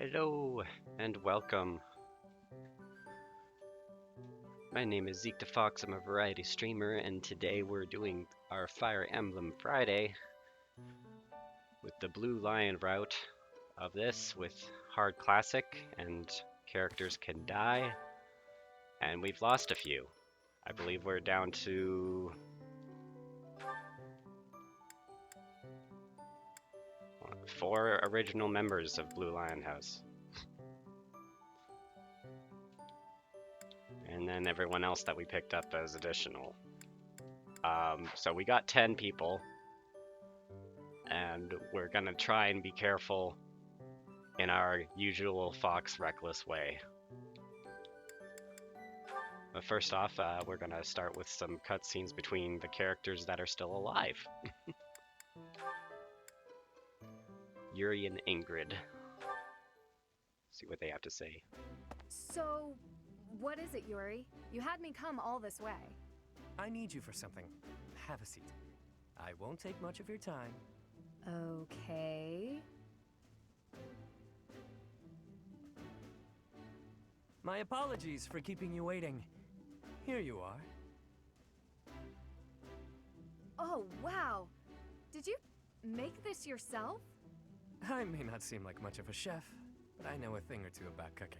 Hello and welcome. My name is Zeke the Fox. I'm a variety streamer, and today we're doing our Fire Emblem Friday with the Blue Lion route of this with hard classic, and characters can die, and we've lost a few. I believe we're down to 4 original members of Blue Lion House. And then everyone else that we picked up as additional. So we got 10 people, and we're gonna try and be careful in our usual Fox reckless way. But first off, we're gonna start with some cutscenes between the characters that are still alive. Yuri and Ingrid. See what they have to say. So, what is it, Yuri? You had me come all this way. I need you for something. Have a seat. I won't take much of your time. Okay. My apologies for keeping you waiting. Here you are. Oh, wow. Did you make this yourself? I may not seem like much of a chef, but I know a thing or two about cooking.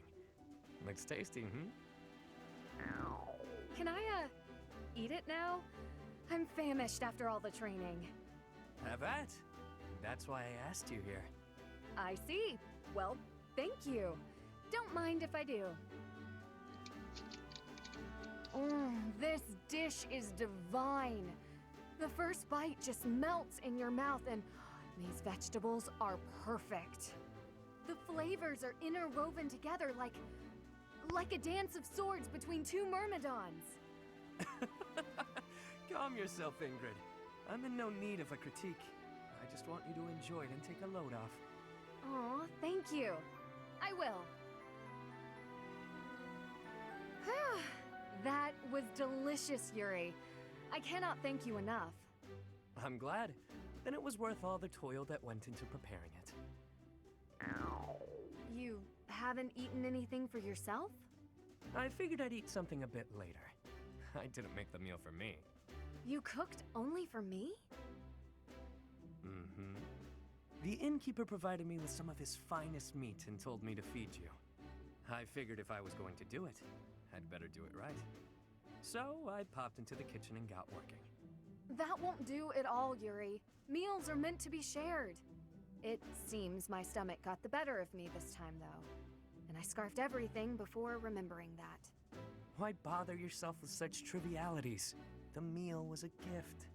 Looks tasty, Can I, eat it now? I'm famished after all the training. Have at. That's why I asked you here. I see. Well, thank you. Don't mind if I do. This dish is divine. The first bite just melts in your mouth, and these vegetables are perfect. The flavors are interwoven together like a dance of swords between two myrmidons. Calm yourself, Ingrid. I'm in no need of a critique. I just want you to enjoy it and take a load off. Aw, thank you. I will. That was delicious, Yuri. I cannot thank you enough. I'm glad. Then it was worth all the toil that went into preparing it. You haven't eaten anything for yourself? I figured I'd eat something a bit later. I didn't make the meal for me. You cooked only for me? Mm-hmm. The innkeeper provided me with some of his finest meat and told me to feed you. I figured if I was going to do it, I'd better do it right. So I popped into the kitchen and got working. That won't do at all, Yuri. Meals are meant to be shared. It seems my stomach got the better of me this time, though. And I scarfed everything before remembering that. Why bother yourself with such trivialities? The meal was a gift.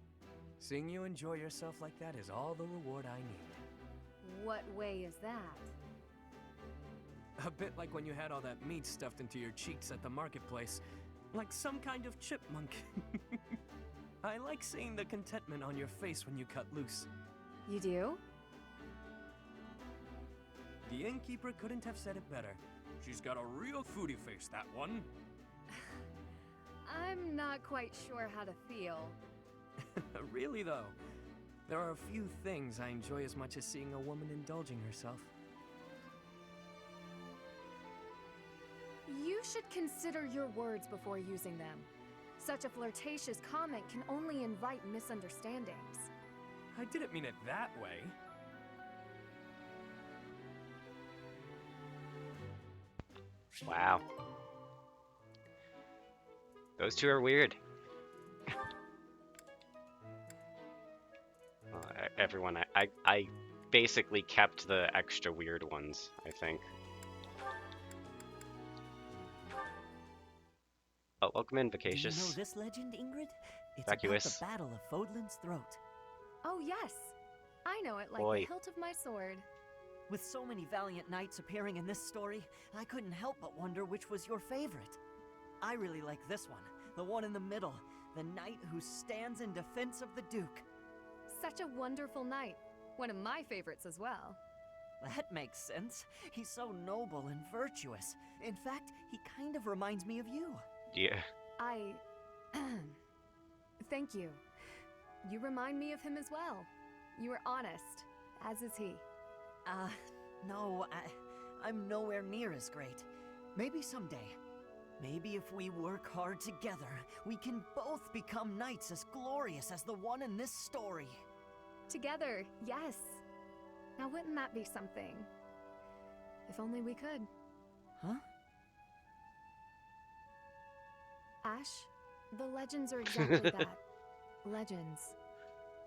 Seeing you enjoy yourself like that is all the reward I need. What way is that? A bit like when you had all that meat stuffed into your cheeks at the marketplace, like some kind of chipmunk. I like seeing the contentment on your face when you cut loose. You do? The innkeeper couldn't have said it better. She's got a real foodie face, that one. I'm not quite sure how to feel. Really, though. There are a few things I enjoy as much as seeing a woman indulging herself. You should consider your words before using them. Such a flirtatious comment can only invite misunderstandings. I didn't mean it that way. Wow. Those two are weird. Well, everyone, I basically kept the extra weird ones, I think. Oh, welcome in, Vacacious. Do you know this legend, Ingrid? It's Vacuous. about the Battle of Fodlan's Throat. Oh yes, I know it like Boy. the hilt of my sword. With so many valiant knights appearing in this story, I couldn't help but wonder which was your favorite. I really like this one, the one in the middle, the knight who stands in defense of the Duke. Such a wonderful knight. One of my favorites as well. That makes sense. He's so noble and virtuous. In fact, he kind of reminds me of you. Yeah. Thank you. You remind me of him as well. You are honest, as is he. No, I'm nowhere near as great. Maybe someday. Maybe if we work hard together, we can both become knights as glorious as the one in this story. Together, yes. Now wouldn't that be something? If only we could. Huh? Ash, the legends are exactly that. Legends.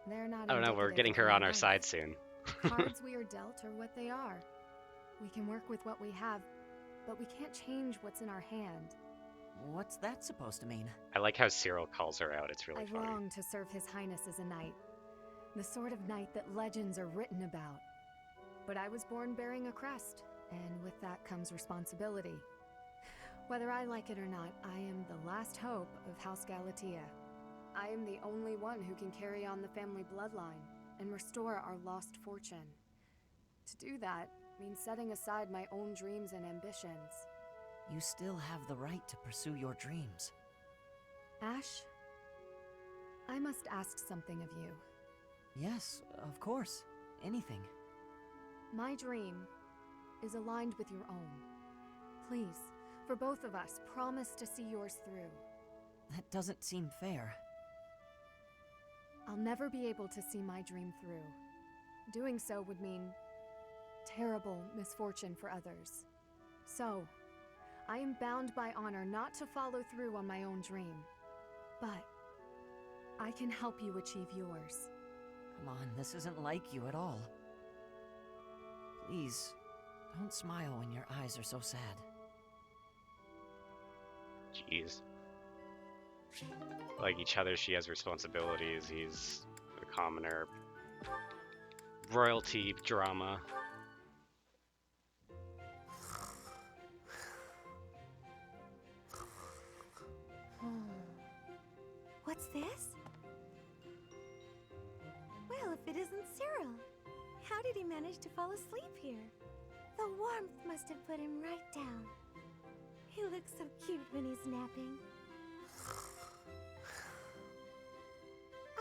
They're not I don't know, we're indicative getting of her real on our life. side soon. Cards we are dealt are what they are. We can work with what we have, but we can't change what's in our hand. What's that supposed to mean? I like how Cyril calls her out, it's really I funny. long to serve His Highness as a knight. The sort of knight that legends are written about. But I was born bearing a crest, and with that comes responsibility. Whether I like it or not, I am the last hope of House Galatea. I am the only one who can carry on the family bloodline and restore our lost fortune. To do that means setting aside my own dreams and ambitions. You still have the right to pursue your dreams. Ash, I must ask something of you. Yes, of course. Anything. My dream is aligned with your own. Please, for both of us, promise to see yours through. That doesn't seem fair. I'll never be able to see my dream through. Doing so would mean terrible misfortune for others. So, I am bound by honor not to follow through on my own dream. But I can help you achieve yours. Come on, this isn't like you at all. Please, don't smile when your eyes are so sad. Jeez. Like each other, she has responsibilities. He's a commoner. Royalty drama. What's this? Well, if it isn't Cyril. How did he manage to fall asleep here? The warmth must have put him right down. He looks so cute when he's napping.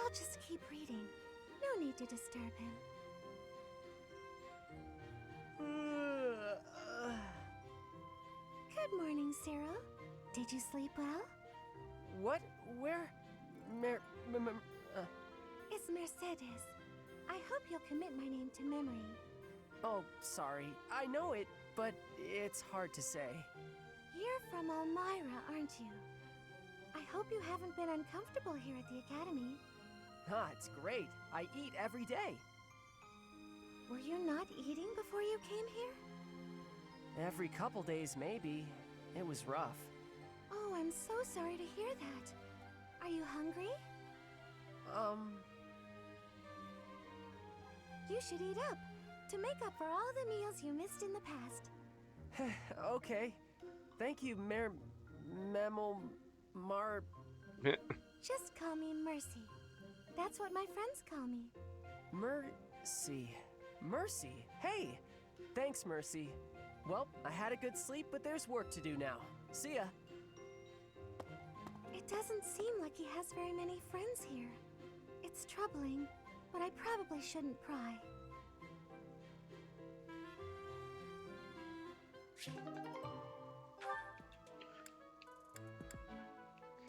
I'll just keep reading. No need to disturb him. Good morning, Cyril. Did you sleep well? What? Where? It's Mercedes. I hope you'll commit my name to memory. Oh, sorry. I know it, but it's hard to say. You're from Elmira, aren't you? I hope you haven't been uncomfortable here at the Academy. Ah, it's great. I eat every day. Were you not eating before you came here? Every couple days, maybe. It was rough. Oh, I'm so sorry to hear that. Are you hungry? You should eat up, to make up for all the meals you missed in the past. Okay. Thank you, Just call me Mercy. That's what my friends call me. Mercy. Mercy. Hey! Thanks, Mercy. Well, I had a good sleep, but there's work to do now. See ya. It doesn't seem like he has very many friends here. It's troubling, but I probably shouldn't pry.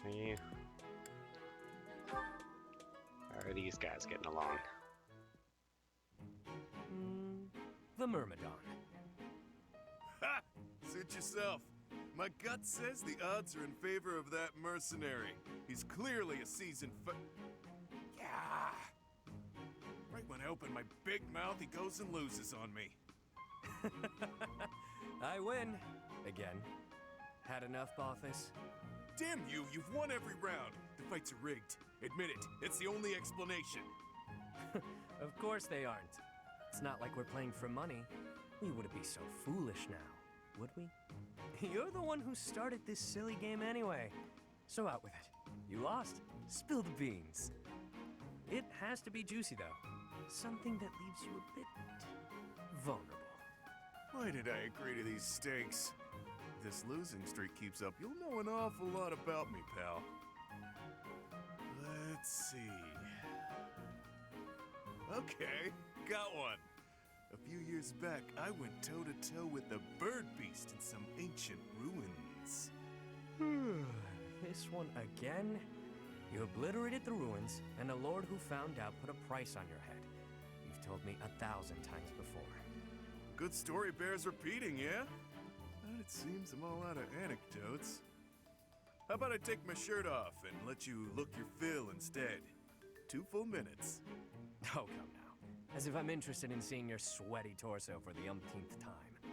Okay. How are these guys getting along? The Myrmidon. Ha! Suit yourself. My gut says the odds are in favor of that mercenary. He's clearly a seasoned Yeah! Right when I open my big mouth, he goes and loses on me. I win. Again. Had enough, Balthus? Damn you, you've won every round. The fights are rigged. Admit it, it's the only explanation. Of course they aren't. It's not like we're playing for money. We wouldn't be so foolish now, would we? You're the one who started this silly game anyway. So out with it. You lost. Spill the beans. It has to be juicy, though. Something that leaves you a bit vulnerable. Why did I agree to these stakes? If this losing streak keeps up, you'll know an awful lot about me, pal. Let's see. Okay, got one. A few years back, I went toe-to-toe with the bird beast in some ancient ruins. This one again? You obliterated the ruins, and a lord who found out put a price on your head. You've told me 1,000 times before. Good story bears repeating, yeah? But it seems I'm all out of anecdotes. How about I take my shirt off and let you look your fill instead? 2 full minutes. Oh, come now. As if I'm interested in seeing your sweaty torso for the umpteenth time.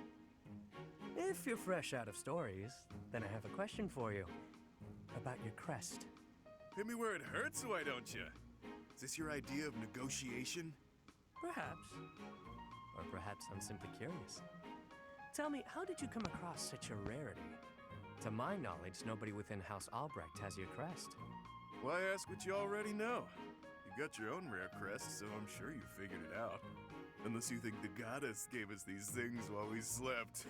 If you're fresh out of stories, then I have a question for you. About your crest. Hit me where it hurts, why don't you? Is this your idea of negotiation? Perhaps. Or perhaps I'm simply curious. Tell me, how did you come across such a rarity? To my knowledge, nobody within House Albrecht has your crest. Why ask what you already know? You got your own rare crest, so I'm sure you figured it out. Unless you think the goddess gave us these things while we slept.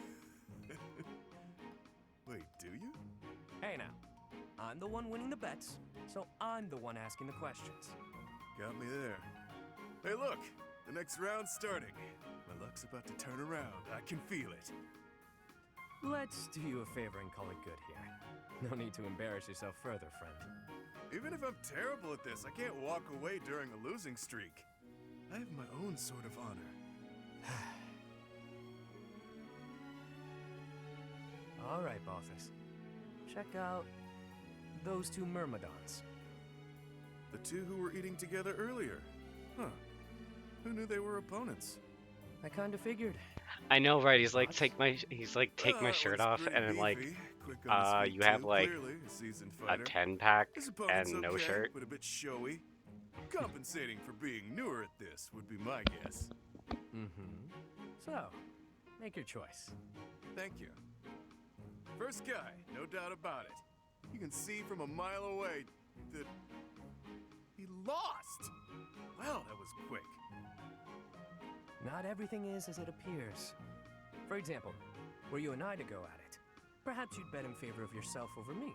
Wait, do you? Hey now, I'm the one winning the bets, so I'm the one asking the questions. Got me there. Hey look, the next round's starting. My luck's about to turn around, I can feel it. Let's do you a favor and call it good here. No need to embarrass yourself further, friend. Even if I'm terrible at this, I can't walk away during a losing streak. I have my own sort of honor. All right, Balthus. Check out those 2 Myrmidons. The 2 who were eating together earlier. Huh. Who knew they were opponents? I kinda figured. I know, right? He's like, What? take my shirt Well, off, it's and then like, pretty beefy. Quick on his feet, you have too, like clearly a seasoned a fighter. 10-pack His opponent's and no okay, shirt. but a bit showy. Compensating for being newer at this would be my guess. Mm-hmm. So, make your choice. Thank you. First guy, no doubt about it. You can see from a mile away that he lost. Wow, that was quick. Not everything is as it appears. For example, were you and I to go at it, perhaps you'd bet in favor of yourself over me,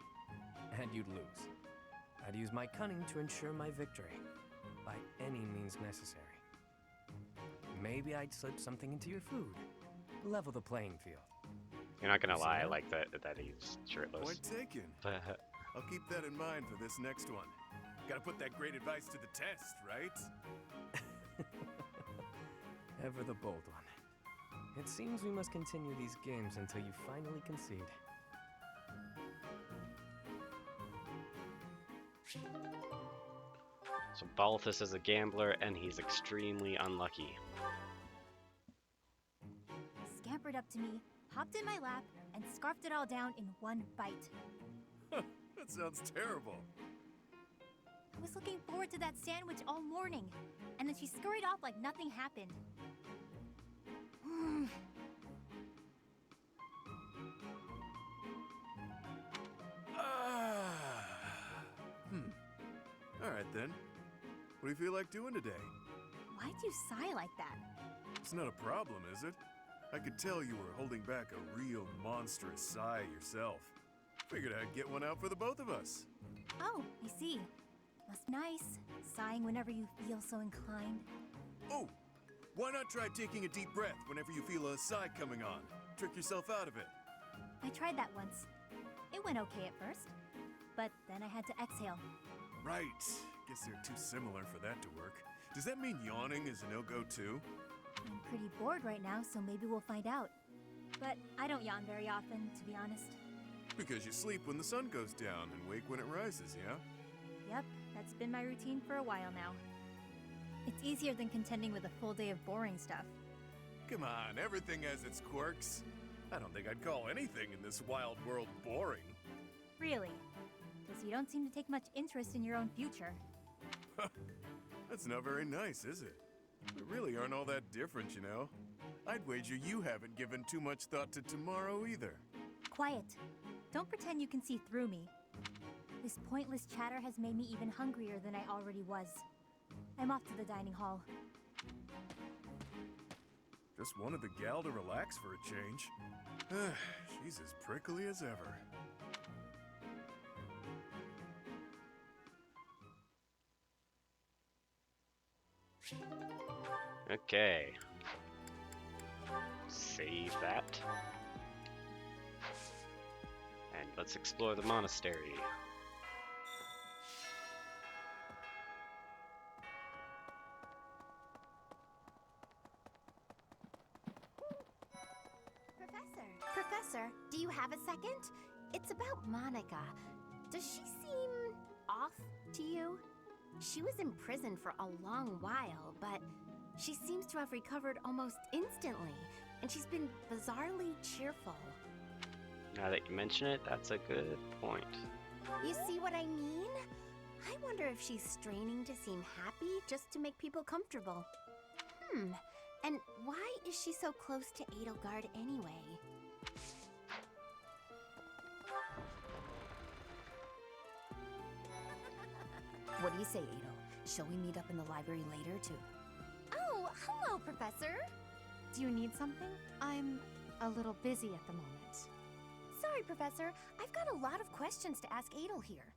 and you'd lose. I'd use my cunning to ensure my victory. any means necessary. Maybe I'd slip something into your food. Level the playing field. You're not gonna See lie, I that? like that he's shirtless. Point taken. I'll keep that in mind for this next one. Gotta put that great advice to the test, right? Ever the bold one. It seems we must continue these games until you finally concede. So Balthus is a gambler, and he's extremely unlucky. Scampered up to me, hopped in my lap, and scarfed it all down in one bite. That sounds terrible. I was looking forward to that sandwich all morning, and then she scurried off like nothing happened. Alright then. What do you feel like doing today? Why'd you sigh like that? It's not a problem, is it? I could tell you were holding back a real monstrous sigh yourself. Figured I'd get one out for the both of us. Oh, I see. Must nice, sighing whenever you feel so inclined. Oh! Why not try taking a deep breath whenever you feel a sigh coming on? Trick yourself out of it. I tried that once. It went okay at first, but then I had to exhale. Right. Guess they're too similar for that to work. Does that mean yawning is a no-go too? I'm pretty bored right now, so maybe we'll find out. But I don't yawn very often, to be honest. Because you sleep when the sun goes down and wake when it rises, yeah? Yep, that's been my routine for a while now. It's easier than contending with a full day of boring stuff. Come on, everything has its quirks. I don't think I'd call anything in this wild world boring. Really? Because you don't seem to take much interest in your own future. That's not very nice, is it? We really aren't all that different, you know? I'd wager you haven't given too much thought to tomorrow either. Quiet. Don't pretend you can see through me. This pointless chatter has made me even hungrier than I already was. I'm off to the dining hall. Just wanted the gal to relax for a change. She's as prickly as ever. Okay. Save that. And let's explore the monastery. Professor, do you have a second? It's about Monica. Does she seem off to you? She was in prison for a long while, but she seems to have recovered almost instantly, and she's been bizarrely cheerful. Now that you mention it, that's a good point. You see what I mean? I wonder if she's straining to seem happy just to make people comfortable. And why is she so close to Edelgard anyway? What do you say, Adel? Shall we meet up in the library later to... Oh, hello, Professor! Do you need something? I'm a little busy at the moment. Sorry, Professor. I've got a lot of questions to ask Adel here.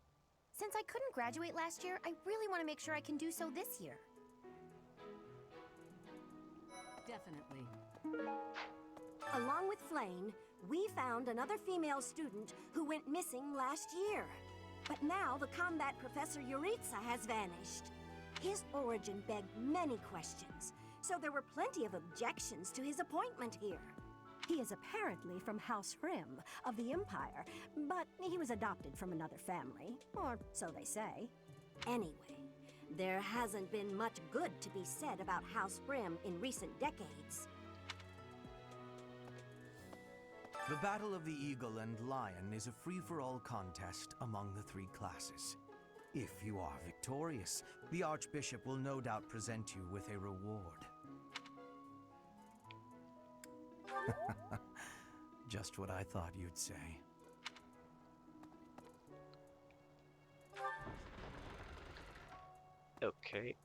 Since I couldn't graduate last year, I really want to make sure I can do so this year. Definitely. Along with Flane, we found another female student who went missing last year. But now the combat professor Yuritsa has vanished. His origin begged many questions, so there were plenty of objections to his appointment here. He is apparently from House Rim of the Empire, but he was adopted from another family, or so they say. Anyway, there hasn't been much good to be said about House Rim in recent decades. The Battle of the Eagle and Lion is a free-for-all contest among the three classes. If you are victorious, the Archbishop will no doubt present you with a reward. Just what I thought you'd say. Okay,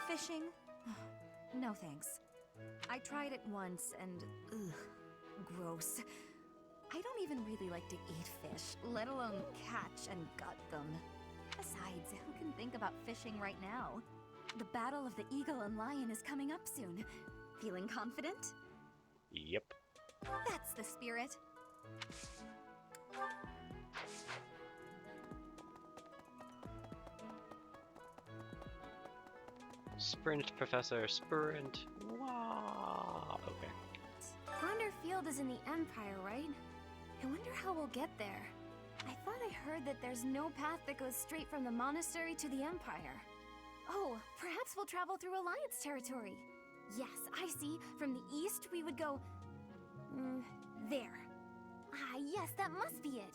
Fishing? No thanks. I tried it once and, ugh, gross. I don't even really like to eat fish, let alone catch and gut them. Besides, who can think about fishing right now? The battle of the eagle and lion is coming up soon. Feeling confident? Yep. That's the spirit. Sprint, Professor, sprint. Wow. Okay. Gronder Field is in the Empire, right? I wonder how we'll get there. I thought I heard that there's no path that goes straight from the monastery to the Empire. Oh, perhaps we'll travel through Alliance territory. Yes, I see. From the east, we would go... there. Ah, yes, that must be it.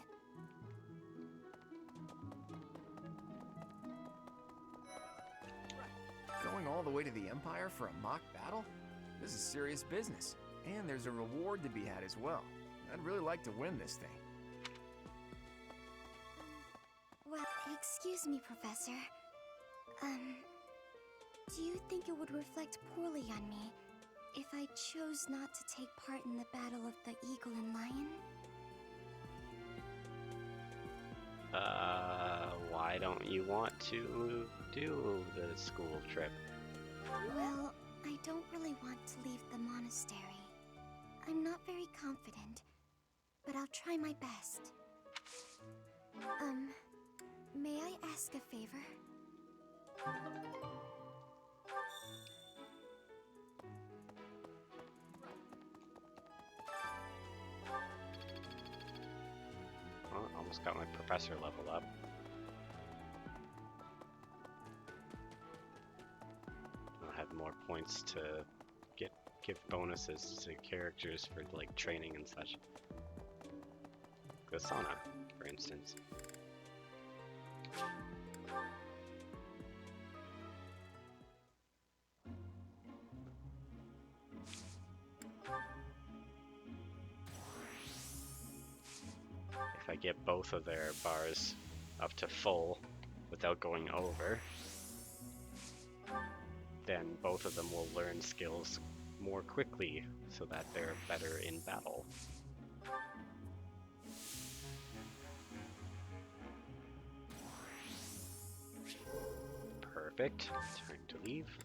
Going all the way to the Empire for a mock battle? This is serious business. And there's a reward to be had as well. I'd really like to win this thing. Well, excuse me, Professor. Do you think it would reflect poorly on me if I chose not to take part in the battle of the eagle and lion? Why don't you want to do the school trip? Well, I don't really want to leave the monastery. I'm not very confident, but I'll try my best. May I ask a favor? Well, almost got my professor level up. I'll have more points to give bonuses to characters for like training and such. Gasana, for instance. If I get both of their bars up to full without going over, then both of them will learn skills more quickly so that they're better in battle. Perfect. Time to leave.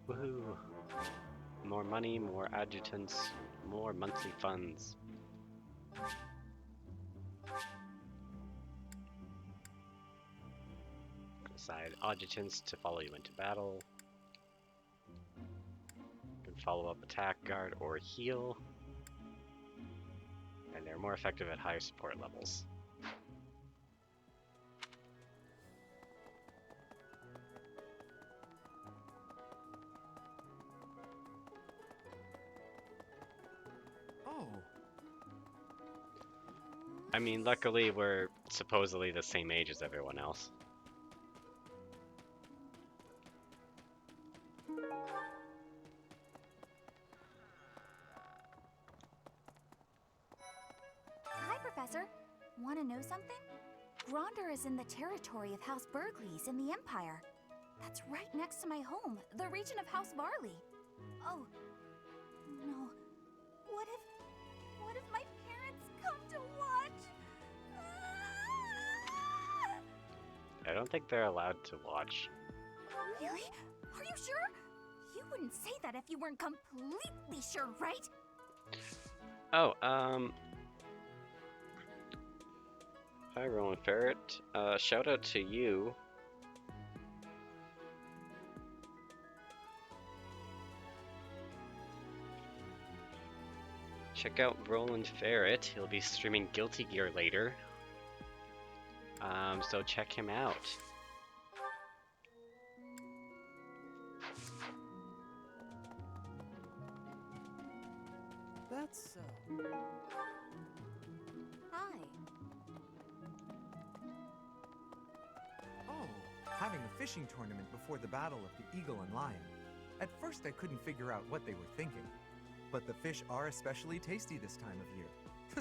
Woohoo! More money, more adjutants, more monthly funds. Assign adjutants to follow you into battle. You can follow up attack, guard, or heal. And they're more effective at higher support levels. Oh. I mean, luckily we're supposedly the same age as everyone else. Hi, Professor. Want to know something? Gronder is in the territory of House Burgleys in the Empire. That's right next to my home, the region of House Varley. Oh, no. What if my parents come to watch? I don't think they're allowed to watch. Really? Are you sure? You wouldn't say that if you weren't completely sure, right? Oh, hi Rowan Ferret. Shout out to you. Check out Roland Ferret. He'll be streaming Guilty Gear later. So check him out. That's, Hi. Oh, having a fishing tournament before the battle of the eagle and lion. At first I couldn't figure out what they were thinking, but the fish are especially tasty this time of year,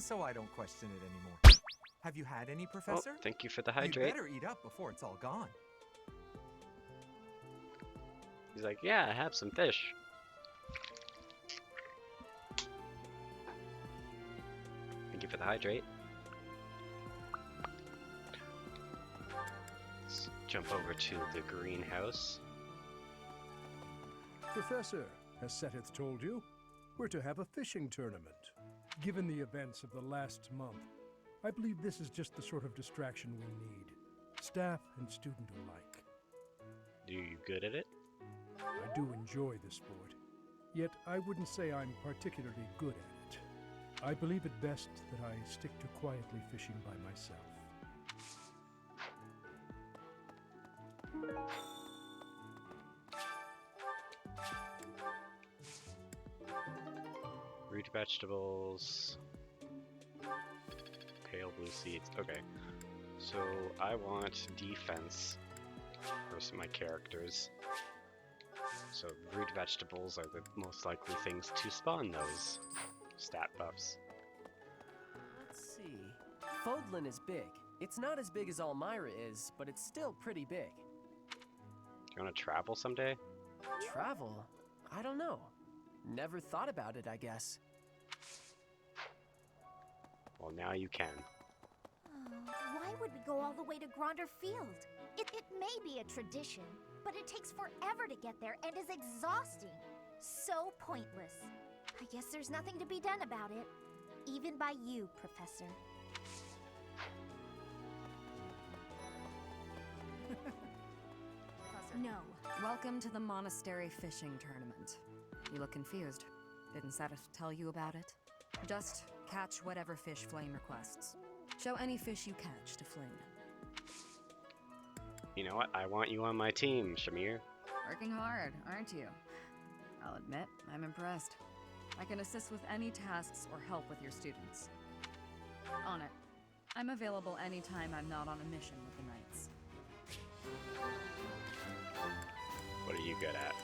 so I don't question it anymore. Have you had any, Oh, Professor? thank you for the You'd hydrate. better eat up before it's all gone. He's like, yeah, have some fish. Thank you for the hydrate. Let's jump over to the greenhouse. Professor, has Seteth told you? We're to have a fishing tournament. Given the events of the last month, I believe this is just the sort of distraction we need. Staff and student alike. Are you good at it? I do enjoy the sport, yet I wouldn't say I'm particularly good at it. I believe it best that I stick to quietly fishing by myself. Root vegetables. Pale blue seeds. Okay. So I want defense for some of my characters. So root vegetables are the most likely things to spawn those stat buffs. Let's see. Fodlan is big. It's not as big as Almyra is, but it's still pretty big. Do you want to travel someday? Travel? I don't know. Never thought about it, I guess. Well, now you can. Why would we go all the way to Gronder Field? It may be a tradition, but it takes forever to get there and is exhausting. So pointless. I guess there's nothing to be done about it. Even by you, Professor. No. Welcome to the monastery fishing tournament. You look confused. Didn't Seteth tell you about it? Just catch whatever fish Flame requests. Show any fish you catch to Flynn. You know what? I want you on my team, Shamir. Working hard, aren't you? I'll admit, I'm impressed. I can assist with any tasks or help with your students. On it. I'm available anytime I'm not on a mission with the Knights. What are you good at?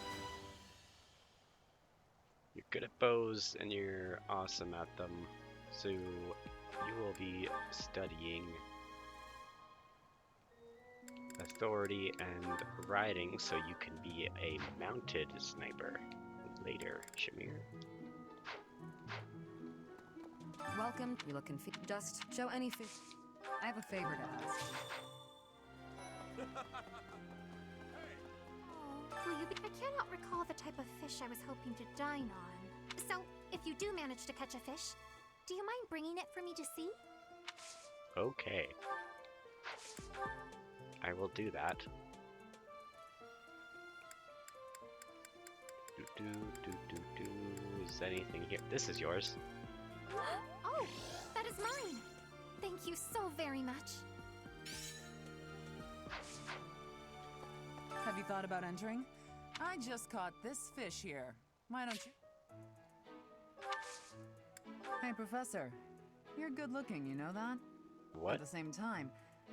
You're good at bows and you're awesome at them. So you will be studying authority and riding so you can be a mounted sniper later, Shamir. Welcome. You look confused. Just show any fish. I have a favor to ask. Will you be? I cannot recall the type of fish I was hoping to dine on. So, if you do manage to catch a fish, do you mind bringing it for me to see? Okay. I will do that. Is anything here? This is yours. Oh, that is mine. Thank you so very much. Have you thought about entering? I just caught this fish here. Why don't you? Hey, Professor. You're good looking, you know that? What? At the same time,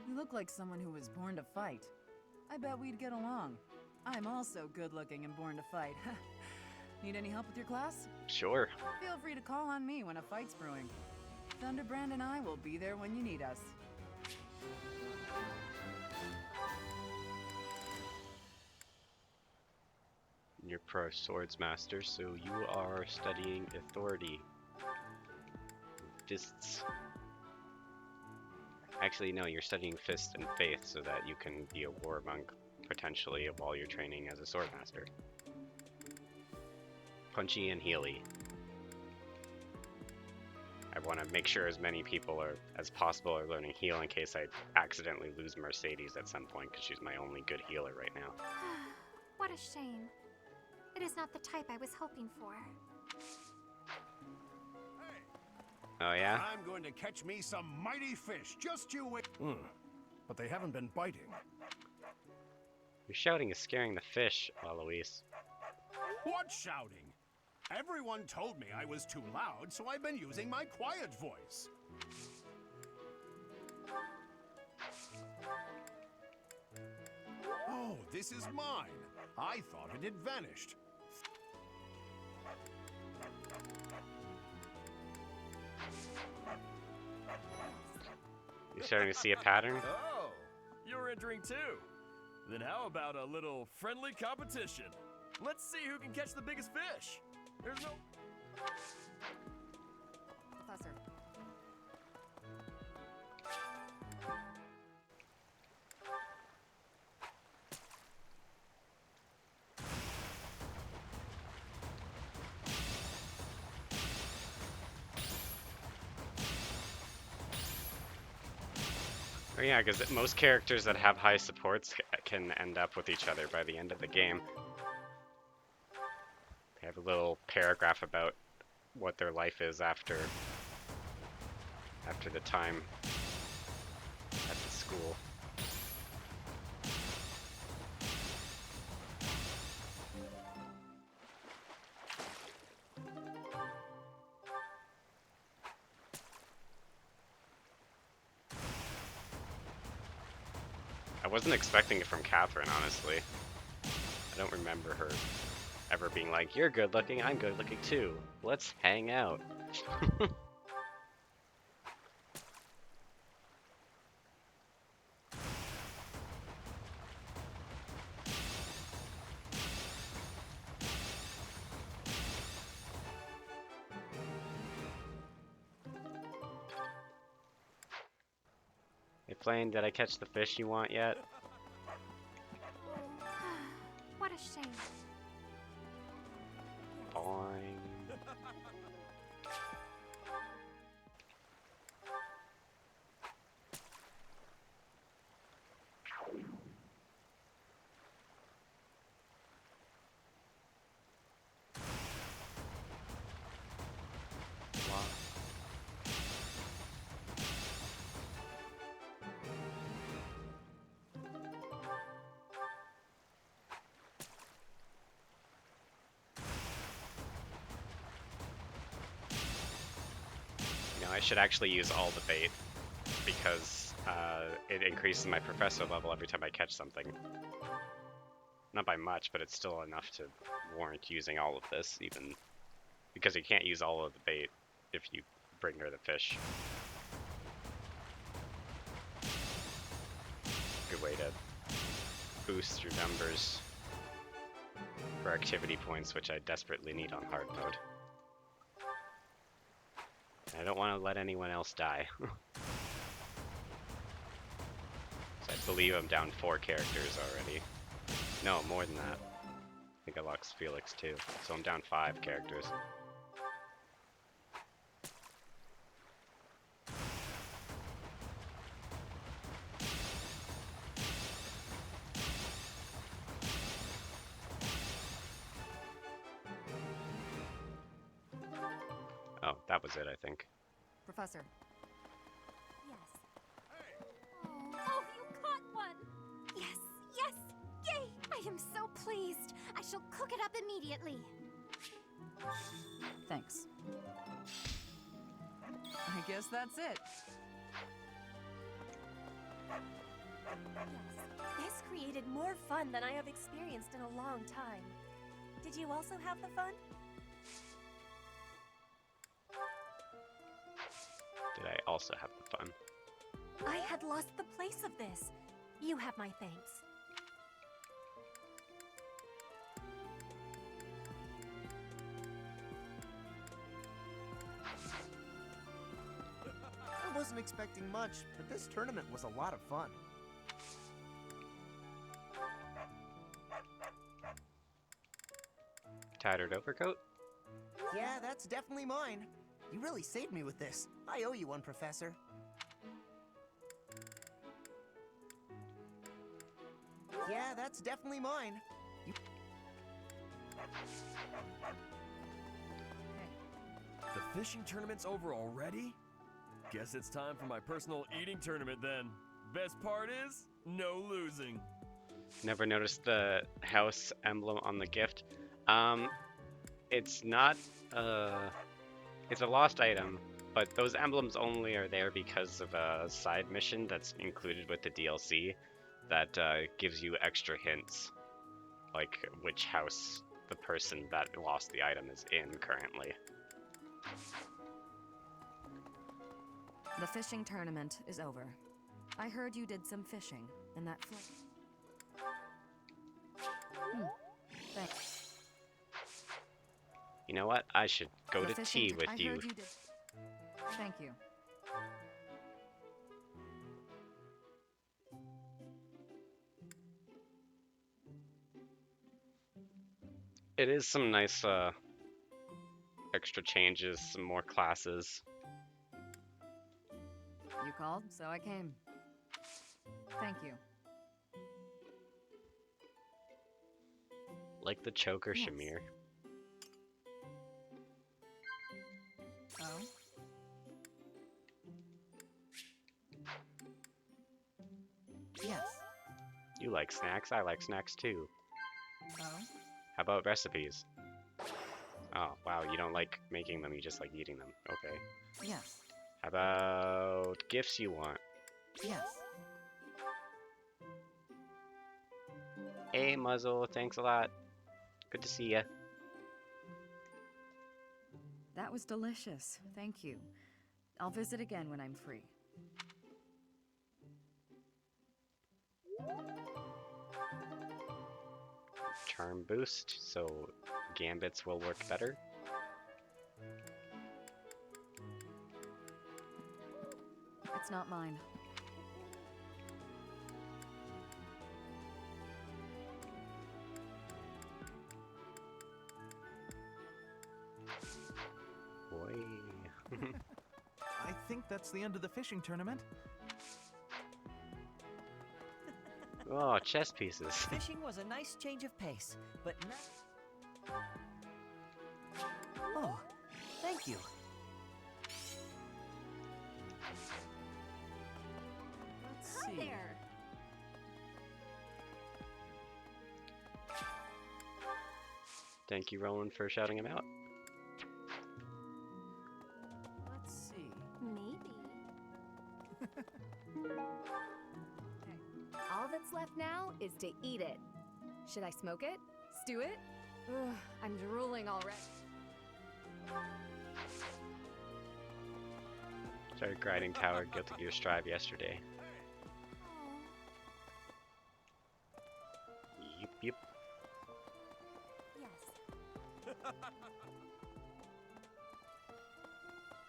you look like someone who was born to fight. I bet we'd get along. I'm also good looking and born to fight. Need any help with your class? Sure. Feel free to call on me when a fight's brewing. Thunderbrand and I will be there when you need us. You're pro swords master, so you are studying authority. Fists. Actually, no, you're studying fist and faith so that you can be a war monk potentially while you're training as a sword master. Punchy and healy. I want to make sure as many people as possible are learning heal in case I accidentally lose Mercedes at some point because she's my only good healer right now. What a shame. It is not the type I was hoping for. Oh yeah? I'm going to catch me some mighty fish. Just you wait. But they haven't been biting. Your shouting is scaring the fish, Eloise. What shouting? Everyone told me I was too loud, so I've been using my quiet voice. Oh, this is mine. I thought it had vanished. You starting to see a pattern? Oh, you're entering too. Then how about a little friendly competition? Let's see who can catch the biggest fish. There's no... Professor. Oh yeah, because most characters that have high supports can end up with each other by the end of the game. They have a little paragraph about what their life is after the time at the school. I wasn't expecting it from Catherine, honestly. I don't remember her ever being like, "You're good looking, I'm good looking too. Let's hang out." Hey Flame, did I catch the fish you want yet? What a shame. Boing. I should actually use all the bait because it increases my professor level every time I catch something. Not by much, but it's still enough to warrant using all of this, even because you can't use all of the bait if you bring her the fish. Good way to boost your numbers for activity points, which I desperately need on hard mode. I don't want to let anyone else die. So I believe I'm down 4 characters already. No, more than that. I think I lost Felix too. So I'm down 5 characters. Oh, that was it, I think. Professor. Yes. Oh, you caught one! Yes, yes! Yay! I am so pleased. I shall cook it up immediately. Thanks. I guess that's it. Yes, this created more fun than I have experienced in a long time. Did you also have the fun? Did I also have the fun? I had lost the place of this. You have my thanks. I wasn't expecting much, but this tournament was a lot of fun. Tattered overcoat? Yeah, that's definitely mine. You really saved me with this. I owe you one, Professor. Yeah, that's definitely mine. The fishing tournament's over already? Guess it's time for my personal eating tournament then. Best part is, no losing. Never noticed the house emblem on the gift. It's not, it's a lost item, but those emblems only are there because of a side mission that's included with the DLC that gives you extra hints, like which house the person that lost the item is in currently. The fishing tournament is over. I heard you did some fishing, and that Thanks. You know what? I should go The to fishing tea with I you. heard you did. Thank you. It is some nice extra changes, some more classes. You called, so I came. Thank you. Like the choker Yes. Shamir. Oh? Yes. You like snacks, I like snacks too. Oh? How about recipes? Oh, wow, you don't like making them, you just like eating them. Okay. Yes. How about gifts you want? Yes. Hey, Muzzle, thanks a lot. Good to see ya. That was delicious. Thank you. I'll visit again when I'm free. Charm boost, so gambits will work better. It's not mine. Boy. I think that's the end of the fishing tournament. Oh, chess pieces. Fishing was a nice change of pace, but now... Oh, thank you. Let's see. There. Thank you, Roland, for shouting him out. Let's see. Maybe. All that's left now is to eat it. Should I smoke it? Stew it? Ugh, I'm drooling already. Started grinding Tower Guilty Gear Strive yesterday. Yep, yep. Yes.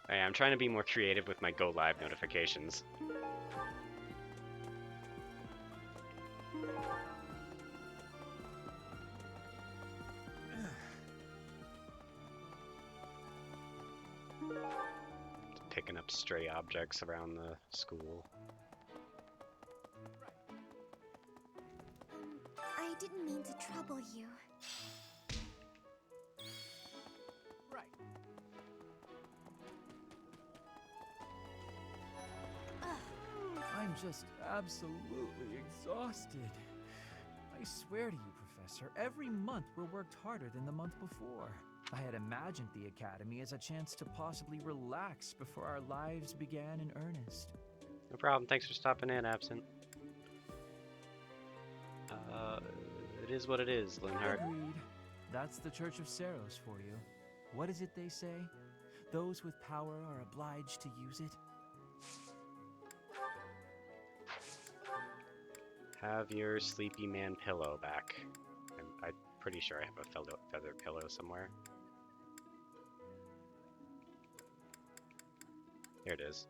Hey, I'm trying to be more creative with my Go Live notifications. Picking up stray objects around the school. I didn't mean to trouble you. Right. I'm just absolutely exhausted. I swear to you, Professor, every month we're worked harder than the month before. I had imagined the Academy as a chance to possibly relax before our lives began in earnest. No problem, thanks for stopping in, Absent. It is what it is, Linhardt. Agreed. That's the Church of Saros for you. What is it they say? Those with power are obliged to use it. Have your sleepy man pillow back. I'm pretty sure I have a feather pillow somewhere. There it is.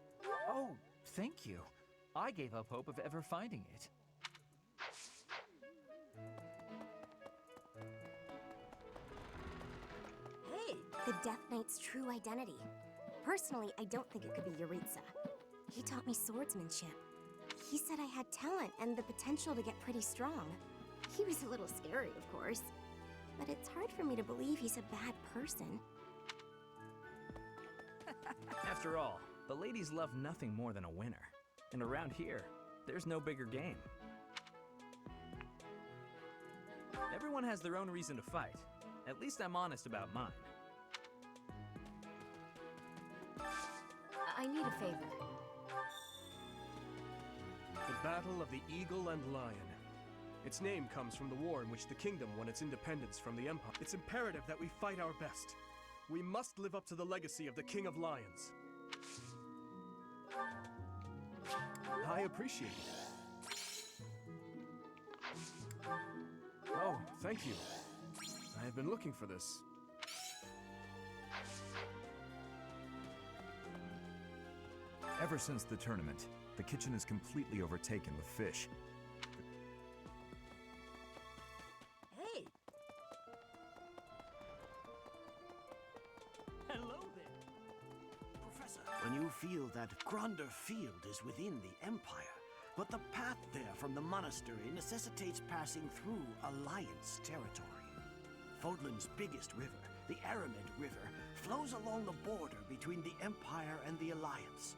Oh, thank you. I gave up hope of ever finding it. Hey, the Death Knight's true identity. Personally, I don't think it could be Yuritsa. He taught me swordsmanship. He said I had talent and the potential to get pretty strong. He was a little scary, of course. But it's hard for me to believe he's a bad person. After all, the ladies love nothing more than a winner. And around here, there's no bigger game. Everyone has their own reason to fight. At least I'm honest about mine. I need a favor. The Battle of the Eagle and Lion. Its name comes from the war in which the kingdom won its independence from the Empire. It's imperative that we fight our best. We must live up to the legacy of the King of Lions. I appreciate it. Oh, thank you. I have been looking for this. Ever since the tournament, the kitchen is completely overtaken with fish. Hey! Hello there. Professor, when you feel that grander field is within the Empire, but the path there from the monastery necessitates passing through Alliance territory. Fodlan's biggest river, the Aramid River, flows along the border between the Empire and the Alliance.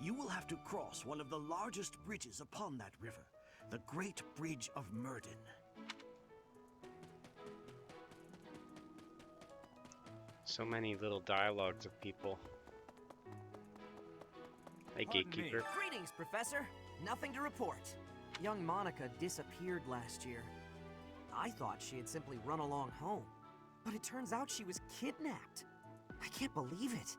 You will have to cross one of the largest bridges upon that river, the Great Bridge of Myrden. So many little dialogues of people. Hey, Gatekeeper. Greetings, Professor. Nothing to report. Young Monica disappeared last year. I thought she had simply run along home, but it turns out she was kidnapped. I can't believe it.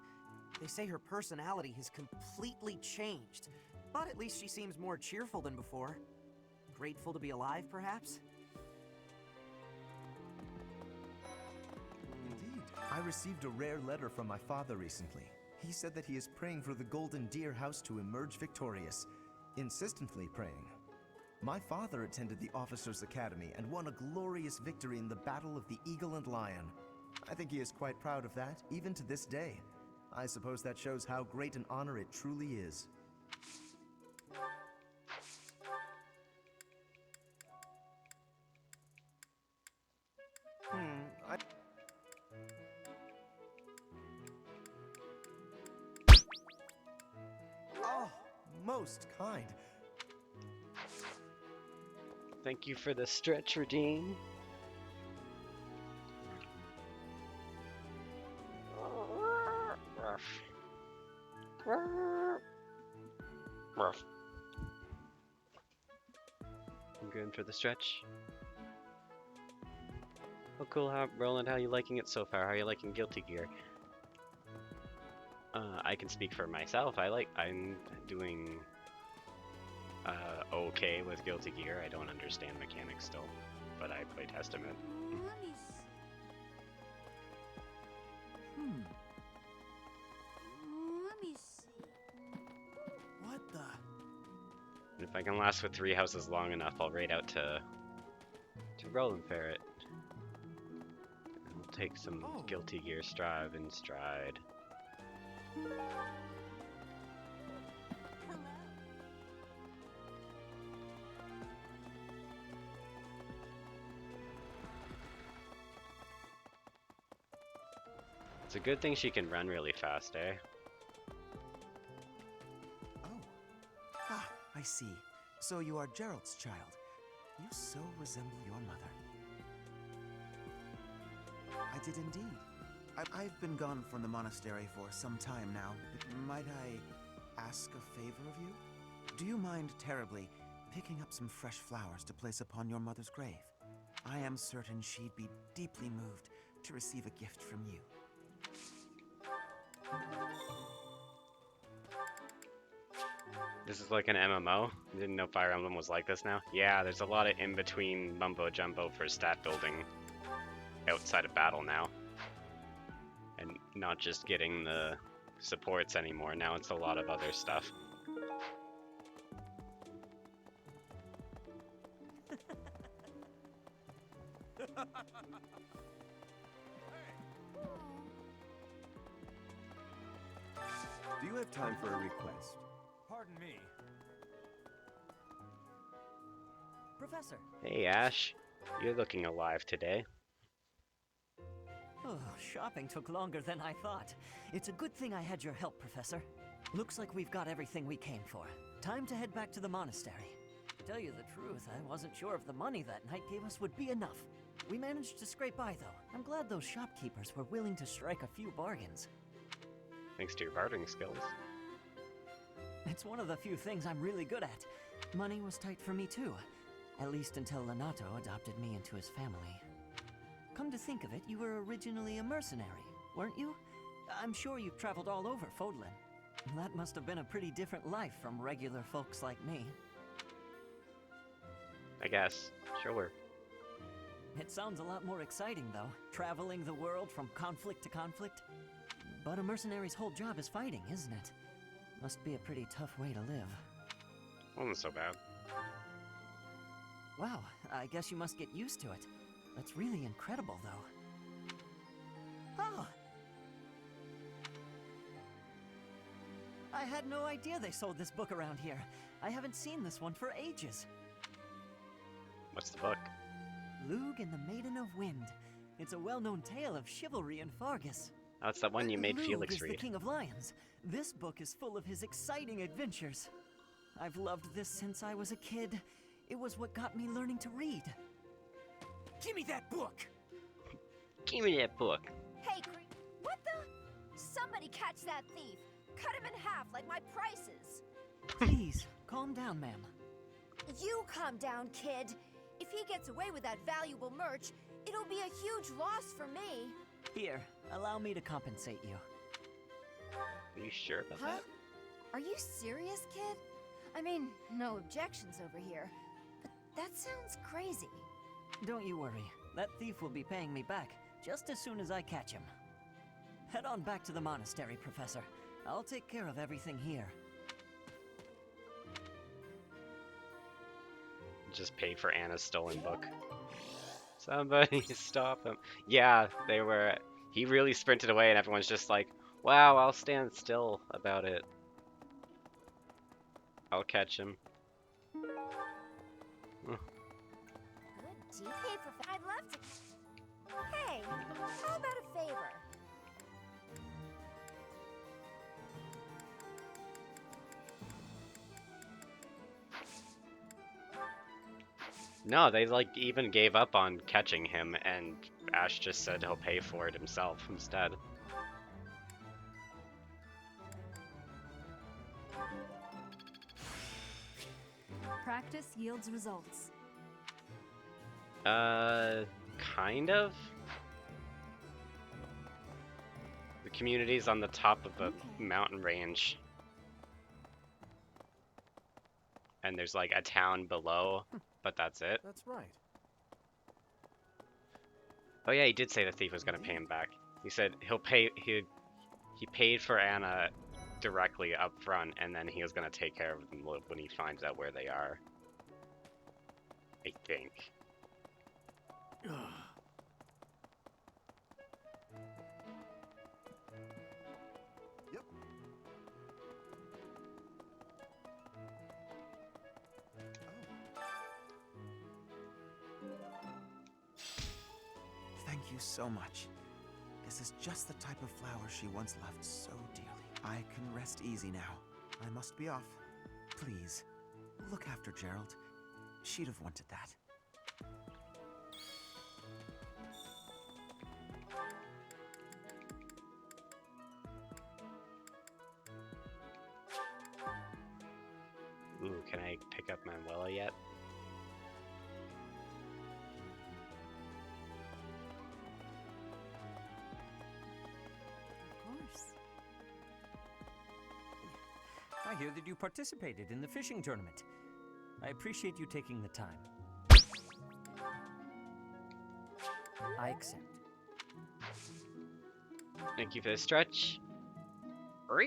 They say her personality has completely changed, but at least she seems more cheerful than before. Grateful to be alive, perhaps? Indeed. I received a rare letter from my father recently. He said that he is praying for the Golden Deer House to emerge victorious. Insistently praying. My father attended the Officers' Academy and won a glorious victory in the Battle of the Eagle and Lion. I think he is quite proud of that, even to this day. I suppose that shows how great an honor it truly is. Oh, most kind. Thank you for the stretch, Redeem. Ruff. Ruff. I'm going for the stretch. Oh, cool. Roland, how are you liking it so far? How are you liking Guilty Gear? I can speak for myself. I'm doing okay with Guilty Gear. I don't understand mechanics still, but I play Testament. Let me see. What the? If I can last with 3 houses long enough, I'll raid out to Roland Ferret. And we'll take some Guilty Gear Strive in stride. It's a good thing she can run really fast, eh? Oh. Ah, I see. So you are Gerald's child. You so resemble your mother. I did indeed. I've been gone from the monastery for some time now. Might I ask a favor of you? Do you mind terribly picking up some fresh flowers to place upon your mother's grave? I am certain she'd be deeply moved to receive a gift from you. This is like an MMO? Didn't know Fire Emblem was like this now? Yeah, there's a lot of in-between mumbo-jumbo for stat building outside of battle now. And not just getting the supports anymore, now it's a lot of other stuff. Do you have time for a request? Pardon me. Professor. Hey Ash, you're looking alive today. Oh, shopping took longer than I thought. It's a good thing I had your help, Professor. Looks like we've got everything we came for. Time to head back to the monastery. To tell you the truth, I wasn't sure if the money that night gave us would be enough. We managed to scrape by, though. I'm glad those shopkeepers were willing to strike a few bargains. Thanks to your bartering skills. It's one of the few things I'm really good at. Money was tight for me, too. At least until Lenato adopted me into his family. Come to think of it, you were originally a mercenary, weren't you? I'm sure you've traveled all over Fodlan. That must have been a pretty different life from regular folks like me. I guess. Sure. It sounds a lot more exciting, though, traveling the world from conflict to conflict. But a mercenary's whole job is fighting, isn't it? Must be a pretty tough way to live. Wasn't so bad. Wow, I guess you must get used to it. That's really incredible, though. Oh! I had no idea they sold this book around here. I haven't seen this one for ages. What's the book? Lug and the Maiden of Wind. It's a well-known tale of chivalry in Fargus. Oh, it's that one you made Lug Felix is read. the King of Lions. This book is full of his exciting adventures. I've loved this since I was a kid. It was what got me learning to read. Give me that book! Give me that book. Hey, what the? Somebody catch that thief. Cut him in half like my prices. Please, calm down, ma'am. You calm down, kid. If he gets away with that valuable merch, it'll be a huge loss for me. Here, allow me to compensate you. Are you sure about Huh? Are you serious, kid? I mean, no objections over here, but that sounds crazy. Don't you worry. That thief will be paying me back just as soon as I catch him. Head on back to the monastery, Professor. I'll take care of everything here. Just paid for Anna's stolen book. Somebody stop him. Yeah, they were. He really sprinted away, and everyone's just like, wow, I'll stand still about it. I'll catch him. Good paper. I'd love to. Hey, how about a favor? No, they like even gave up on catching him, and Ash just said he'll pay for it himself instead. Practice yields results. Kind of. The community's on the top of a mountain range. And there's like a town below, but that's it. That's right. Oh yeah, he did say the thief was gonna pay him back. He said he'll pay. He paid for Anna directly up front, and then he was gonna take care of them when he finds out where they are. I think. Yep. Thank you so much. This is just the type of flower she once loved so dearly. I can rest easy now. I must be off. Please, look after Gerald. She'd have wanted that. Ooh, can I pick up Manuela yet? Of course. I hear that you participated in the fishing tournament. I appreciate you taking the time. I accept. Thank you for the stretch. Of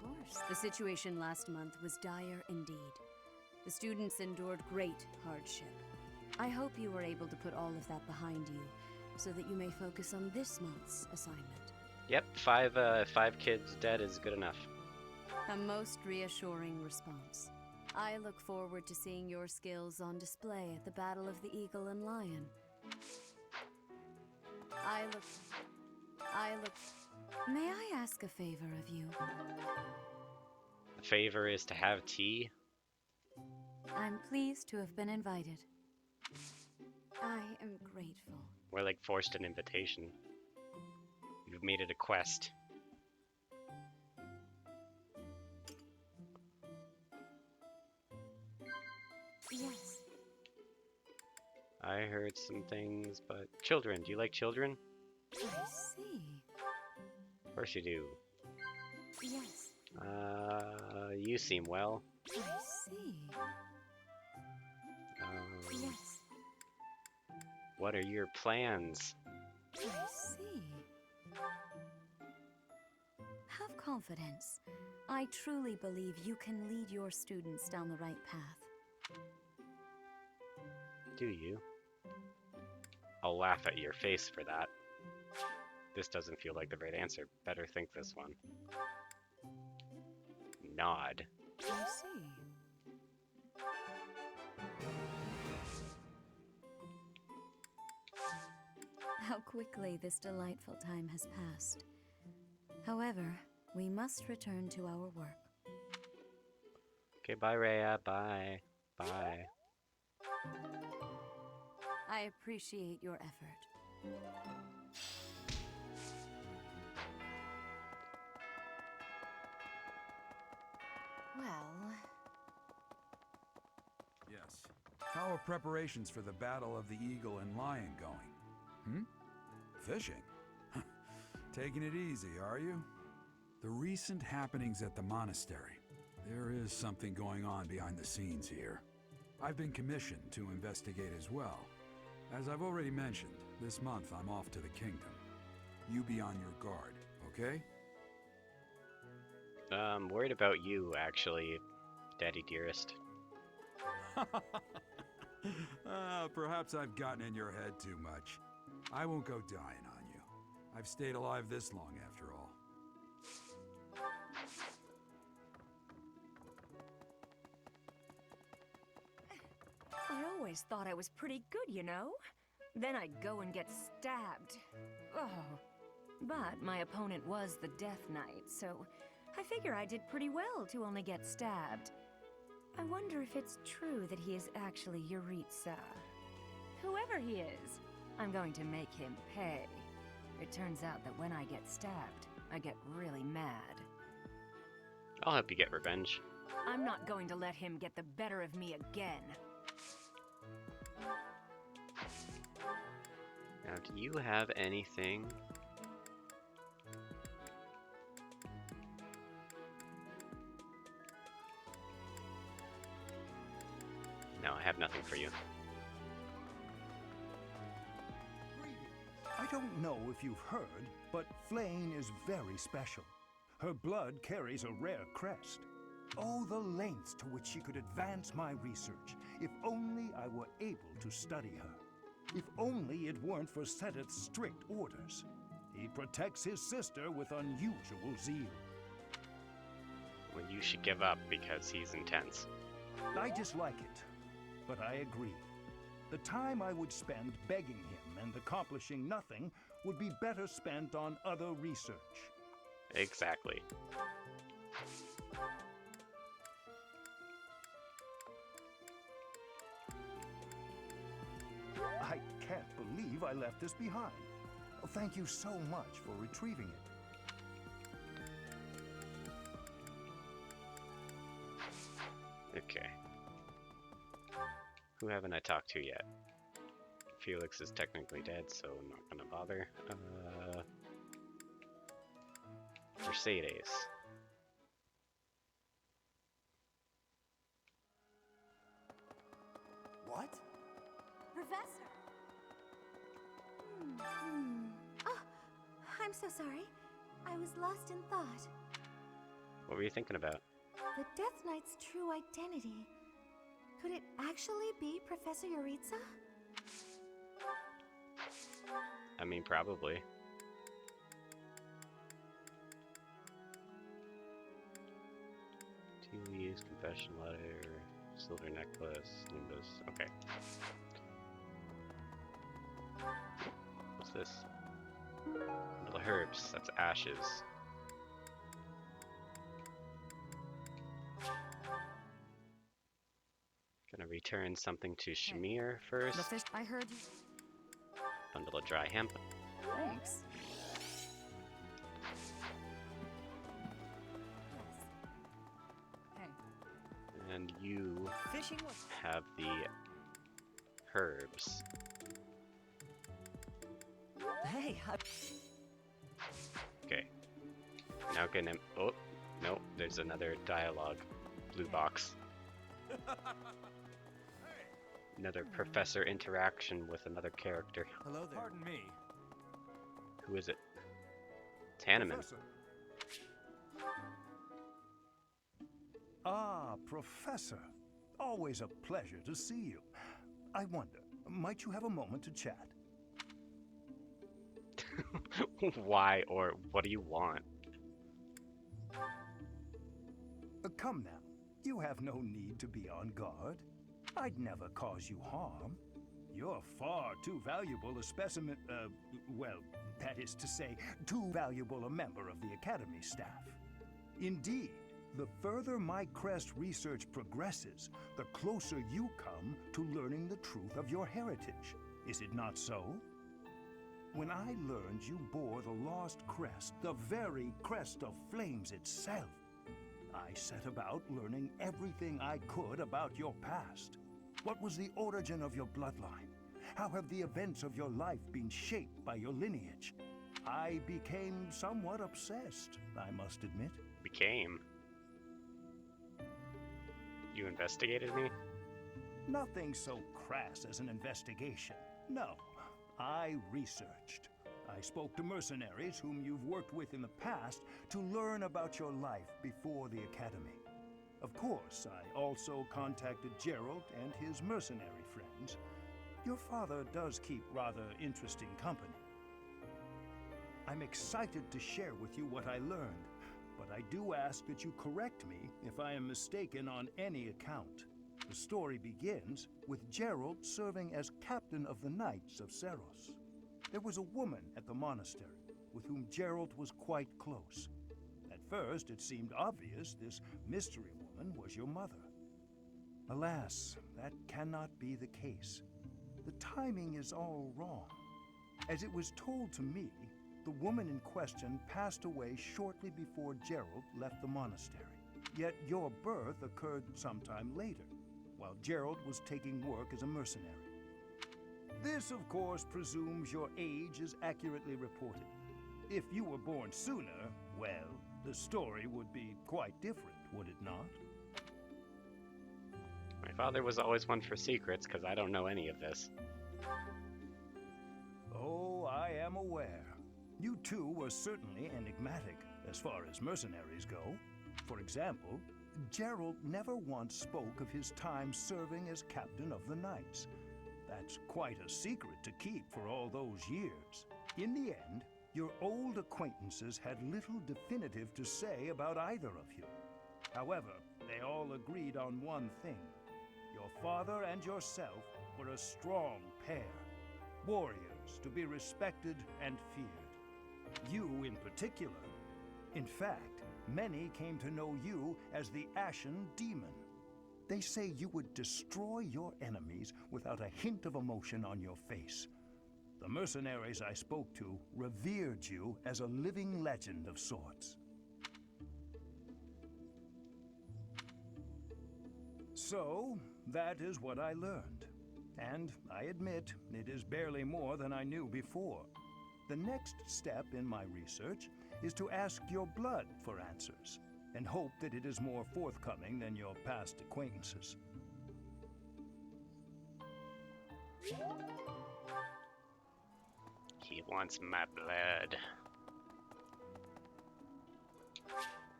course. The situation last month was dire indeed. The students endured great hardship. I hope you were able to put all of that behind you, so that you may focus on this month's assignment. Yep, five kids dead is good enough. A most reassuring response. I look forward to seeing your skills on display at the Battle of the Eagle and Lion. May I ask a favor of you? The favor is to have tea. I'm pleased to have been invited. I am grateful. We're like forced an invitation. You've made it a quest. Yes. I heard some things, but children. Do you like children? I see. Of course you do. Yes. You seem well. I see. Yes. What are your plans? I see. Have confidence. I truly believe you can lead your students down the right path. Do you? I'll laugh at your face for that. This doesn't feel like the right answer. Better think this one. Nod. I see. How quickly this delightful time has passed. However, we must return to our work. Okay, bye, Rhea. Bye. Bye. I appreciate your effort. Well... Yes. How are preparations for the Battle of the Eagle and Lion going? Fishing? Taking it easy, are you? The recent happenings at the monastery. There is something going on behind the scenes here. I've been commissioned to investigate as well. As I've already mentioned, this month I'm off to the kingdom. You be on your guard, okay? I'm worried about you, actually, Daddy Dearest. Perhaps I've gotten in your head too much. I won't go dying on you. I've stayed alive this long, after all. I always thought I was pretty good, you know? Then I'd go and get stabbed. Oh. But my opponent was the Death Knight, so I figure I did pretty well to only get stabbed. I wonder if it's true that he is actually Yuritsa. Whoever he is, I'm going to make him pay. It turns out that when I get stabbed, I get really mad. I'll help you get revenge. I'm not going to let him get the better of me again. Now, do you have anything? No, I have nothing for you. I don't know if you've heard, but Flane is very special. Her blood carries a rare crest. Oh, the lengths to which she could advance my research, if only I were able to study her. If only it weren't for Seteth's strict orders. He protects his sister with unusual zeal. Well, you should give up because he's intense. I dislike it, but I agree. The time I would spend begging him and accomplishing nothing would be better spent on other research. Exactly. I can't believe I left this behind. Thank you so much for retrieving it. Okay. Who haven't I talked to yet? Felix is technically dead, so I'm not gonna bother. Mercedes. What? Professor! Oh, I'm so sorry. I was lost in thought. What were you thinking about? The Death Knight's true identity. Could it actually be Professor Yuritsa? I mean, probably. TV's confession letter, silver necklace, Nimbus. Okay. What's this? Little herbs. That's ashes. Gonna return something to Shamir first. I heard you. Bundle of dry hemp. Thanks. And you Fishing was... have the herbs. Hey, Okay. Now can I... Oh, no, there's another dialogue. Blue box. Another professor interaction with another character. Hello there. Pardon me. Who is it? It's Hanneman. Professor. Ah, Professor. Always a pleasure to see you. I wonder, might you have a moment to chat? Why or what do you want? Come now. You have no need to be on guard. I'd never cause you harm. You're far too valuable a specimen, well, that is to say, too valuable a member of the Academy staff. Indeed, the further my crest research progresses, the closer you come to learning the truth of your heritage. Is it not so? When I learned you bore the lost crest, the very crest of flames itself, I set about learning everything I could about your past. What was the origin of your bloodline? How have the events of your life been shaped by your lineage? I became somewhat obsessed, I must admit. Became? You investigated me? Nothing so crass as an investigation. No, I researched. I spoke to mercenaries whom you've worked with in the past to learn about your life before the Academy. Of course, I also contacted Gerald and his mercenary friends. Your father does keep rather interesting company. I'm excited to share with you what I learned, but I do ask that you correct me if I am mistaken on any account. The story begins with Gerald serving as captain of the Knights of Seros. There was a woman at the monastery with whom Gerald was quite close. At first, it seemed obvious this mystery woman was your mother. Alas, that cannot be the case. The timing is all wrong. As it was told to me, the woman in question passed away shortly before Gerald left the monastery. Yet your birth occurred sometime later, while Gerald was taking work as a mercenary. This, of course, presumes your age is accurately reported. If you were born sooner, well, the story would be quite different, would it not? My father was always one for secrets, because I don't know any of this. Oh, I am aware. You two were certainly enigmatic, as far as mercenaries go. For example, Gerald never once spoke of his time serving as captain of the Knights. That's quite a secret to keep for all those years. In the end, your old acquaintances had little definitive to say about either of you. However, they all agreed on one thing. Your father and yourself were a strong pair, warriors to be respected and feared. You in particular. In fact, many came to know you as the Ashen Demon. They say you would destroy your enemies without a hint of emotion on your face. The mercenaries I spoke to revered you as a living legend of sorts. So, that is what I learned. And I admit, it is barely more than I knew before. The next step in my research is to ask your blood for answers, and hope that it is more forthcoming than your past acquaintances. He wants my blood.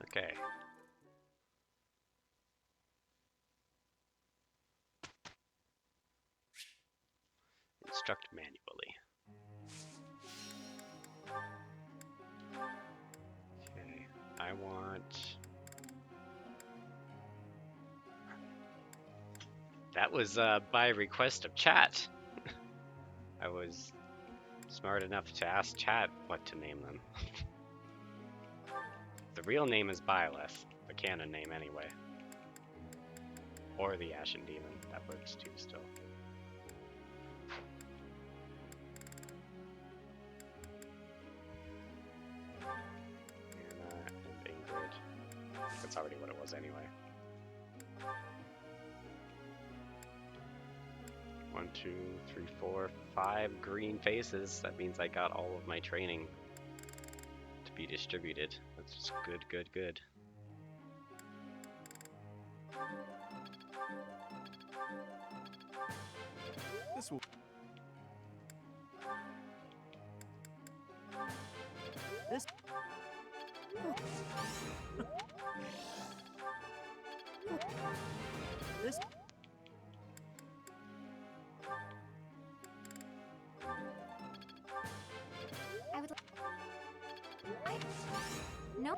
Okay. Instruct manually. Okay, I want... That was by request of chat. I was smart enough to ask chat what to name them. The real name is Byleth, the canon name anyway. Or the Ashen Demon, that works too still. Anna and Ingrid. That's already what it was anyway. 1, 2, 3, 4, 5 green faces. That means I got all of my training to be distributed. That's just good, good, good. This will. This. This. I would. No.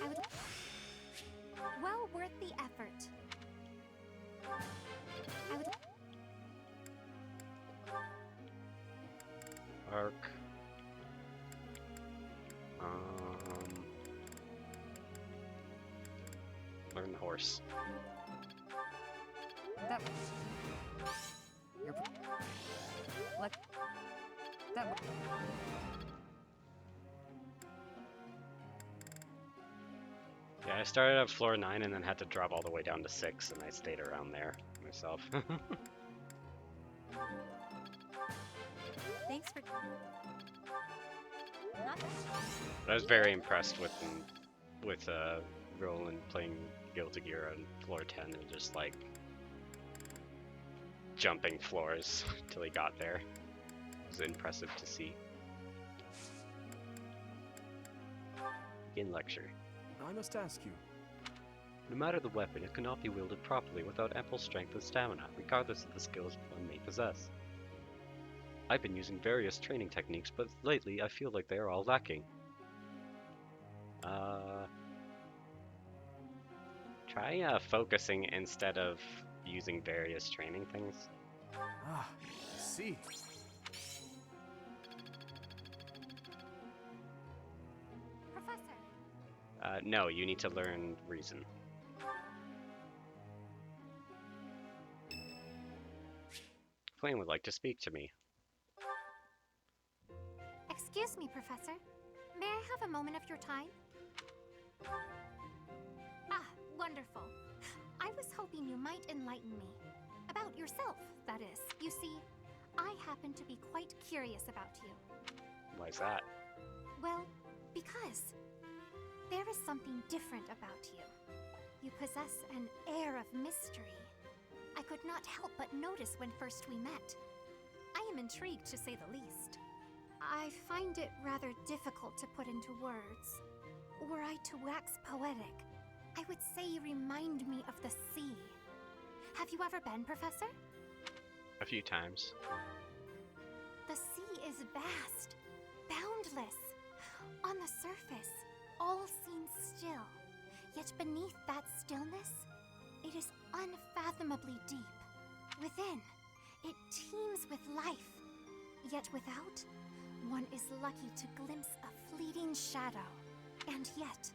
I would. Well worth the effort. I would. Arc. Learn the horse. That. You're. Like. That. Yeah, I started at floor 9 and then had to drop all the way down to 6, and I stayed around there myself. Thanks for. But I was very impressed with Roland playing Guilty Gear on floor 10 and just like jumping floors till he got there. It was impressive to see. Begin lecture. I must ask you. No matter the weapon, it cannot be wielded properly without ample strength and stamina, regardless of the skills one may possess. I've been using various training techniques, but lately I feel like they are all lacking. Try focusing instead of using various training things. Ah, I see. Professor. No, you need to learn reason. Flame would like to speak to me. Excuse me, Professor. May I have a moment of your time? Ah, wonderful. I was hoping you might enlighten me. About yourself, that is. You see, I happen to be quite curious about you. Why's that? Well, because there is something different about you. You possess an air of mystery. I could not help but notice when first we met. I am intrigued, to say the least. I find it rather difficult to put into words. Were I to wax poetic, I would say you remind me of the sea. Have you ever been, Professor? A few times. The sea is vast, boundless. On the surface, all seems still. Yet beneath that stillness, it is unfathomably deep. Within, it teems with life. Yet without, one is lucky to glimpse a fleeting shadow. And yet,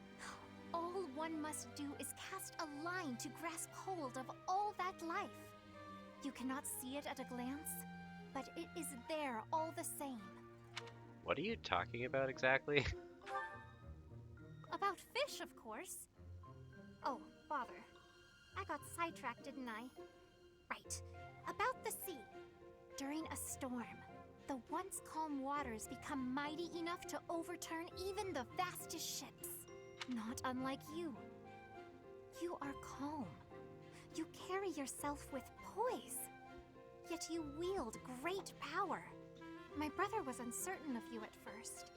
all one must do is cast a line to grasp hold of all that life. You cannot see it at a glance, but it is there all the same. What are you talking about exactly? About fish, of course. Oh, bother. I got sidetracked, didn't I? Right. About the sea. During a storm, the once calm waters become mighty enough to overturn even the vastest ships. Not unlike you. You are calm. You carry yourself with poise. Yet you wield great power. My brother was uncertain of you at first.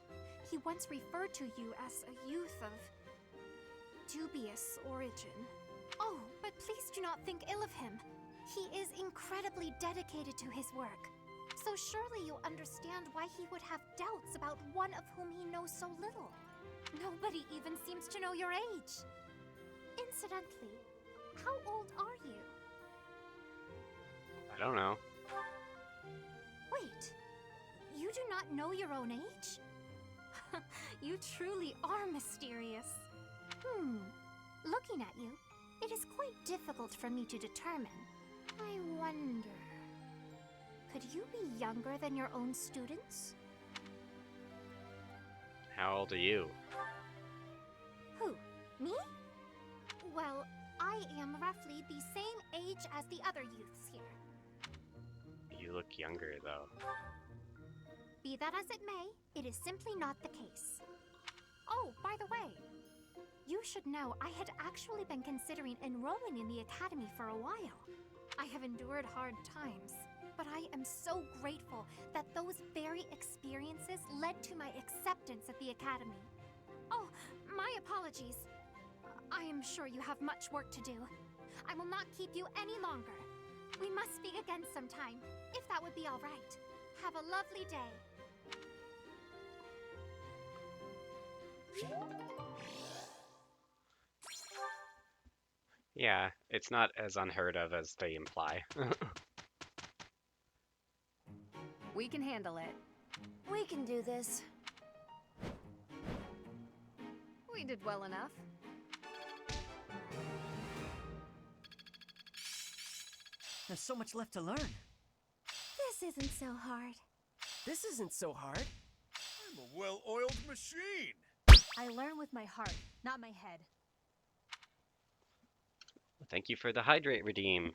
He once referred to you as a youth of dubious origin. Oh, but please do not think ill of him. He is incredibly dedicated to his work. So surely you understand why he would have doubts about one of whom he knows so little. Nobody even seems to know your age. Incidentally, how old are you? I don't know. Wait, you do not know your own age? You truly are mysterious. Looking at you, it is quite difficult for me to determine. I wonder... Could you be younger than your own students? How old are you? Who? Me? Well, I am roughly the same age as the other youths here. You look younger, though. Be that as it may, it is simply not the case. Oh, by the way, you should know I had actually been considering enrolling in the academy for a while. I have endured hard times, but I am so grateful that those very experiences led to my acceptance at the academy. Oh, my apologies. I am sure you have much work to do. I will not keep you any longer. We must speak again sometime, if that would be all right. Have a lovely day. Yeah, it's not as unheard of as they imply. We can handle it. We can do this. We did well enough. There's so much left to learn. This isn't so hard. This isn't so hard. I'm a well-oiled machine. I learn with my heart, not my head. Thank you for the hydrate redeem.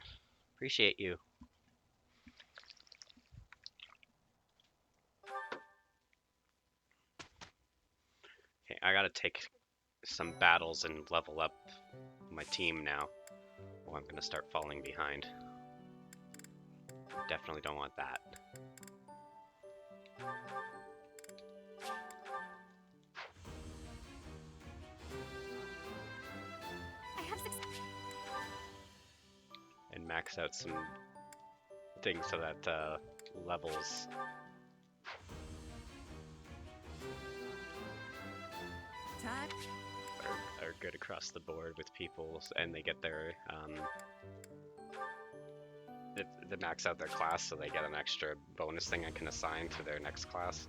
Appreciate you. Okay, I gotta take some battles and level up my team now. Or I'm gonna start falling behind. Definitely don't want that. I have And max out some things so that levels are good across the board with people, and they get their they max out their class, so they get an extra bonus thing I can assign to their next class.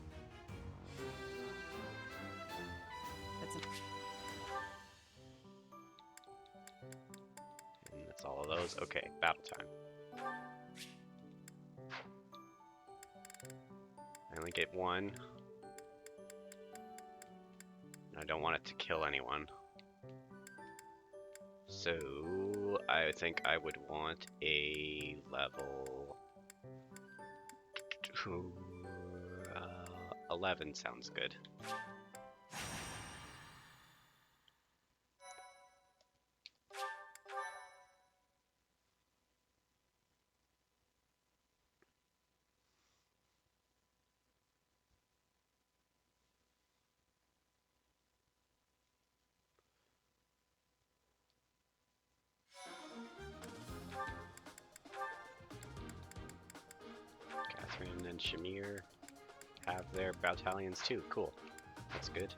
And that's all of those. Okay, battle time. I only get one. I don't want it to kill anyone. So I think I would want a level 11 sounds good. Catherine and Shamir have their battalions too. Cool. That's good.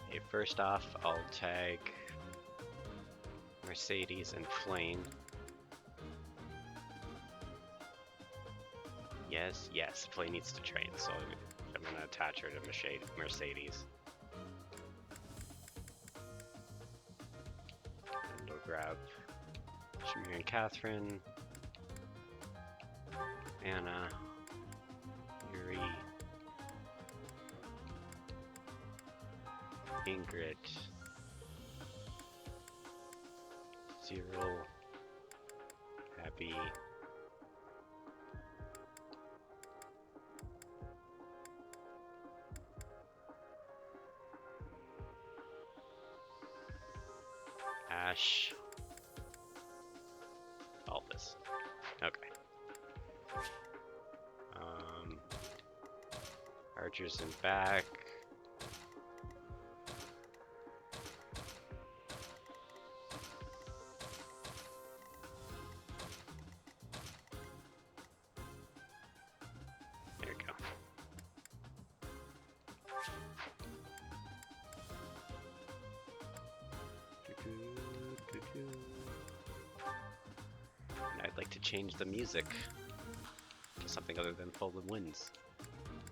Okay, first off, I'll tag Mercedes and Flame. Yes, Flame needs to train, so I'm gonna attach her to Mercedes. And we'll grab Shamir and Catherine, Anna, Yuri, Ingrid, Cyril, Abby, Ash, Aldous. Okay. Archers in back. There we go. And I'd like to change the music to something other than Full of Winds.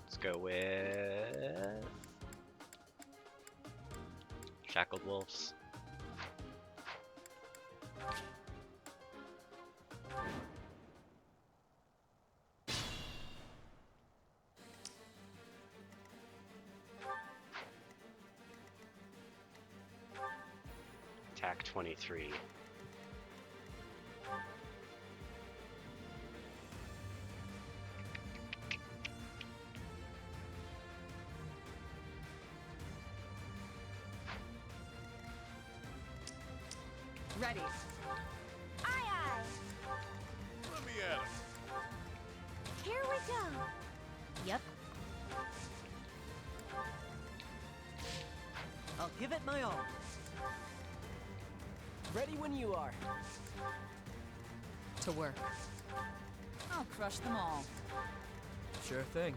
Let's go with Shackled Wolves. attack 23. Ready. Aye, aye. Let me at him. Here we go. Yep. I'll give it my all. Ready when you are. To work. I'll crush them all. Sure thing.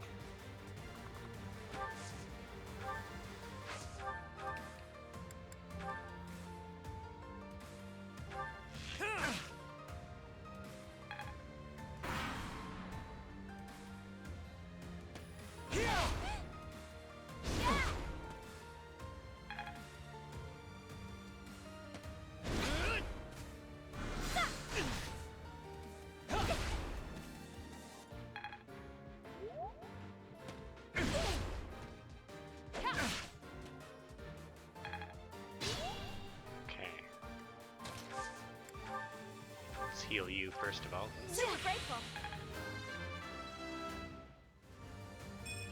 Heal you first of all. Super grateful.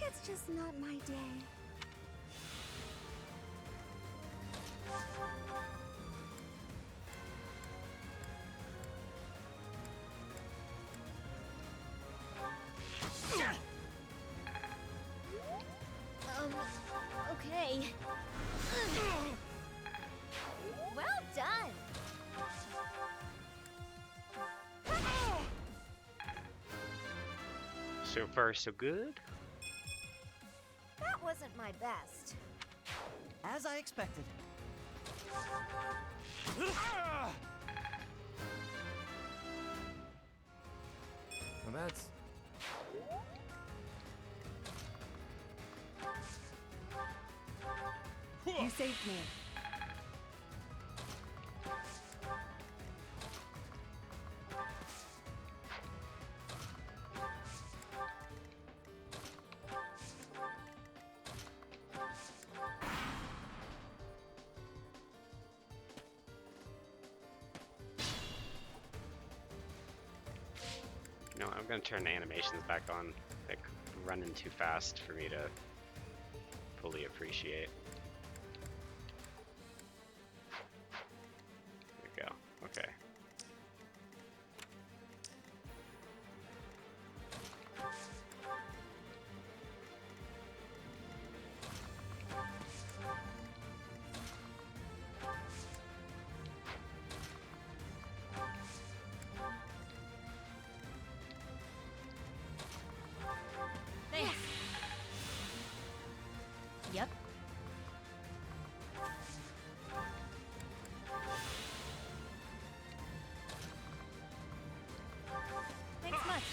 It's just not my day. Okay. Well done. So far, so good. That wasn't my best. As I expected. Well, that's... You saved me. No, I'm gonna turn the animations back on. Like running too fast for me to fully appreciate. There we go. Okay. Thanks. Yep. Thanks much.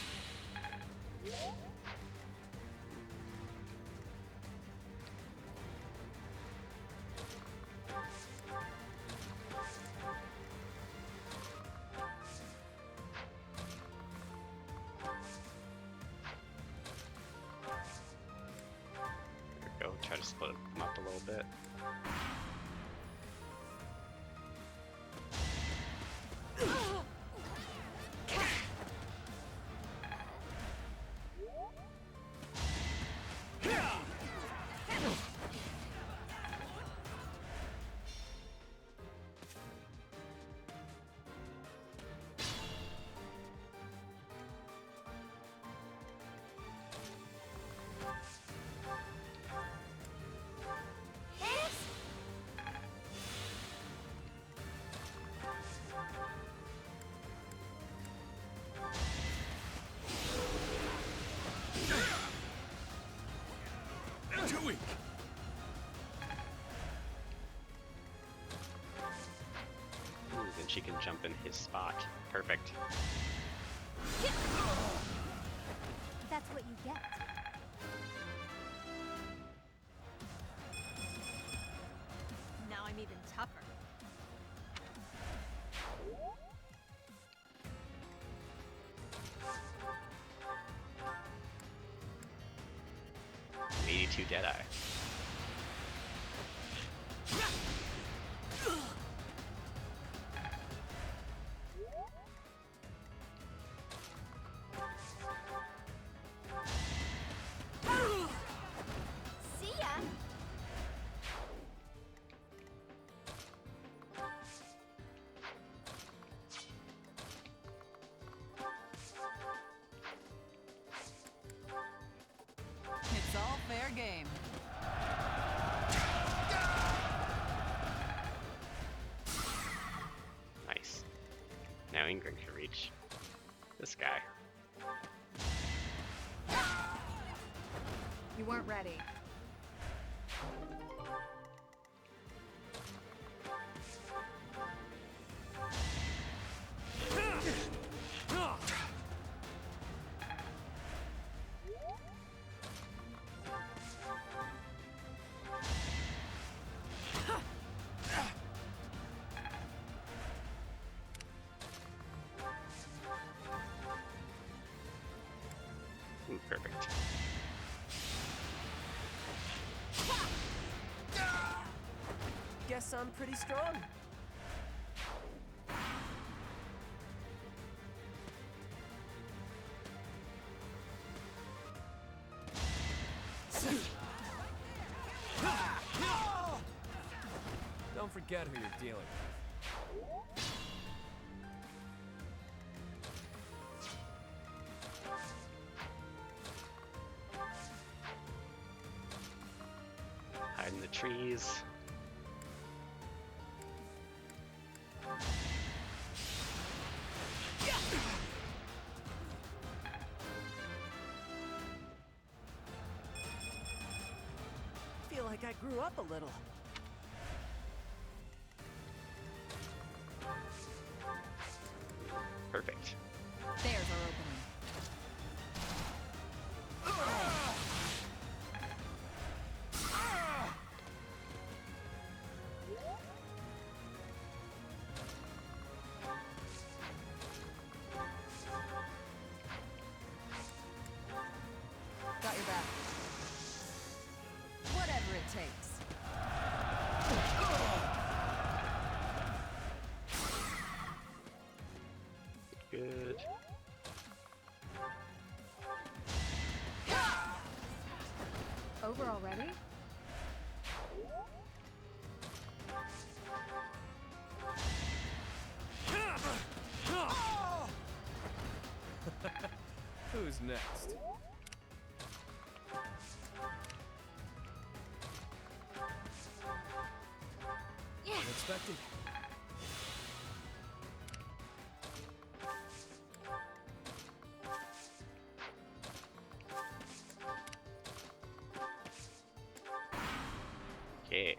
There we go. Try to split them up a little bit. Too weak. Ooh, then she can jump in his spot. Perfect. That's what you get. Now I'm even tougher. An 82 Deadeye. Ingrid can reach. This guy. You weren't ready. Perfect. Guess I'm pretty strong. Don't forget who you're dealing with. Hide in the trees. Feel like I grew up a little. Perfect. There's our opening. Got your back. Whatever it takes. Good. Over already? Who's next? Unexpected. Okay.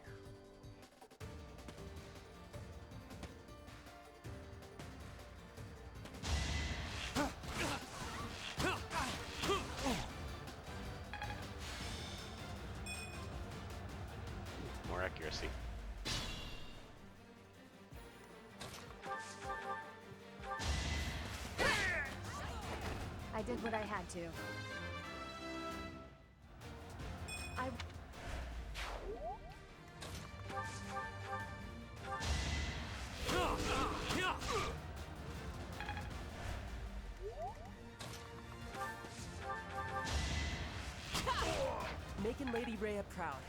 More accuracy. I did what I had to. I... Making Lady Rhea proud.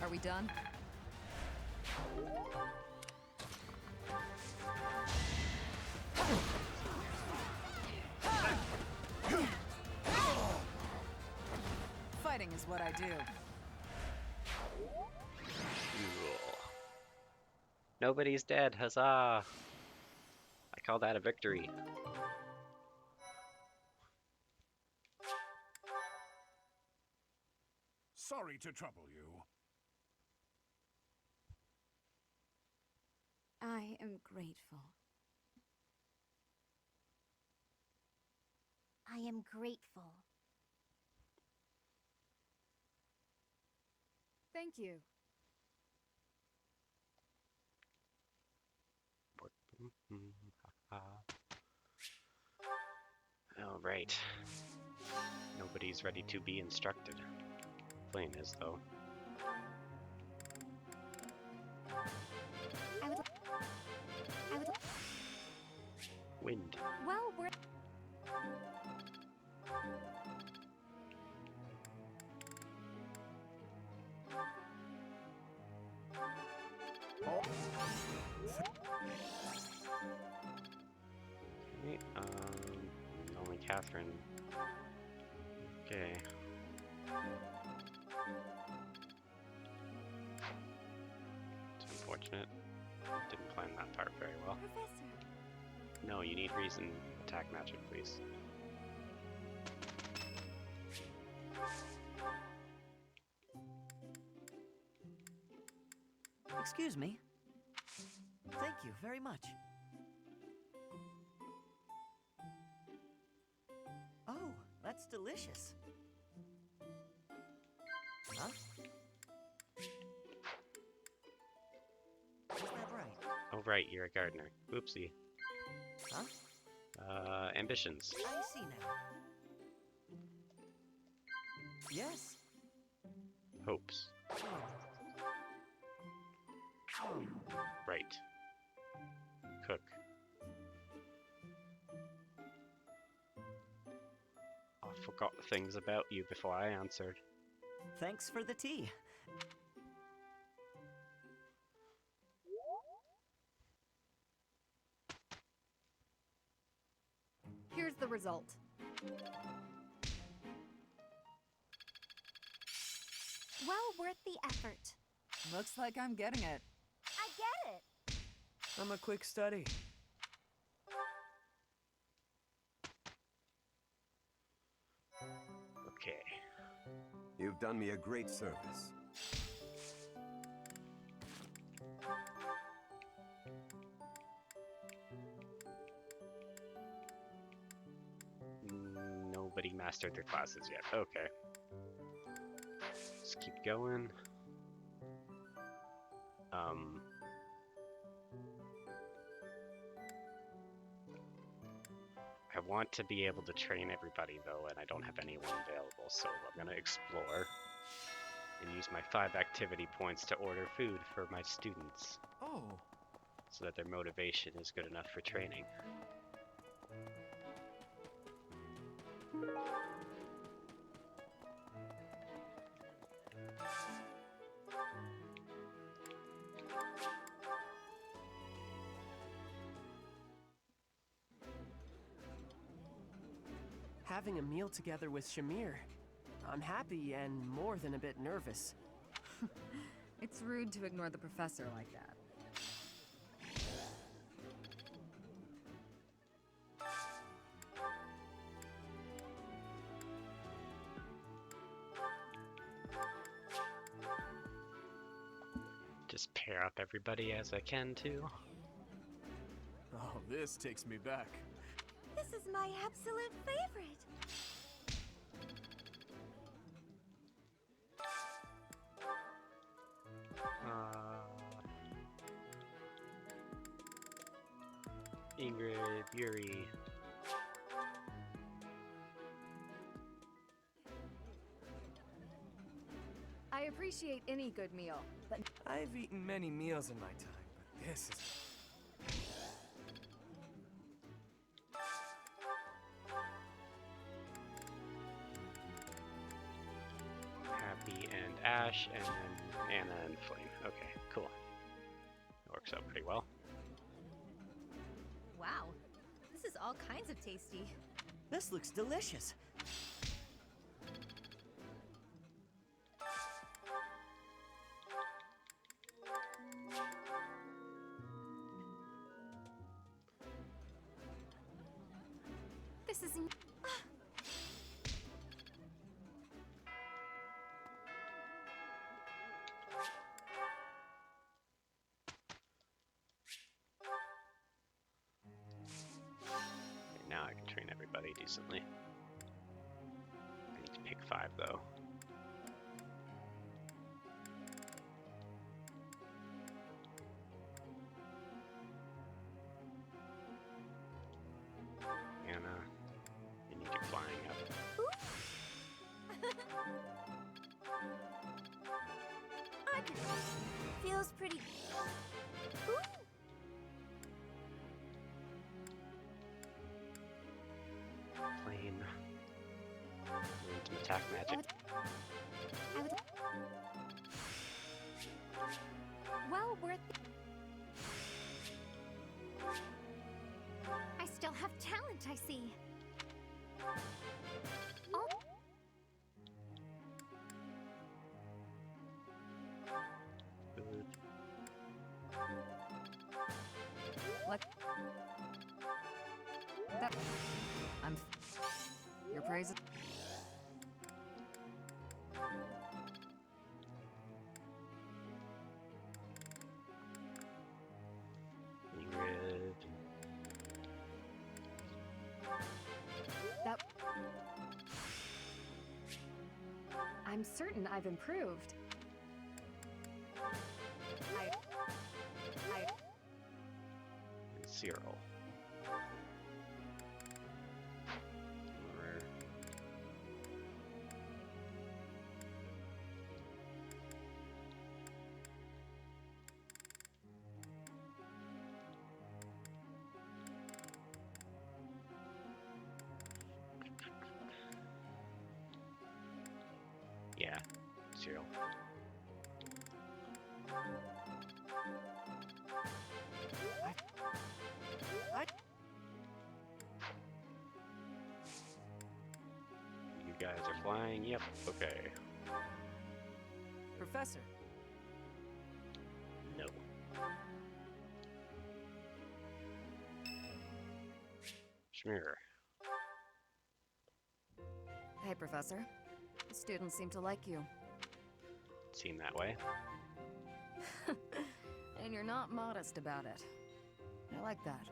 Are we done? Fighting is what I do. Cool. Nobody's dead, huzzah! I call that a victory. Sorry to trouble you. I am grateful. I am grateful. Thank you. All right. Nobody's ready to be instructed. Flame is, though. I would Wind. Well, we're... Okay, only Catherine. Okay. unfortunate. Didn't plan that part very well. Professor. No, you need reason attack magic, please. Excuse me. Thank you very much. Oh, that's delicious. Huh? Is that right? Oh right, you're a gardener. Oopsie. Huh? Ambitions. I see now. Yes. Hopes. Right. Cook. I forgot things about you before I answered. Thanks for the tea. Here's the result. Well worth the effort. Looks like I'm getting it. I get it. I'm a quick study. Okay. You've done me a great service. Nobody mastered their classes yet. Okay. Let's keep going. I want to be able to train everybody though, and I don't have anyone available, so I'm gonna explore and use my 5 activity points to order food for my students. Oh. So that their motivation is good enough for training. Having a meal together with Shamir. I'm happy and more than a bit nervous. It's rude to ignore the professor like that. Just pair up everybody as I can too. Oh, this takes me back. This is my absolute favorite. Ingrid, Yuri. I appreciate any good meal, but I've eaten many meals in my time, but this is... Happy and Ash, and then Anna and Flame. Okay, cool. That works out pretty well. Wow, this is all kinds of tasty. This looks delicious. This is... Okay, now I can train everybody decently. I need to pick 5 though. Anna, you need your flying up. I can... Feels pretty... Ooh. Flame. Learn some attack magic. Well worth... I still have talent, I see. Oh. Good. That. Your praise. Ingrid. That. I'm certain I've improved. Cyril. Or yeah, Cyril. You guys are flying? Yep, okay. Professor. No. Schmear. Hey, Professor. The students seem to like you. Seem that way. And you're not modest about it. I like that.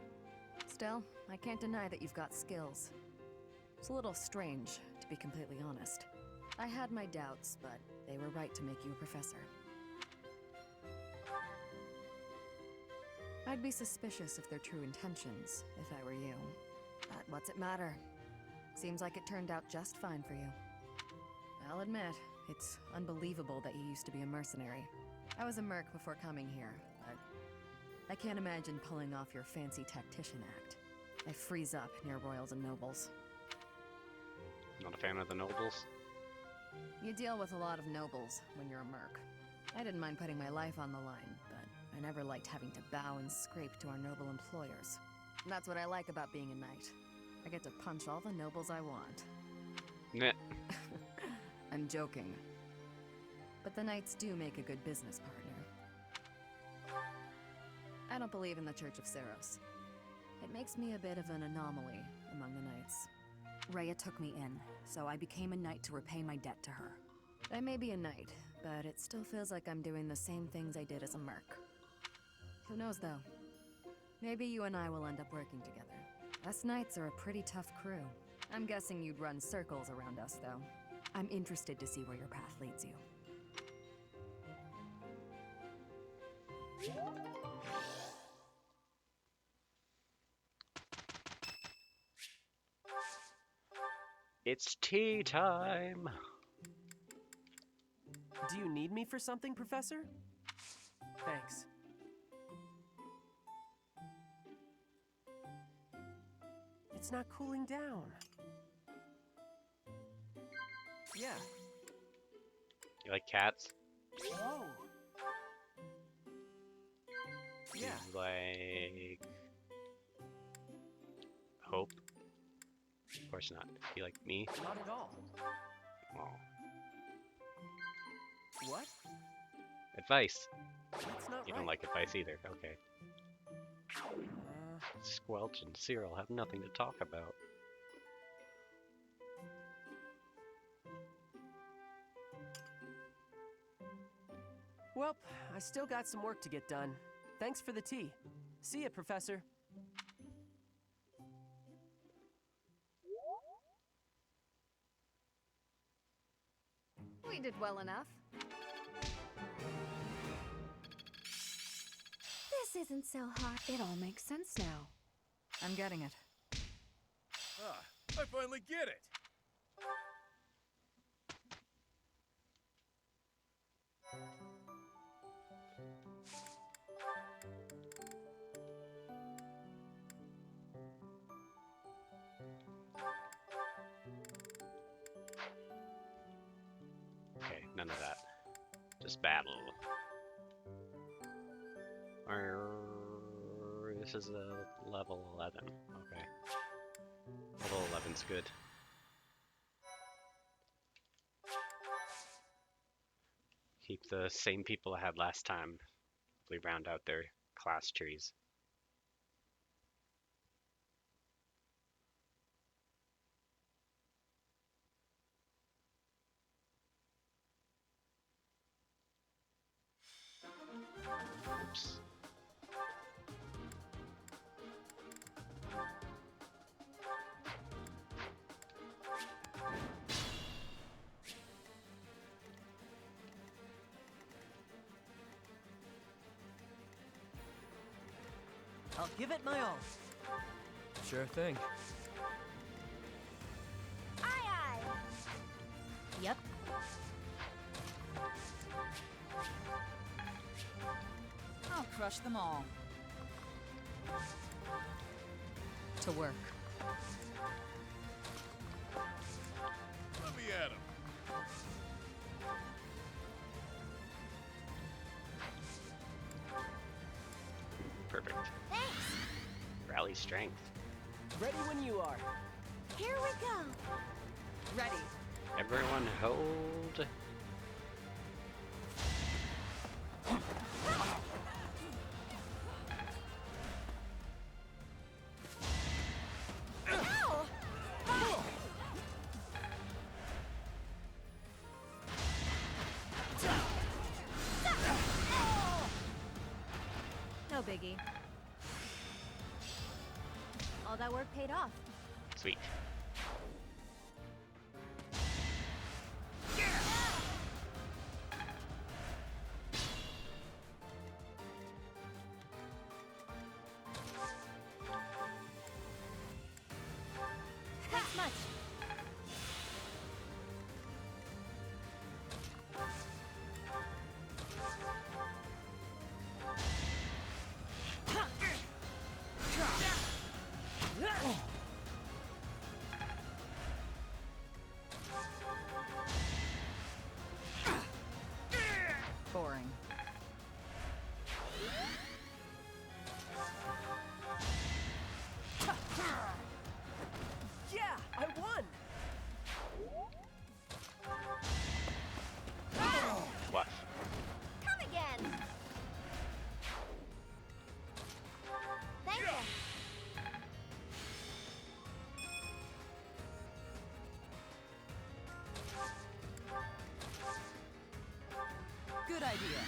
Still, I can't deny that you've got skills. It's a little strange, to be completely honest. I had my doubts, but they were right to make you a professor. I'd be suspicious of their true intentions, if I were you. But what's it matter? Seems like it turned out just fine for you. I'll admit, it's unbelievable that you used to be a mercenary. I was a merc before coming here, but I can't imagine pulling off your fancy tactician act. I freeze up near royals and nobles. Not a fan of the nobles? You deal with a lot of nobles when you're a merc. I didn't mind putting my life on the line, but I never liked having to bow and scrape to our noble employers. And that's what I like about being a knight. I get to punch all the nobles I want. Nah. I'm joking. But the knights do make a good business partner. I don't believe in the Church of Seros. It makes me a bit of an anomaly among the knights. Rhea took me in, so I became a knight to repay my debt to her. I may be a knight, but it still feels like I'm doing the same things I did as a merc. Who knows, though? Maybe you and I will end up working together. Us knights are a pretty tough crew. I'm guessing you'd run circles around us, though. I'm interested to see where your path leads you. It's tea time! Do you need me for something, Professor? Thanks. It's not cooling down. Yeah. You like cats? Whoa. Yeah. You like... Hope? Of course not. You like me? Not at all. Oh. What? Advice. That's not You right. don't like advice either. Okay. Squelch and Cyril have nothing to talk about. Well, I still got some work to get done. Thanks for the tea. See ya, Professor. We did well enough. This isn't so hard. It all makes sense now. I'm getting it. Ah, I finally get it! Okay, none of that. Just battle. This is a level 11. Okay. Level 11's good. Keep the same people I had last time. We round out their class trees. Oops. I'll give it my all. Sure thing. Aye, aye. Yep. I'll crush them all. To work. Let me at him. Perfect. Thanks. Rally strength. Ready when you are. Here we go. Ready. Everyone hold. Ow! No biggie. All that work paid off. Sweet. Thanks much. Boring. Yeah, I won. What? Come again. Thank you. Good idea.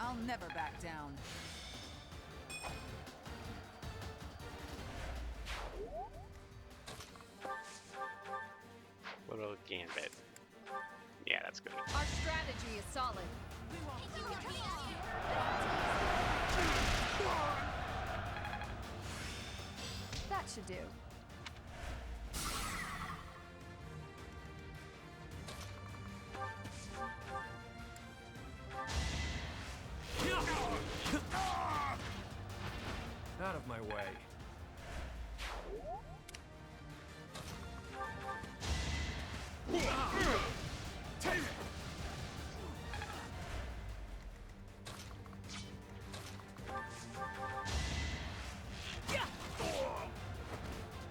I'll never back down. Little gambit. Yeah, that's good. Our strategy is solid. That should do. Out of my way.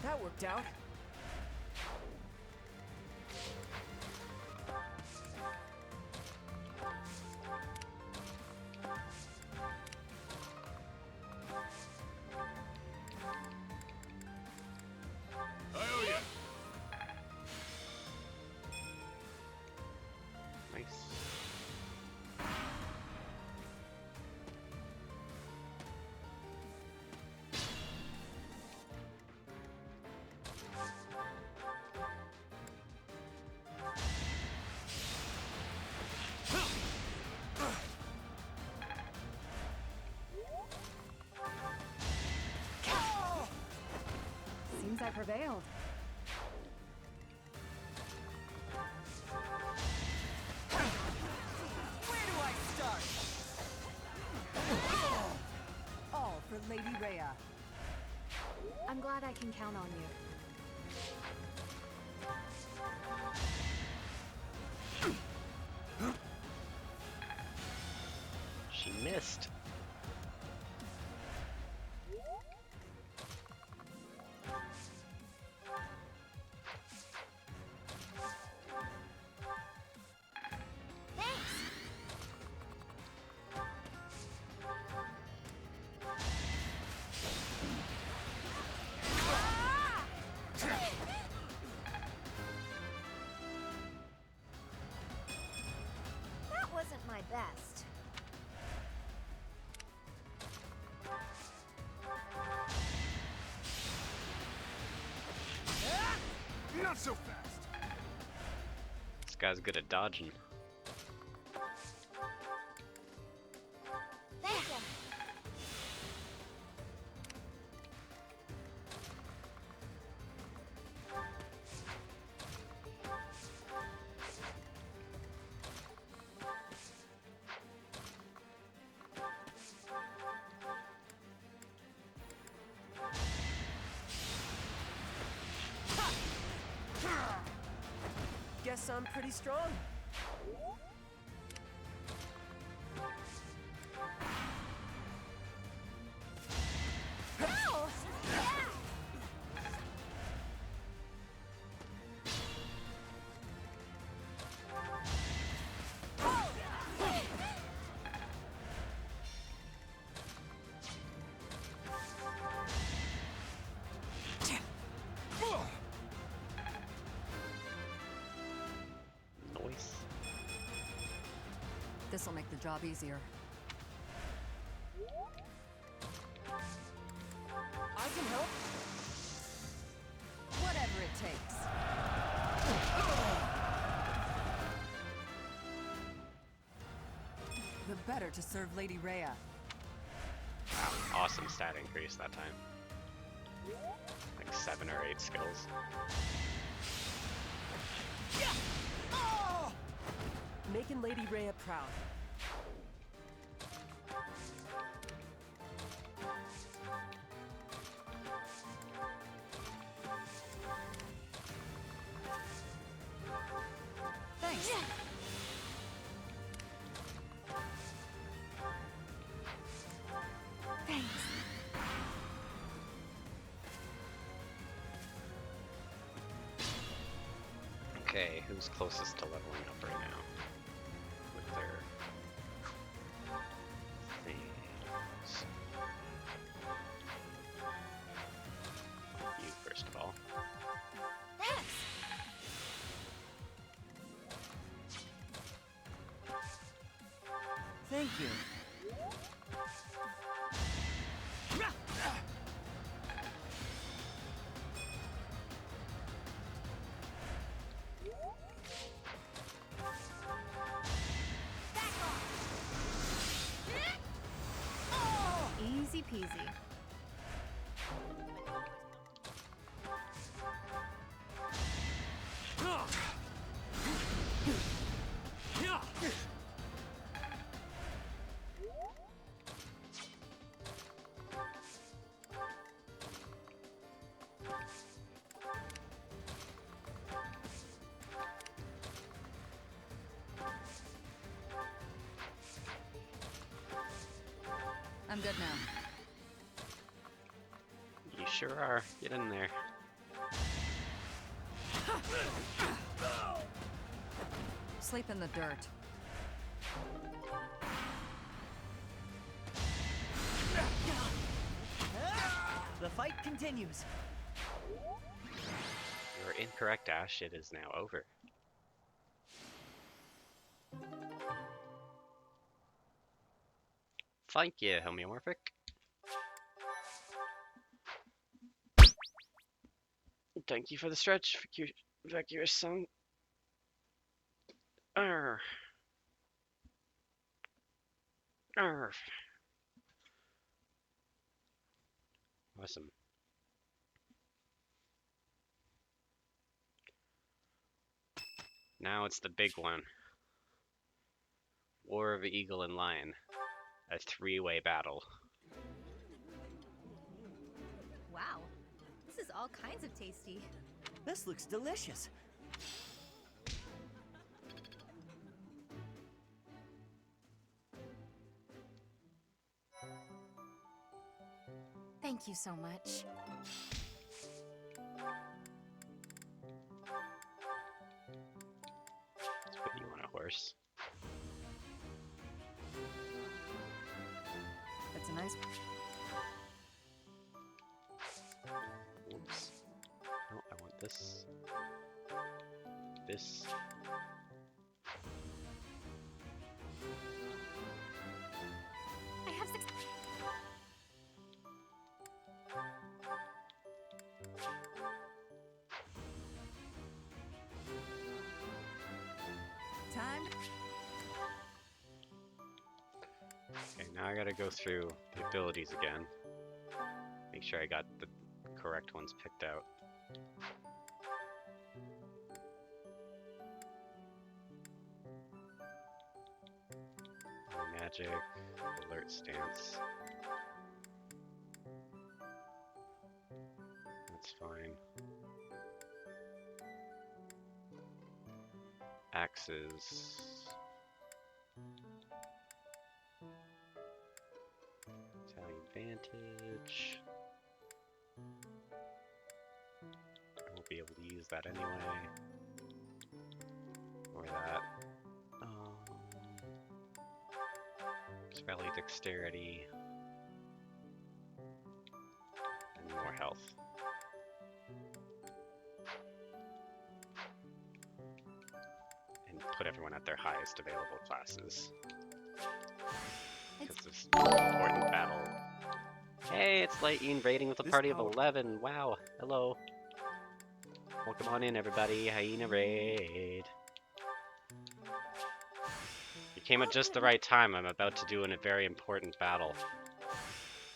That worked out. I owe ya. Nice. Seems I prevailed. Where do I start? All for Lady Rhea. I'm glad I can count on you. She missed. Not so fast. This guy's good at dodging. Thank you. Guess I'm pretty strong. Noise. This'll make the job easier. I can help. Whatever it takes. The better to serve Lady Rhea. Wow, awesome stat increase that time. Like 7 or 8 skills. Making Lady Rhea proud. Thanks. Thanks. Okay, who's closest to leveling up right now? With their things. You first of all. Thanks. Thank you. Easy peasy. I'm good now. You sure are. Get in there. Sleep in the dirt. The fight continues. You're incorrect, Ash. It is now over. Thank you, homeomorphic. Thank you for the stretch, Vacuous song. Arr. Arr. Awesome. Now it's the big one. War of Eagle and Lion. A 3-way battle. Wow. This is all kinds of tasty. This looks delicious. Thank you so much. Let's put you on a horse. It's a nice. Oops. No, I want this. This. I have 6. Okay, now I gotta go through the abilities again. Make sure I got the correct ones picked out. Magic, alert stance. That's fine. Axes. Italian Vantage. I won't be able to use that anyway. Or that. Rally dexterity. And more health. And put everyone at their highest available classes. Because this is an important battle. Hey, it's Lightning raiding with a party of 11. Wow, hello. Welcome on in, everybody. Hyena raid. You came at just the right time. I'm about to do a very important battle.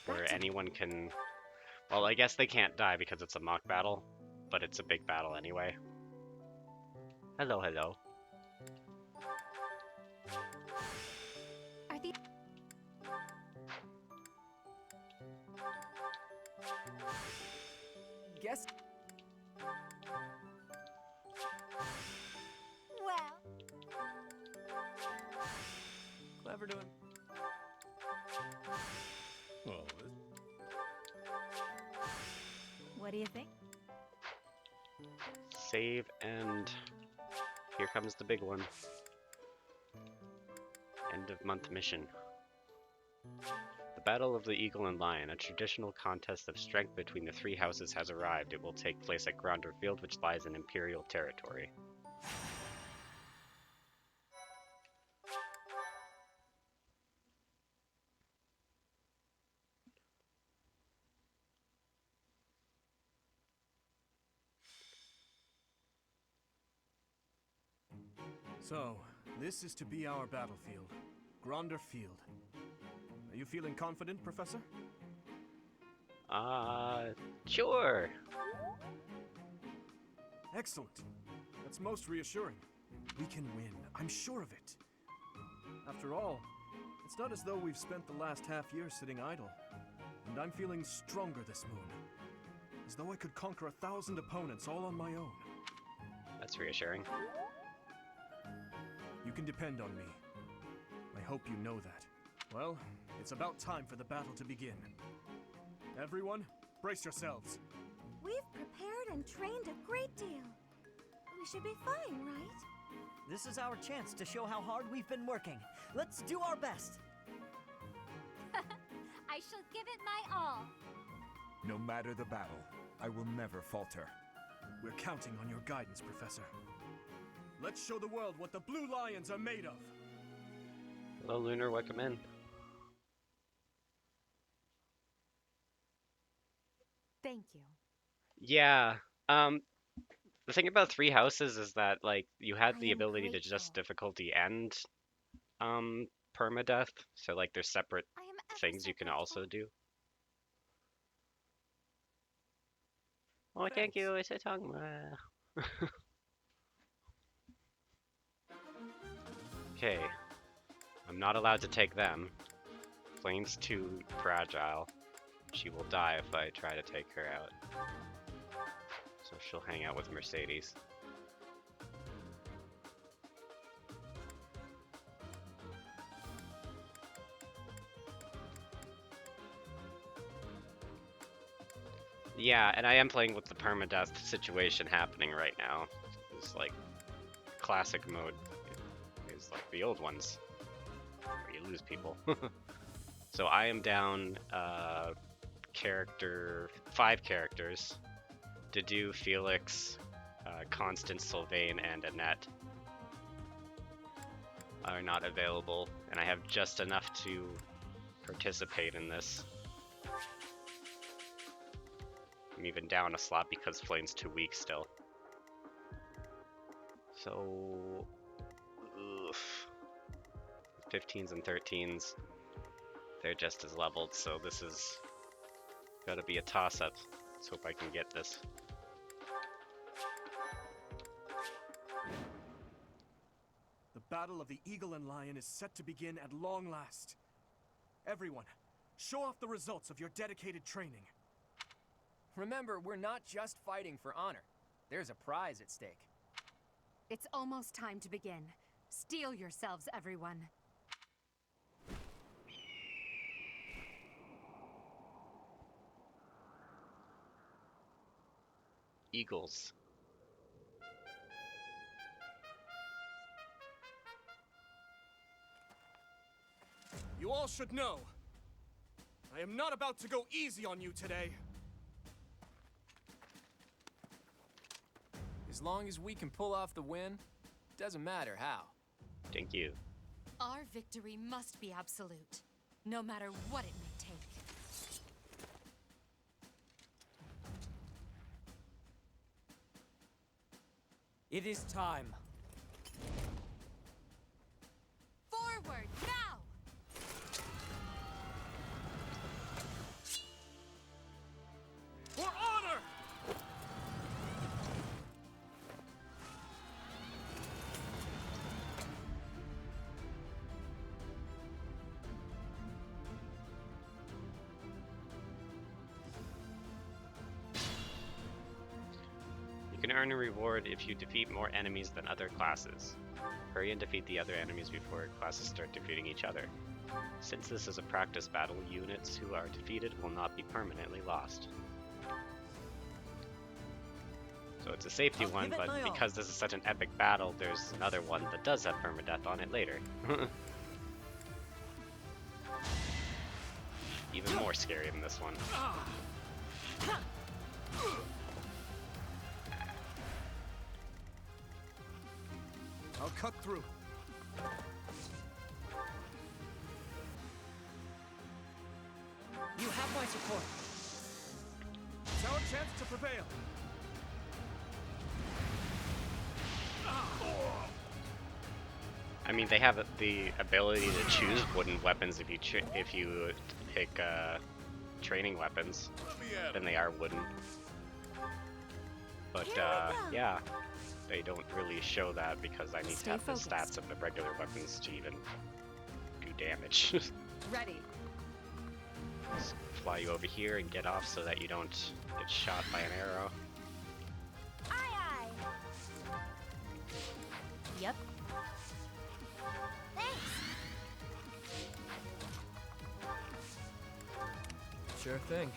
Where anyone can... Well, I guess they can't die because it's a mock battle. But it's a big battle anyway. Hello, hello. Are these... Guess. Well. Clever doing. Well, What do you think? Save, and here comes the big one. End of month mission. The Battle of the Eagle and Lion, a traditional contest of strength between the three houses, has arrived. It will take place at Gronder Field, which lies in Imperial territory. so, this is to be our battlefield. Gronder Field. Are you feeling confident, Professor? Sure. Excellent. That's most reassuring. We can win. I'm sure of it. After all, it's not as though we've spent the last half year sitting idle. And I'm feeling stronger this moon. As though I could conquer 1,000 opponents all on my own. That's reassuring. You can depend on me. I hope you know that. Well, it's about time for the battle to begin. Everyone, brace yourselves. We've prepared and trained a great deal. We should be fine, right? This is our chance to show how hard we've been working. Let's do our best. I shall give it my all. No matter the battle, I will never falter. We're counting on your guidance, Professor. Let's show the world what the Blue Lions are made of. Hello, Lunar. Welcome in. Thank you. Yeah. The thing about Three Houses is that, like, you had the ability to just difficulty and permadeath. So, like, there's separate things you can also do. Oh, thank you. I said tongue. Okay. I'm not allowed to take them. Flame's too fragile. She will die if I try to take her out. So she'll hang out with Mercedes. Yeah, and I am playing with the permadeath situation happening right now. It's like classic mode is like the old ones where you lose people. So I am down 5 characters. Dedu, Felix, Constance, Sylvain, and Annette are not available, and I have just enough to participate in this. I'm even down a slot because Flame's too weak still. So Oof. 15s and 13s, they're just as leveled, so this is gotta be a toss-up. Let's hope I can get this. The battle of the Eagle and Lion is set to begin at long last. Everyone, show off the results of your dedicated training. Remember, we're not just fighting for honor. There's a prize at stake. It's almost time to begin. Steel yourselves, everyone. Eagles. You all should know, I am not about to go easy on you today. As long as we can pull off the win, doesn't matter how. Thank you. Our victory must be absolute, no matter what it may take. It is time. Forward, now! For honor! You can earn a reward if you defeat more enemies than other classes. Hurry and defeat the other enemies before classes start defeating each other. Since this is a practice battle, units who are defeated will not be permanently lost. So it's a safety one, but because this is such an epic battle, there's another one that does have permadeath on it later. Even more scary than this one. I'll cut through. You have my support. It's our chance to prevail. I mean, they have the ability to choose wooden weapons if you pick training weapons, then they are wooden. But yeah, they don't really show that because I need to have the stats of the regular weapons to even do damage. Ready. Just fly you over here and get off so that you don't get shot by an arrow. Aye, aye. Yep. Thanks. Sure thing.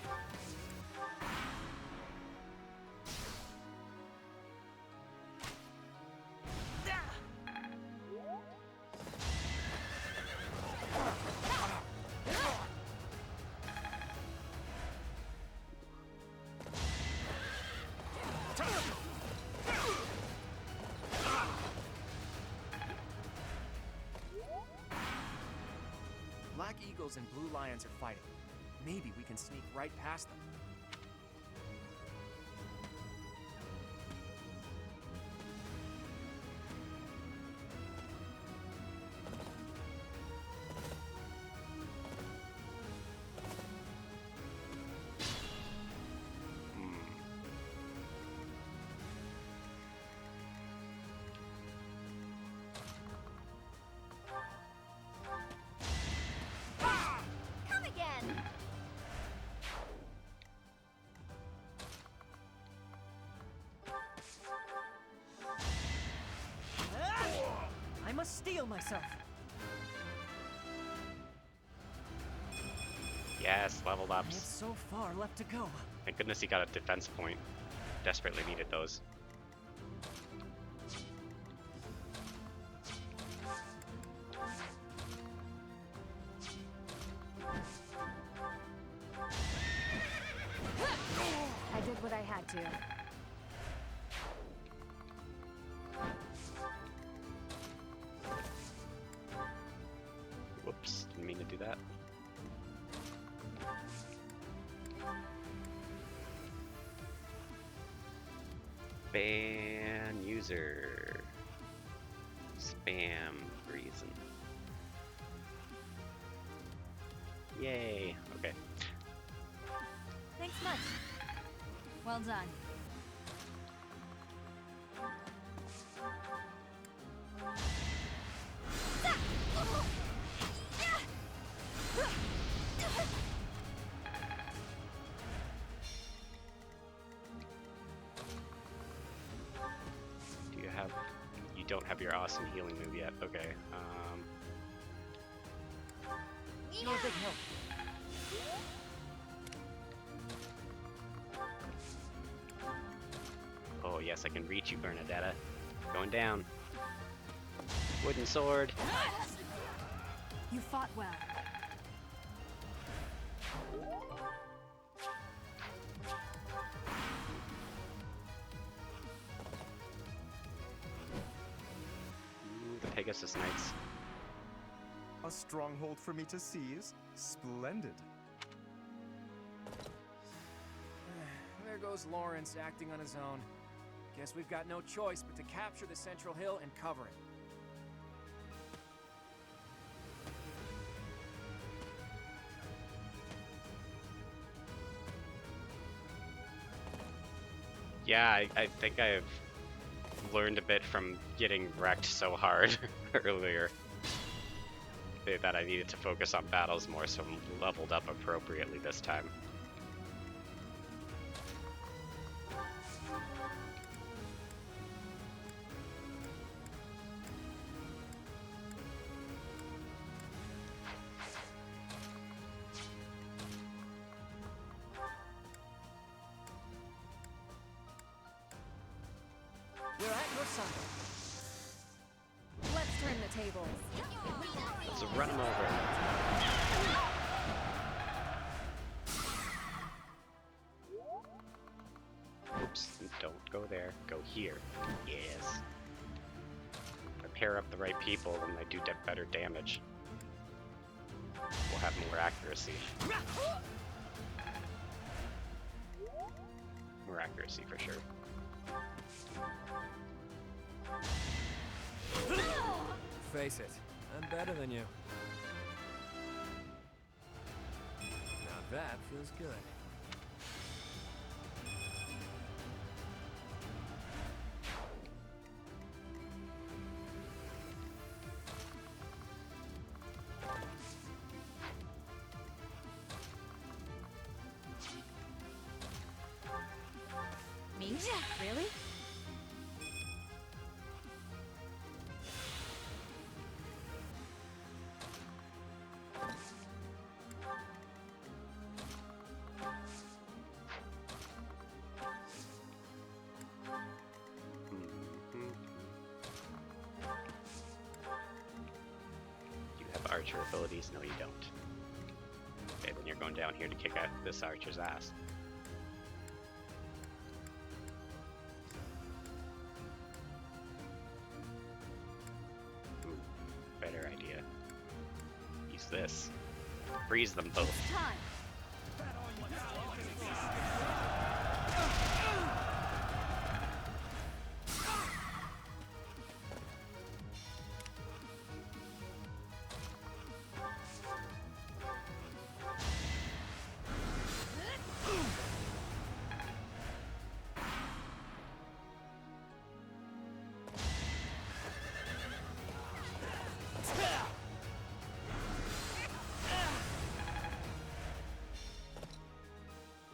Black Eagles and Blue Lions are fighting. Maybe we can sneak right past them. Come again. I must steel myself. Yes, leveled I ups. have so far left to go. Thank goodness he got a defense point. Desperately needed those. I did what I had to. Whoops, didn't mean to do that. Ban user. Bam. Reason. Yay. Okay. Thanks much. Well done. Do you have... You don't have your awesome healing move yet. Okay. You're a big help. Oh, yes, I can reach you, Bernadetta. Going down. Wooden sword. You fought well. Ooh, the Pegasus Knights. A stronghold for me to seize? Splendid. There goes Lawrence acting on his own. Guess we've got no choice but to capture the central hill and cover it. Yeah, I think I've learned a bit from getting wrecked so hard earlier that I needed to focus on battles more, so I'm leveled up appropriately this time. We're at your side. Let's turn the tables. Let's run him over. Oops, don't go there. Go here. Yes. If I pair up the right people, then I do better damage. We'll have more accuracy. More accuracy for sure. Face it, I'm better than you. Now that feels good. Me? Really? You have archer abilities? No, you don't. Okay, then you're going down here to kick out this archer's ass. Ooh, better idea. Use this. Freeze them both. Time.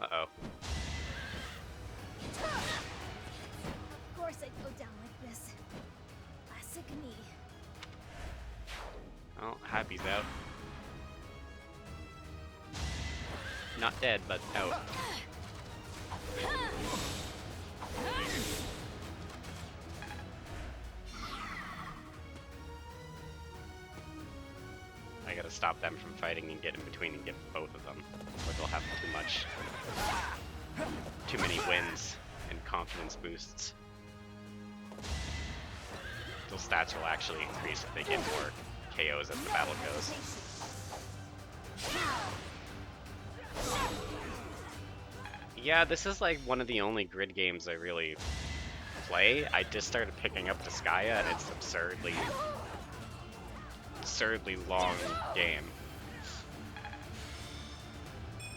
Uh-oh. Of course I'd go down like this. Classic me. Oh, Happy's out. Not dead, but out. I gotta stop them from fighting and get in between and get both of them, or they'll have too many wins and confidence boosts. Those stats will actually increase if they get more KOs as the battle goes. Yeah, this is like one of the only grid games I really play. I just started picking up Disgaea and it's absurdly absurdly long game.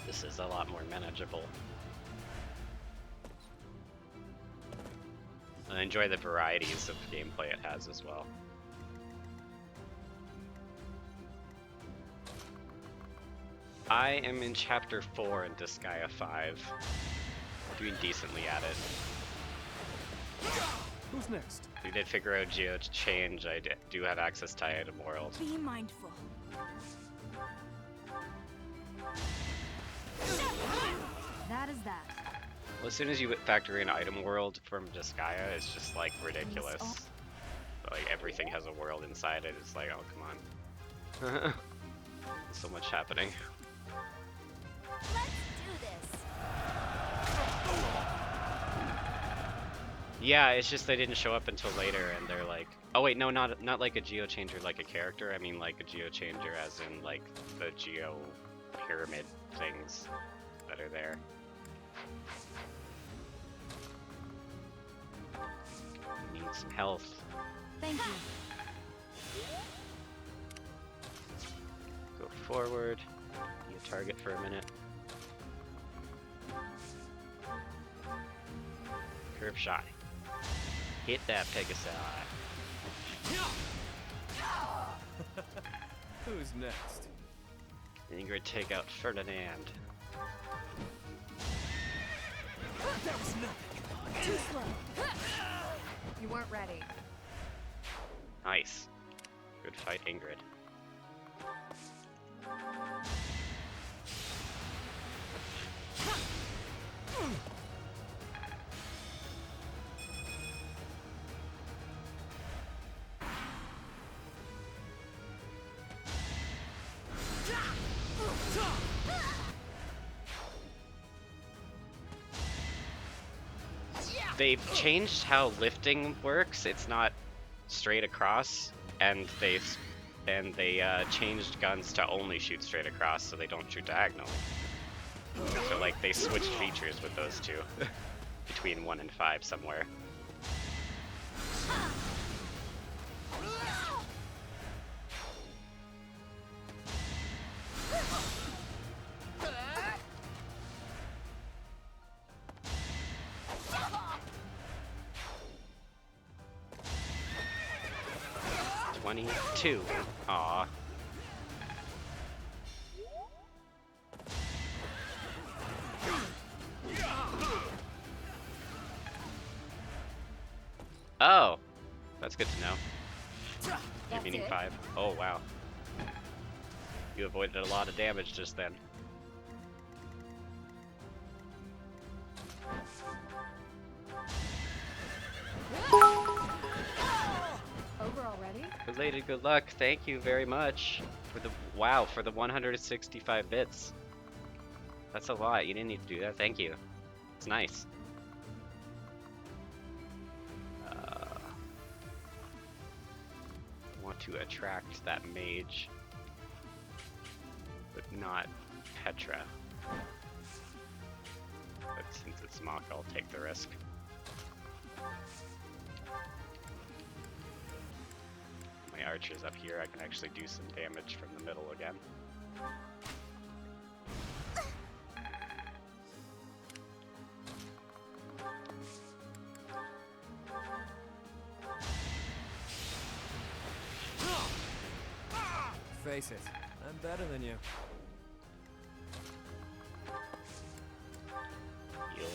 This is a lot more manageable. I enjoy the varieties of gameplay it has as well. I am in chapter 4 in Disgaea 5. Doing decently at it. Who's next? We did figure out Geo change. I do have access to Item World. Be mindful. That is that. Well, as soon as you factor in Item World from Disgaea, it's just like ridiculous. Like everything has a world inside it. It's like, oh come on. So much happening. Let's do this. Yeah, it's just they didn't show up until later, and they're like, oh wait, no, not like a geo changer like a character. I mean like a geo changer as in like the geo pyramid things that are there. Need some health. Thank you. Go forward. Be a target for a minute. Curve shot. Hit that Pegasi. Who's next? Ingrid, take out Ferdinand. That was nothing. Too slow. You weren't ready. Nice. Good fight, Ingrid. They've changed how lifting works. It's not straight across, and they changed guns to only shoot straight across, so they don't shoot diagonally. So like they switched features with those two between 1 and 5 somewhere. Two. Aw. Oh, that's good to know. You're meaning 5. Oh wow. You avoided a lot of damage just then. Over already? Belated good luck. Thank you very much for the for the 165 bits. That's a lot. You didn't need to do that. Thank you. It's nice. Want to attract that mage, but not Petra. But since it's Mach, I'll take the risk. My archer's up here, I can actually do some damage from the middle again. Face it, I'm better than you. Heal.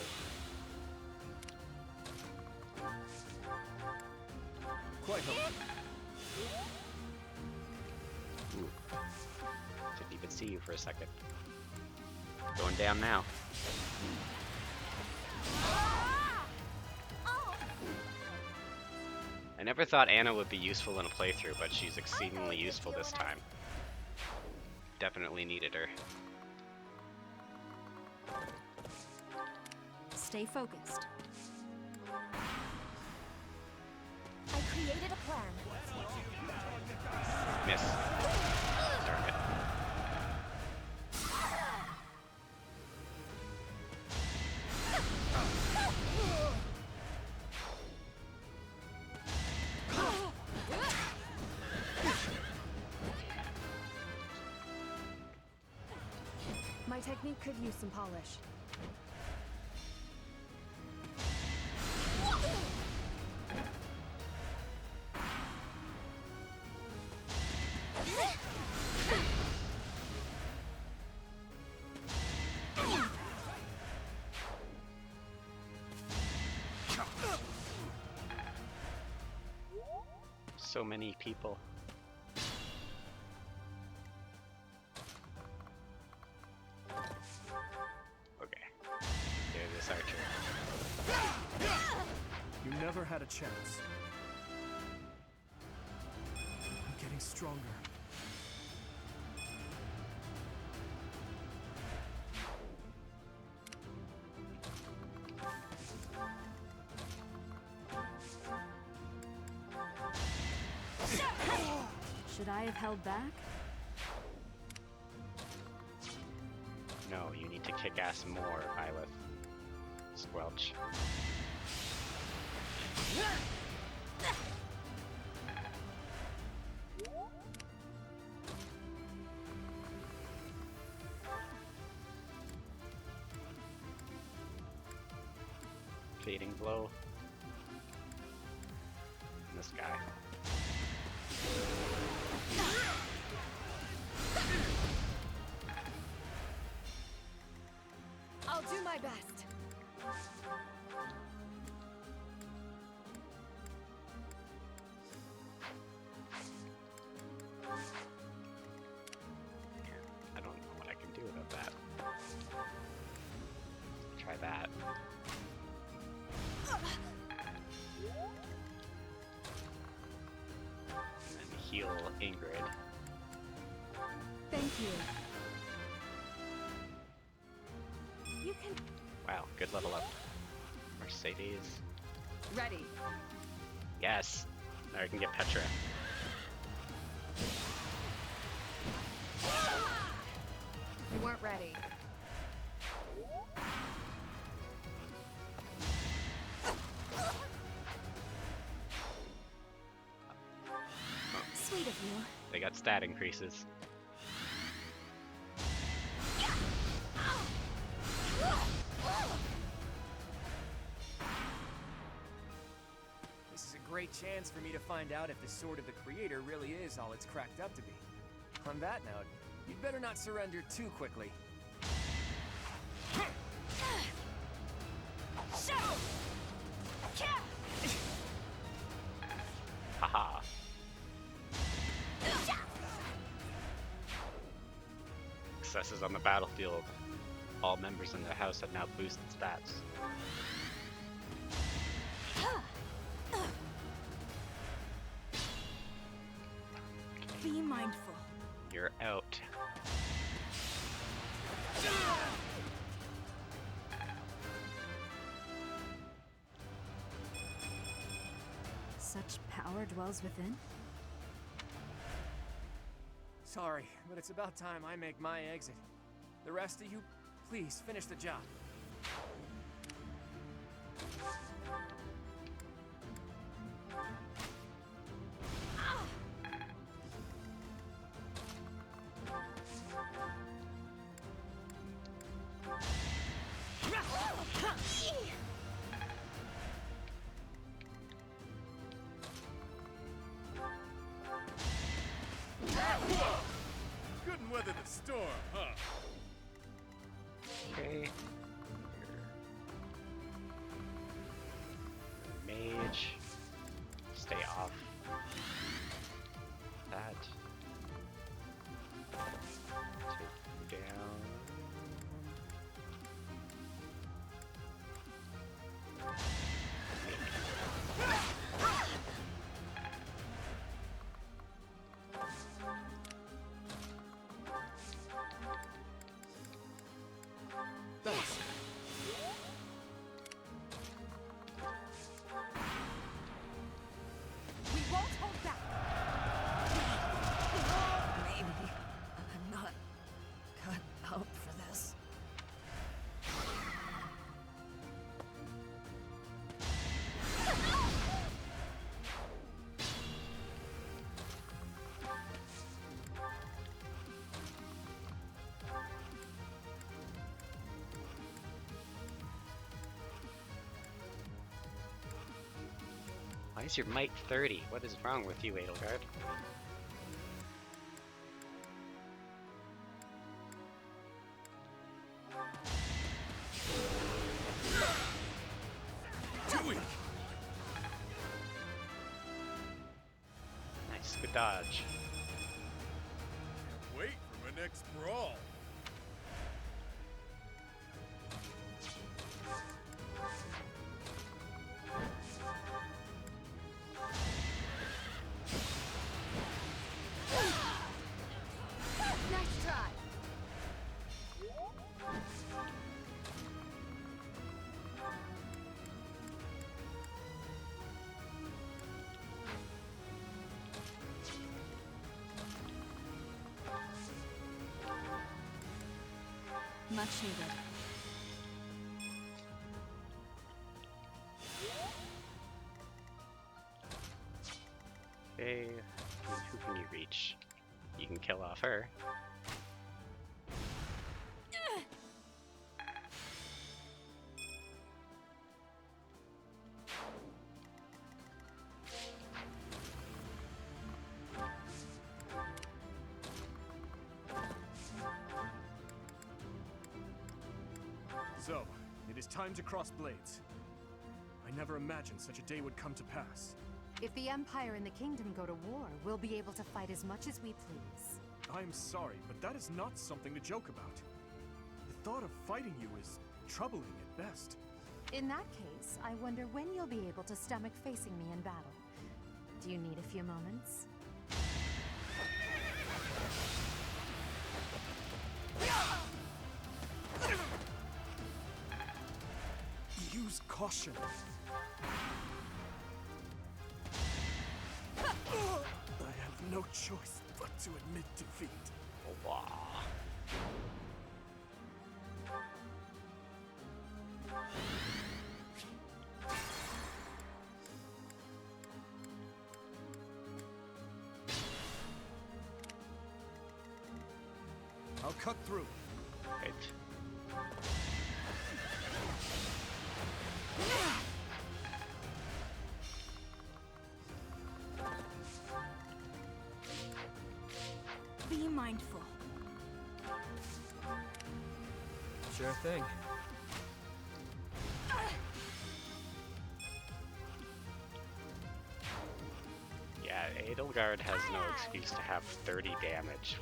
Quite helpful. Ooh. Didn't even see you for a second. Going down now. I never thought Anna would be useful in a playthrough, but she's exceedingly useful this time. Definitely needed her. Stay focused. I created a plan. Miss. Darn it. My technique could use some polish. So many people. Okay. Here's this archer. You never had a chance. I'm getting stronger. Should I have held back? No, you need to kick ass more, Violet. Squelch. Fading blow. And this guy. I'll do my best. I don't know what I can do about that. Try that. And heal Ingrid. Thank you. You can. Wow, good level up. Mercedes. Ready. Yes! Now I can get Petra. You weren't ready. Sweet of you. They got stat increases. This is a great chance for me to find out if the Sword of the Creator really is all it's cracked up to be. On that note, you'd better not surrender too quickly. Haha. Successes on the battlefield. All members in the house have now boosted stats. Be mindful. You're out. Such power dwells within? Sorry, but it's about time I make my exit. The rest of you, please finish the job. Couldn't weather the storm, huh? Okay. Why is your might 30? What is wrong with you, Edelgard? Nice, good dodge. Wait for my next brawl. Nice try. Much needed. Okay, who can you reach? You can kill off her. So, it is time to cross blades. I never imagined such a day would come to pass. If the Empire and the Kingdom go to war, we'll be able to fight as much as we please. I'm sorry, but that is not something to joke about. The thought of fighting you is troubling at best. In that case, I wonder when you'll be able to stomach facing me in battle. Do you need a few moments? Use caution. I have no choice but to admit defeat. Wow. I'll cut through. Right. Be mindful. Sure thing. Yeah, Edelgard has no excuse to have 30 damage.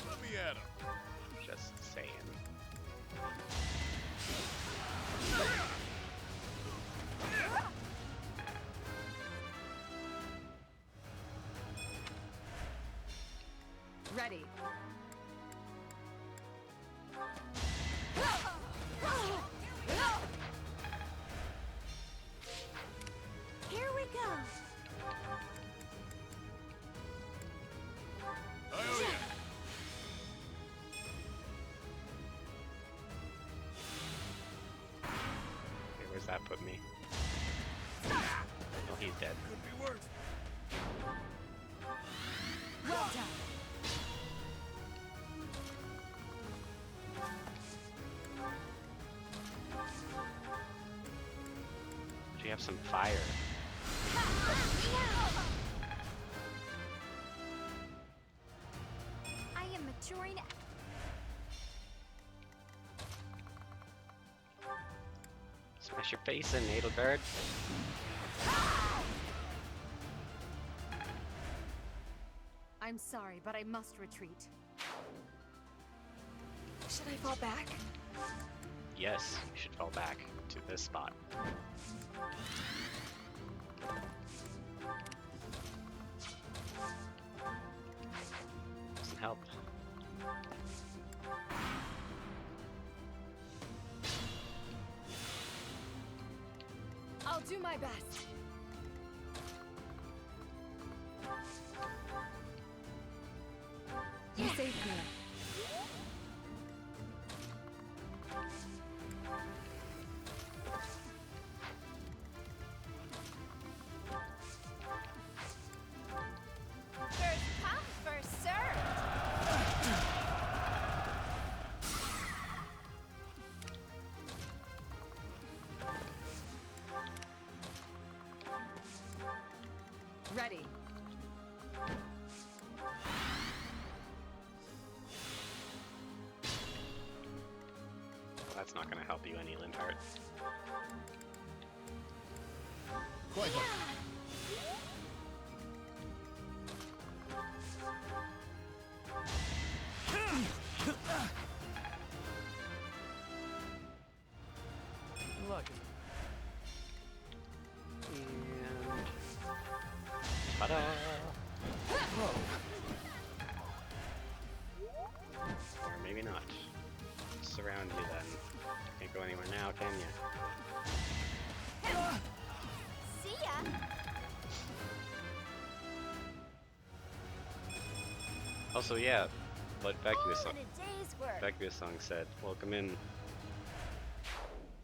Let me at him. Just saying. Ready. Here we go. Oh yeah. Okay, where's that put me? Oh, he's dead. Could be worse. Well done. Do you have some fire? I am maturing. Smash your face in, Edelgard. I'm sorry, but I must retreat. Should I fall back? Yes, you should fall back to this spot. Doesn't help. I'll do my best. You saved me. First come, first served. Ready. That's not going to help you any, Linhart. Quite right. Look. And... Ta-da! Or maybe not. Surround you then. Can't go anywhere now, can you? See ya! Also, yeah, but Vacuous All song, in a day's work. Vacuous song said, "Welcome in."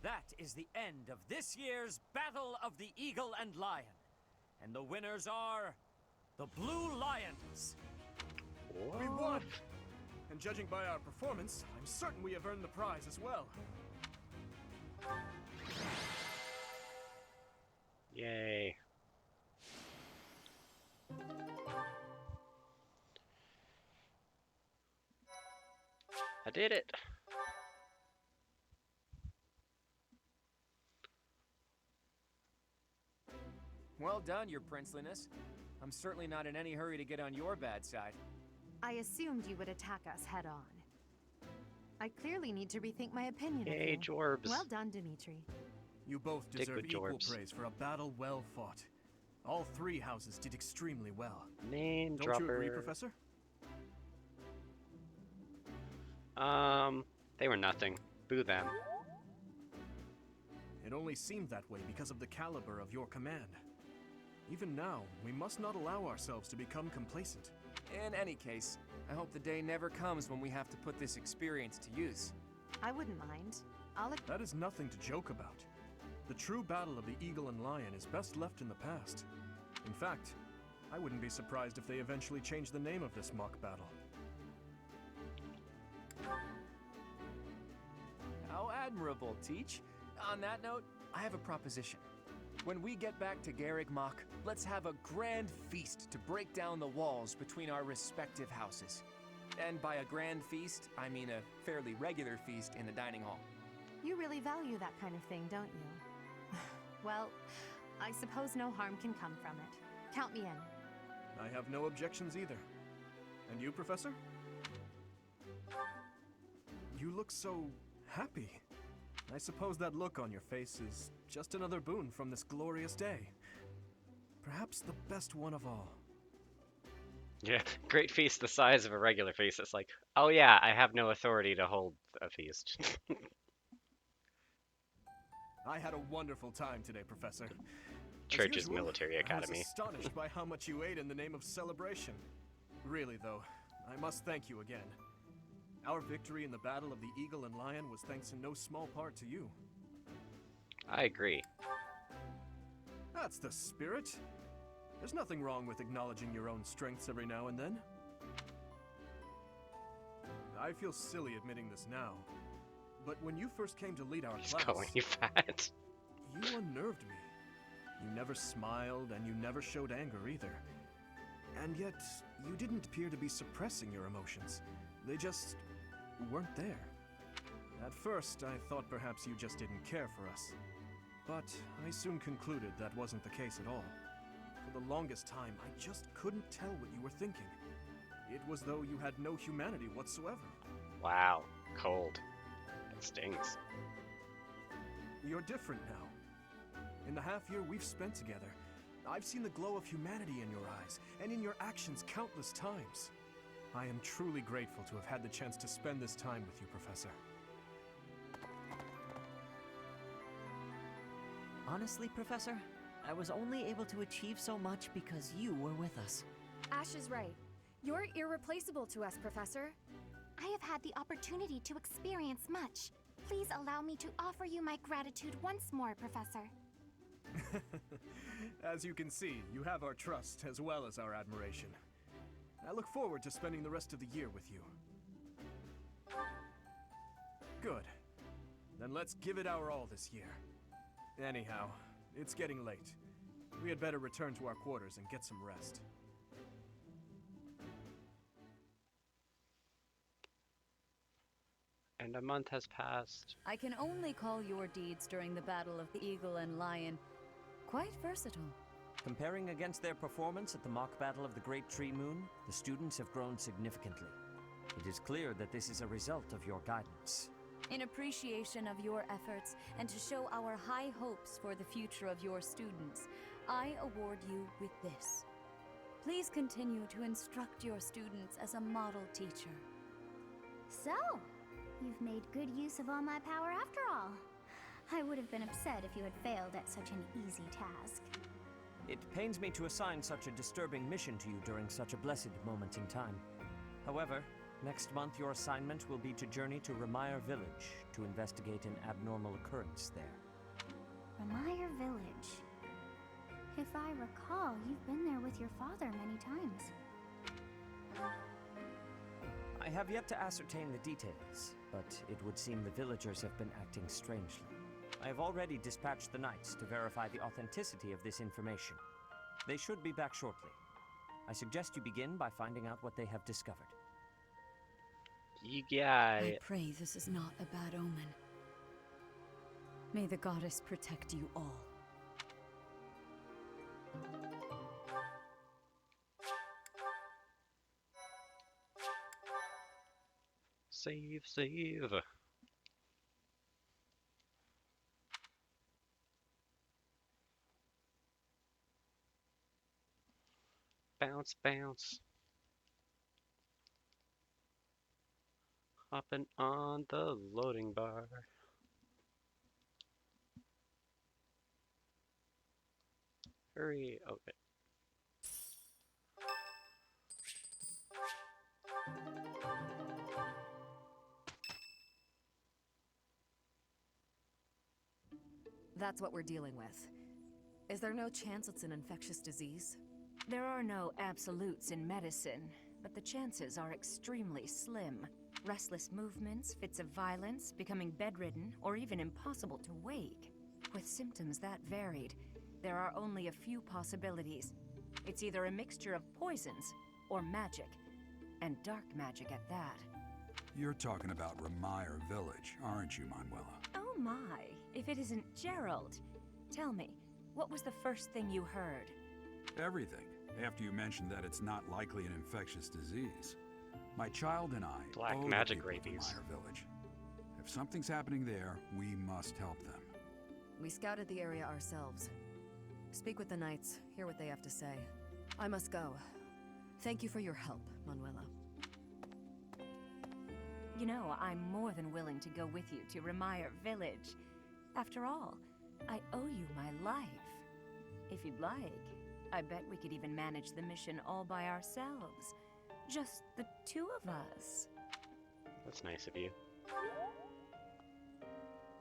That is the end of this year's Battle of the Eagle and Lion. And the winners are the Blue Lions. We won! And judging by our performance, I'm certain we have earned the prize as well. Yay. I did it! Well done, your princeliness. I'm certainly not in any hurry to get on your bad side. I assumed you would attack us head on. I clearly need to rethink my opinion Yay, of you. Jorbs. Well done, Dimitri. You both Stick deserve with equal Jorbs. praise for a battle well fought. All three houses did extremely well. Name Don't you agree, dropper. Professor? They were nothing. Boo them. It only seemed that way because of the caliber of your command. Even now, we must not allow ourselves to become complacent. In any case, I hope the day never comes when we have to put this experience to use. I wouldn't mind. That is nothing to joke about. The true battle of the Eagle and Lion is best left in the past. In fact, I wouldn't be surprised if they eventually change the name of this mock battle. How admirable, Teach. On that note, I have a proposition. When we get back to Garreg Mach, let's have a grand feast to break down the walls between our respective houses. And by a grand feast, I mean a fairly regular feast in the dining hall. You really value that kind of thing, don't you? Well, I suppose no harm can come from it. Count me in. I have no objections either. And you, Professor? You look so happy. I suppose that look on your face is just another boon from this glorious day. Perhaps the best one of all. Yeah, great feast the size of a regular feast. It's like, oh yeah, I have no authority to hold a feast. I had a wonderful time today, Professor. As Church's usual, military I academy. was astonished by how much you ate in the name of celebration. Really, though, I must thank you again. Our victory in the Battle of the Eagle and Lion was thanks in no small part to you. I agree. That's the spirit. There's nothing wrong with acknowledging your own strengths every now and then. I feel silly admitting this now, but when you first came to lead our He's class, calling you fat. you unnerved me. You never smiled and you never showed anger either. And yet, you didn't appear to be suppressing your emotions. They just weren't there. At first, I thought perhaps you just didn't care for us. But I soon concluded that wasn't the case at all. For the longest time, I just couldn't tell what you were thinking. It was though you had no humanity whatsoever. Wow, cold. That stings. You're different now. In the half year we've spent together, I've seen the glow of humanity in your eyes and in your actions countless times. I am truly grateful to have had the chance to spend this time with you, Professor. Honestly, Professor, I was only able to achieve so much because you were with us. Ash is right. You're irreplaceable to us, Professor. I have had the opportunity to experience much. Please allow me to offer you my gratitude once more, Professor. As you can see, you have our trust as well as our admiration. I look forward to spending the rest of the year with you. Good. Then let's give it our all this year. Anyhow, it's getting late. We had better return to our quarters and get some rest. And a month has passed. I can only call your deeds during the Battle of the Eagle and Lion quite versatile. Comparing against their performance at the mock battle of the Great Tree Moon, the students have grown significantly. It is clear that this is a result of your guidance. In appreciation of your efforts and to show our high hopes for the future of your students, I award you with this. Please continue to instruct your students as a model teacher. So, you've made good use of all my power after all. I would have been upset if you had failed at such an easy task. It pains me to assign such a disturbing mission to you during such a blessed moment in time. However, next month your assignment will be to journey to Ramire Village to investigate an abnormal occurrence there. Ramire Village. If I recall, you've been there with your father many times. I have yet to ascertain the details, but it would seem the villagers have been acting strangely. I have already dispatched the knights to verify the authenticity of this information. They should be back shortly. I suggest you begin by finding out what they have discovered. I pray this is not a bad omen. May the goddess protect you all. Save, save. Bounce, bounce. Hopping on the loading bar. Hurry. Okay. That's what we're dealing with. Is there no chance it's an infectious disease? There are no absolutes in medicine, but the chances are extremely slim. Restless movements, fits of violence, becoming bedridden, or even impossible to wake. With symptoms that varied, there are only a few possibilities. It's either a mixture of poisons or magic, and dark magic at that. You're talking about Ramire Village, aren't you, Manuela? Oh my, if it isn't Gerald. Tell me, what was the first thing you heard? Everything, after you mentioned that it's not likely an infectious disease. My child and I Black owe magic the people of rabies. Ramire Village. If something's happening there, we must help them. We scouted the area ourselves. Speak with the knights, hear what they have to say. I must go. Thank you for your help, Manuela. You know, I'm more than willing to go with you to Ramire Village. After all, I owe you my life. If you'd like, I bet we could even manage the mission all by ourselves. Just the two of us. That's nice of you.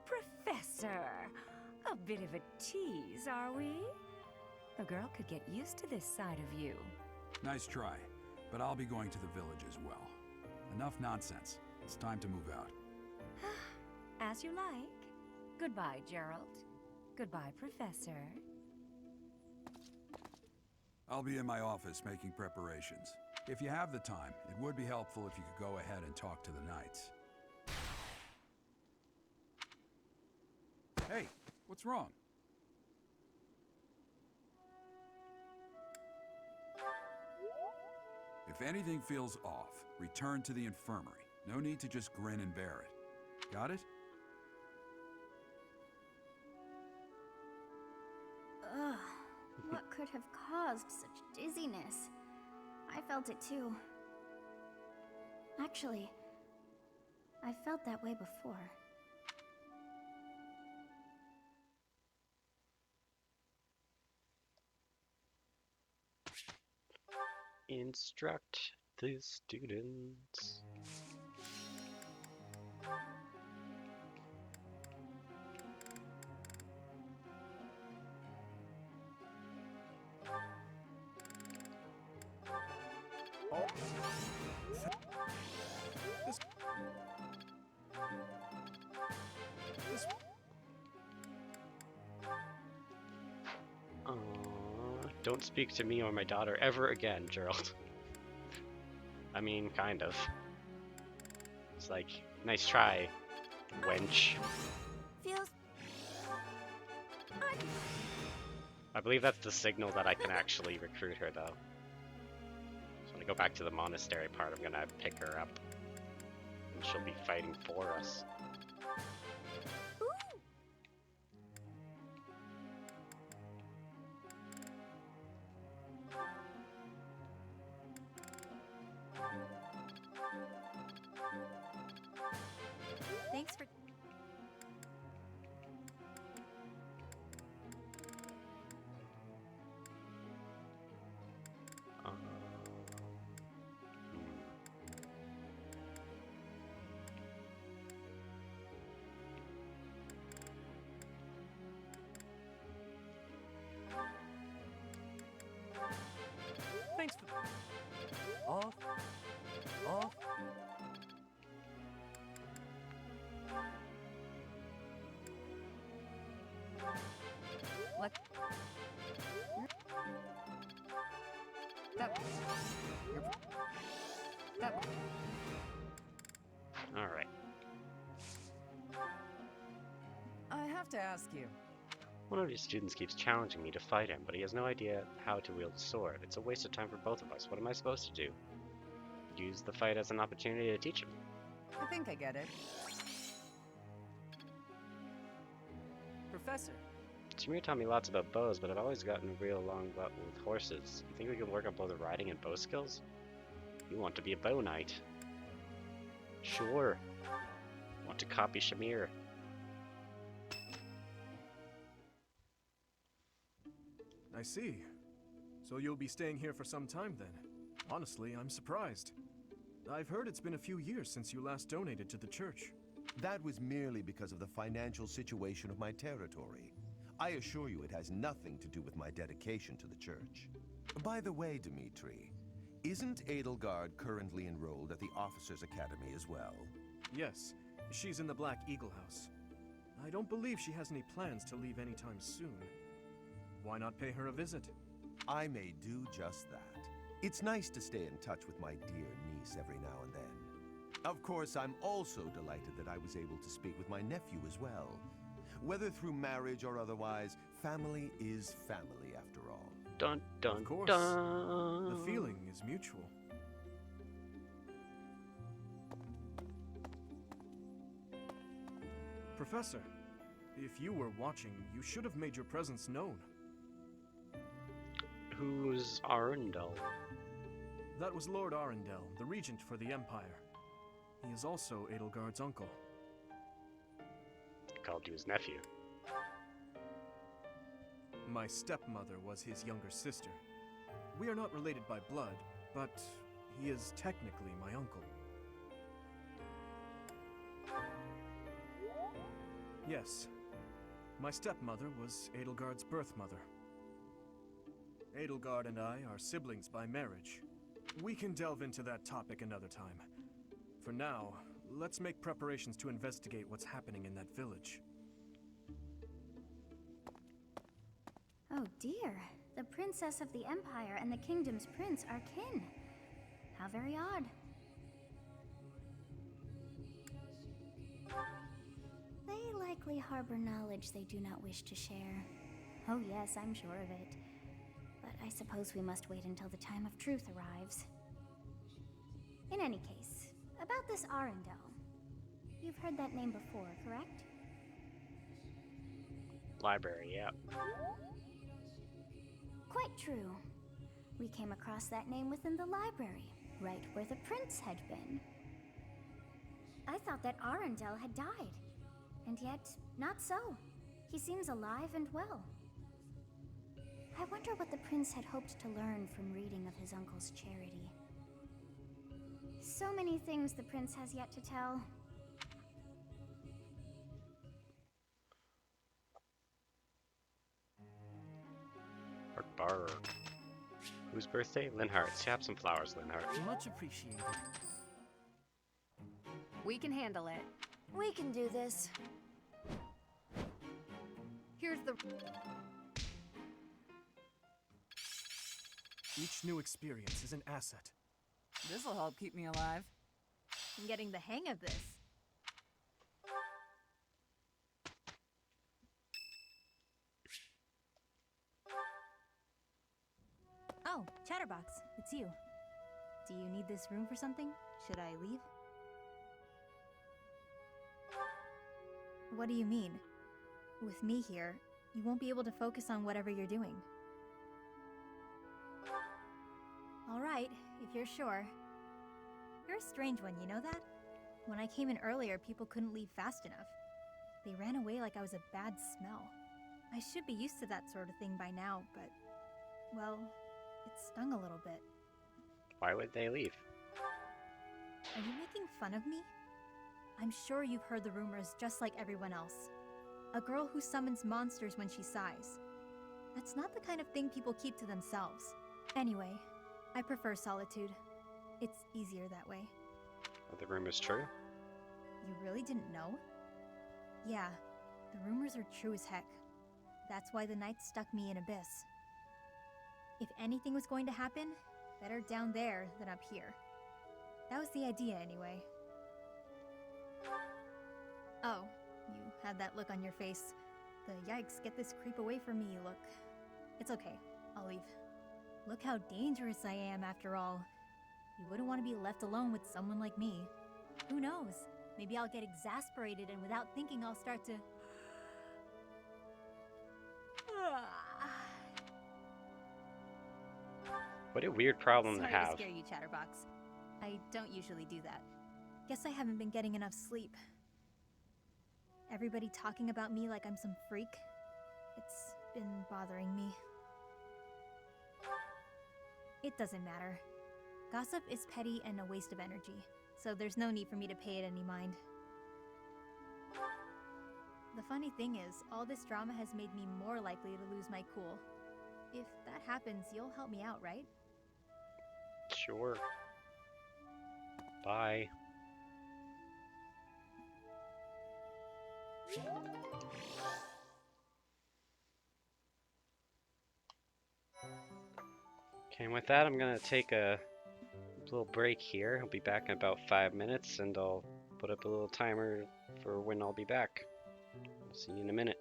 Professor! A bit of a tease, are we? A girl could get used to this side of you. Nice try, but I'll be going to the village as well. Enough nonsense. It's time to move out. As you like. Goodbye, Gerald. Goodbye, Professor. I'll be in my office making preparations. If you have the time, it would be helpful if you could go ahead and talk to the knights. Hey, what's wrong? If anything feels off, return to the infirmary. No need to just grin and bear it. Got it? Ugh, what could have caused such dizziness? I felt it too. Actually, I felt that way before. Instruct the students. Don't speak to me or my daughter ever again, Gerald. I mean, kind of. It's like, nice try, wench. Feels... I believe that's the signal that I can actually recruit her, though. So when I go back to the monastery part, I'm gonna pick her up. And she'll be fighting for us. Thanks for... Thanks for... Off. Off. What? That... That... Alright. I have to ask you. One of your students keeps challenging me to fight him, but he has no idea how to wield a sword. It's a waste of time for both of us. What am I supposed to do? Use the fight as an opportunity to teach him. I think I get it. Professor. Samir taught me lots about bows, but I've always gotten real along with horses. You think we can work on both riding and bow skills? You want to be a bow knight. Sure. Want to copy Shamir. I see. So you'll be staying here for some time then. Honestly, I'm surprised. I've heard it's been a few years since you last donated to the church. That was merely because of the financial situation of my territory. I assure you it has nothing to do with my dedication to the church. By the way, Dimitri, isn't Edelgard currently enrolled at the Officers' Academy as well? Yes, she's in the Black Eagle House. I don't believe she has any plans to leave anytime soon. Why not pay her a visit? I may do just that. It's nice to stay in touch with my dear niece every now and then. Of course, I'm also delighted that I was able to speak with my nephew as well. Whether through marriage or otherwise, family is family after all. Dun dun Of course. dun. The feeling is mutual. Professor, if you were watching, you should have made your presence known. Who's Arundel? That was Lord Arundel, the regent for the Empire. He is also Edelgard's uncle. Called you his nephew. My stepmother was his younger sister. We are not related by blood, but he is technically my uncle. Yes, my stepmother was Edelgard's birth mother. Edelgard and I are siblings by marriage. We can delve into that topic another time. For now, let's make preparations to investigate what's happening in that village. Oh dear. The princess of the Empire and the kingdom's prince are kin. How very odd. They likely harbor knowledge they do not wish to share. Oh yes, I'm sure of it. But I suppose we must wait until the time of truth arrives. In any case, about this Arundel. You've heard that name before, correct? Library, yeah. Quite true. We came across that name within the library, right where the prince had been. I thought that Arundel had died, and yet, not so. He seems alive and well. I wonder what the prince had hoped to learn from reading of his uncle's charity. So many things the prince has yet to tell. Bark. Whose birthday? Linhart's. Have some flowers, Linhart. Much appreciated. We can handle it. We can do this. Here's the... Each new experience is an asset. This'll help keep me alive. I'm getting the hang of this. Oh, Chatterbox, it's you. Do you need this room for something? Should I leave? What do you mean? With me here, you won't be able to focus on whatever you're doing. Alright, if you're sure. You're a strange one, you know that? When I came in earlier, people couldn't leave fast enough. They ran away like I was a bad smell. I should be used to that sort of thing by now, but... well, it stung a little bit. Why would they leave? Are you making fun of me? I'm sure you've heard the rumors just like everyone else. A girl who summons monsters when she sighs. That's not the kind of thing people keep to themselves. Anyway, I prefer solitude. It's easier that way. Are the rumors true? You really didn't know? Yeah, the rumors are true as heck. That's why the Knights stuck me in Abyss. If anything was going to happen, better down there than up here. That was the idea anyway. Oh, you had that look on your face. The yikes, get this creep away from me look. It's okay, I'll leave. Look how dangerous I am after all. You wouldn't want to be left alone with someone like me. Who knows? Maybe I'll get exasperated and without thinking I'll start to... What a weird problem Sorry to have. to scare you, Chatterbox. I don't usually do that. Guess I haven't been getting enough sleep. Everybody talking about me like I'm some freak. It's been bothering me. It doesn't matter. Gossip is petty and a waste of energy, so there's no need for me to pay it any mind. The funny thing is, all this drama has made me more likely to lose my cool. If that happens, you'll help me out, right? Sure. Bye. Okay, and with that, I'm gonna take a little break here. I'll be back in about 5 minutes, and I'll put up a little timer for when I'll be back. See you in a minute.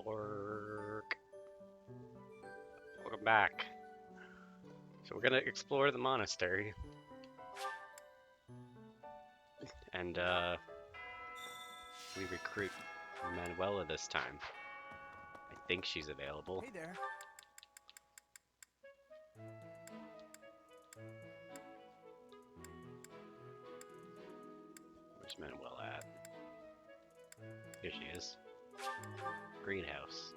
Bork. Welcome back. So we're gonna explore the monastery. And we recruit Manuela this time. I think she's available. Hey there. Where's Manuela at? Here she is. Greenhouse.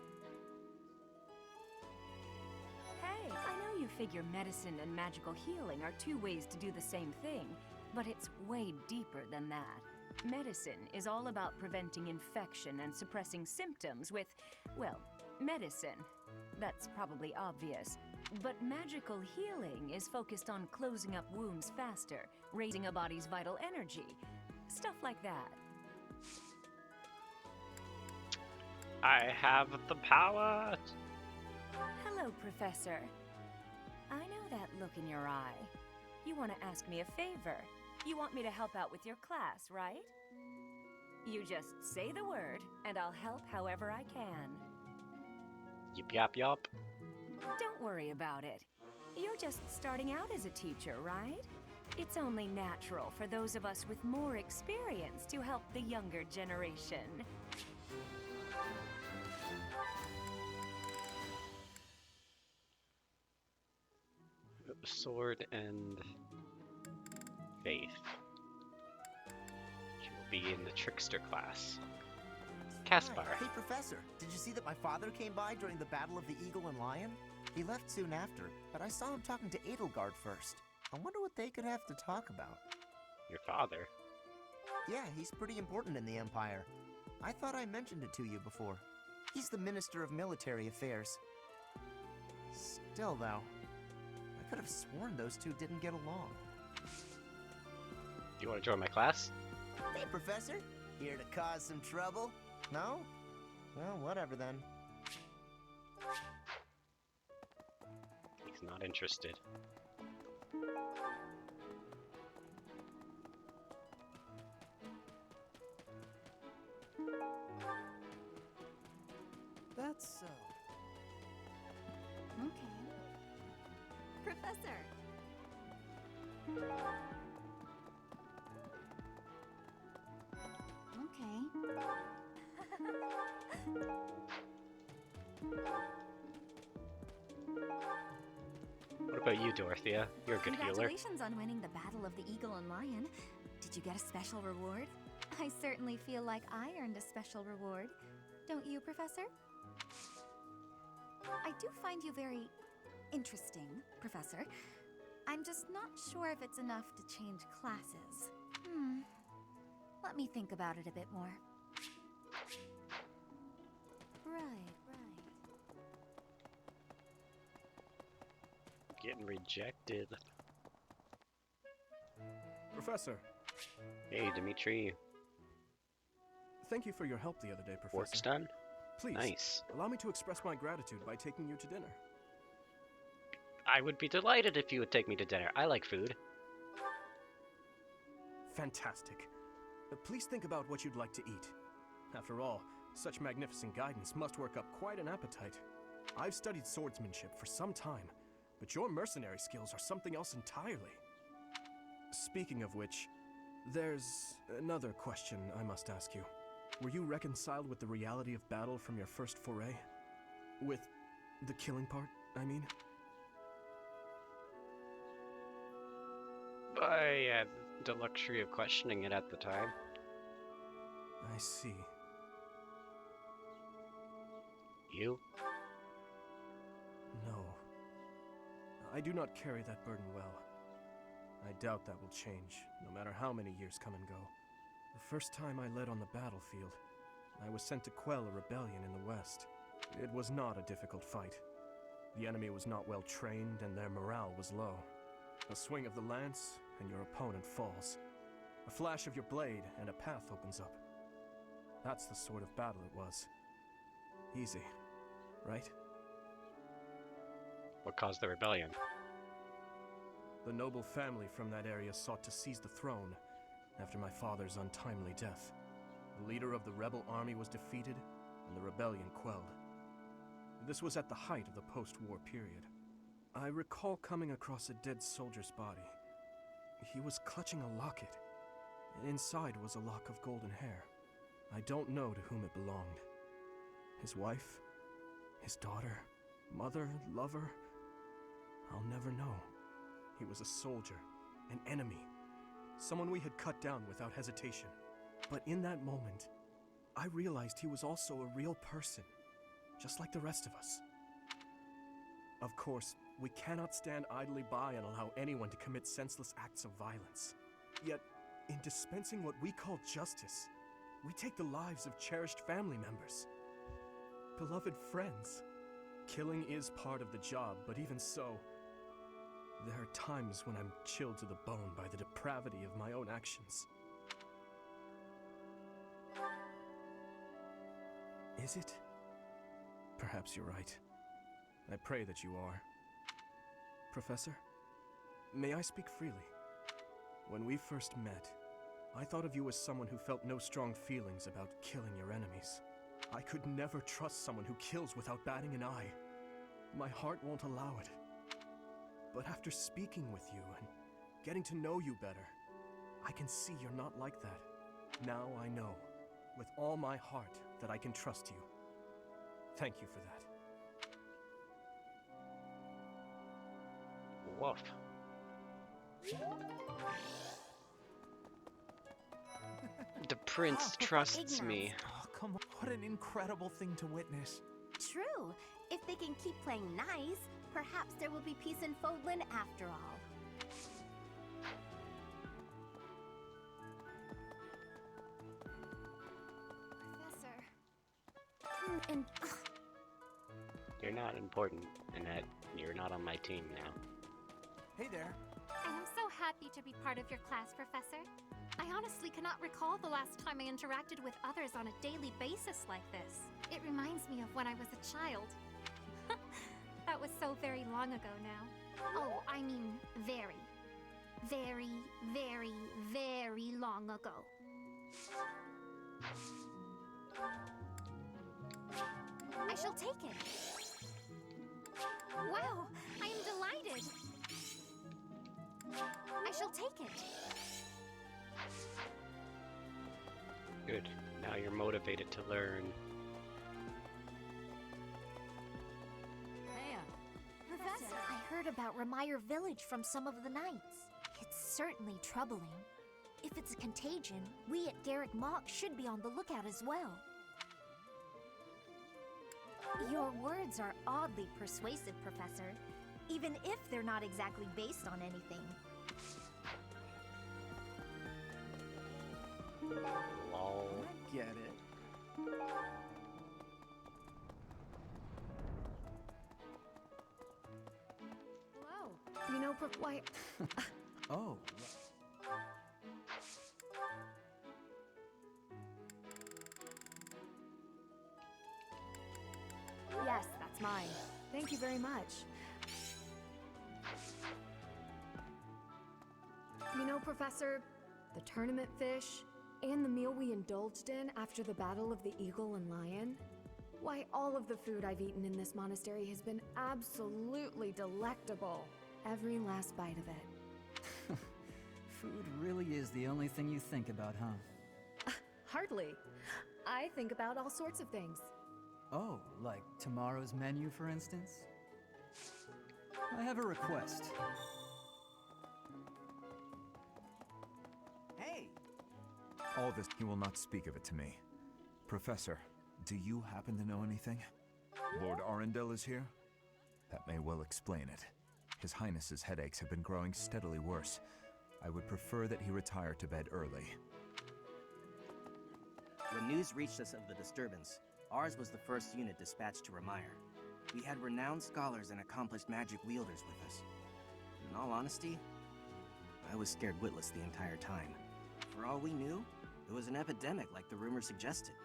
Hey, I know you figure medicine and magical healing are two ways to do the same thing, but it's way deeper than that. Medicine is all about preventing infection and suppressing symptoms with, well, medicine. That's probably obvious. But magical healing is focused on closing up wounds faster, raising a body's vital energy, stuff like that. I have the power! Hello, Professor. I know that look in your eye. You want to ask me a favor. You want me to help out with your class, right? You just say the word, and I'll help however I can. Yip yap yop. Don't worry about it. You're just starting out as a teacher, right? It's only natural for those of us with more experience to help the younger generation. Sword and faith. She will be in the trickster class. Caspar. Hi. Hey, Professor, did you see that my father came by during the Battle of the Eagle and Lion? He left soon after, but I saw him talking to Edelgard first. I wonder what they could have to talk about. Your father? Yeah, he's pretty important in the Empire. I thought I mentioned it to you before. He's the Minister of Military Affairs. Still, though, I could have sworn those two didn't get along. You want to join my class? Hey, Professor, here to cause some trouble? No? Well, whatever then. He's not interested. That's so. Okay. Professor. Okay. What about you, Dorothea? You're a good healer. Congratulations on winning the Battle of the Eagle and Lion. Did you get a special reward? I certainly feel like I earned a special reward. Don't you, Professor? I do find you very interesting, Professor. I'm just not sure if it's enough to change classes. Let me think about it a bit more. Right. Getting rejected. Professor. Hey, Dimitri. Thank you for your help the other day, Professor. Work's done? Please, Nice. allow me to express my gratitude by taking you to dinner. I would be delighted if you would take me to dinner. I like food. Fantastic. Please think about what you'd like to eat. After all, Such magnificent guidance must work up quite an appetite. I've studied swordsmanship for some time, but your mercenary skills are something else entirely. Speaking of which, there's another question I must ask you. Were you reconciled with the reality of battle from your first foray? With the killing part, I mean? I had the luxury of questioning it at the time. I see. You? No. I do not carry that burden well. I doubt that will change, no matter how many years come and go. The first time I led on the battlefield, I was sent to quell a rebellion in the west. It was not a difficult fight. The enemy was not well trained, and their morale was low. A swing of the lance, and your opponent falls. A flash of your blade, and a path opens up. That's the sort of battle it was. Easy, right? What caused the rebellion? The noble family from that area sought to seize the throne after my father's untimely death. The leader of the rebel army was defeated, and the rebellion quelled. This was at the height of the post-war period. I recall coming across a dead soldier's body. He was clutching a locket, and inside was a lock of golden hair. I don't know to whom it belonged. His wife? His daughter? Mother? Lover? I'll never know. He was a soldier, an enemy, someone we had cut down without hesitation. But in that moment, I realized he was also a real person, just like the rest of us. Of course, we cannot stand idly by and allow anyone to commit senseless acts of violence. Yet, in dispensing what we call justice, we take the lives of cherished family members, beloved friends. Killing is part of the job, but even so, there are times when I'm chilled to the bone by the depravity of my own actions. Is it? Perhaps you're right. I pray that you are. Professor, may I speak freely? When we first met, I thought of you as someone who felt no strong feelings about killing your enemies. I could never trust someone who kills without batting an eye. My heart won't allow it. But after speaking with you and getting to know you better, I can see you're not like that. Now I know, with all my heart, that I can trust you. Thank you for that. Woof. The prince trusts me. Oh, come on. What an incredible thing to witness. True. If they can keep playing nice, perhaps there will be peace in Fodlan after all. Professor. And You're not important, Annette. You're not on my team now. Hey there. I am so happy to be part of your class, Professor. I honestly cannot recall the last time I interacted with others on a daily basis like this. It reminds me of when I was a child. That was so very long ago now. Oh, I mean very, very, very, very long ago. I shall take it. Wow, I am delighted. I shall take it. Good. Now you're motivated to learn. Professor, I heard about Ramire Village from some of the knights. It's certainly troubling. If it's a contagion, we at Garrick Mock should be on the lookout as well. Your words are oddly persuasive, Professor, even if they're not exactly based on anything. Lol. I get it. Hello. You know, why... Oh. Yes, that's mine. Thank you very much. You know, Professor, the tournament fish, And the meal we indulged in after the Battle of the Eagle and Lion? Why, all of the food I've eaten in this monastery has been absolutely delectable. Every last bite of it. Food really is the only thing you think about, huh? Hardly. I think about all sorts of things. Oh, like tomorrow's menu, for instance? I have a request. Hey! All this, he will not speak of it to me. Professor, do you happen to know anything? Lord Arundel is here? That may well explain it. His Highness's headaches have been growing steadily worse. I would prefer that he retire to bed early. When news reached us of the disturbance, ours was the first unit dispatched to Ramire. We had renowned scholars and accomplished magic wielders with us. In all honesty, I was scared witless the entire time. For all we knew, it was an epidemic like the rumors suggested.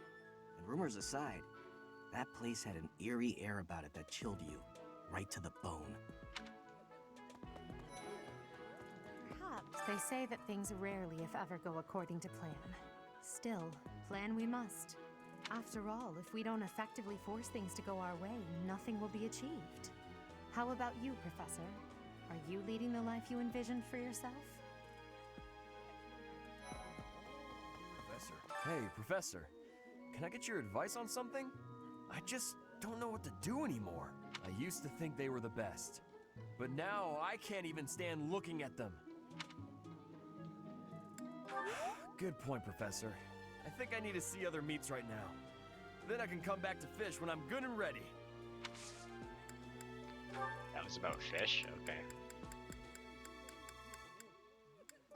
And rumors aside, that place had an eerie air about it that chilled you right to the bone. Perhaps they say that things rarely, if ever, go according to plan. Still, plan we must. After all, if we don't effectively force things to go our way, nothing will be achieved. How about you, Professor? Are you leading the life you envisioned for yourself? Professor. Hey, Professor. Can I get your advice on something? I just don't know what to do anymore. I used to think they were the best, but now I can't even stand looking at them. Good point, Professor. I think I need to see other meats right now. Then I can come back to fish when I'm good and ready. That was about fish? Okay.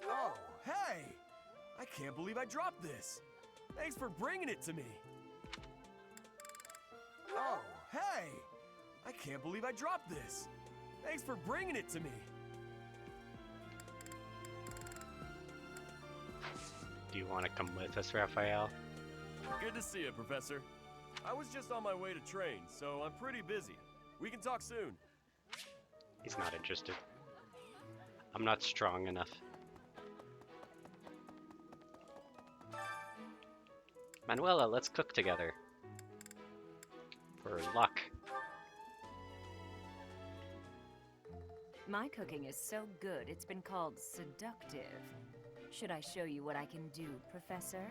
Oh, hey! I can't believe I dropped this. Thanks for bringing it to me. Oh, hey! I can't believe I dropped this. Thanks for bringing it to me. Do you want to come with us, Raphael? Good to see you, Professor. I was just on my way to train, so I'm pretty busy. We can talk soon. He's not interested. I'm not strong enough. Manuela, let's cook together. For luck. My cooking is so good, it's been called seductive. Should I show you what I can do, Professor?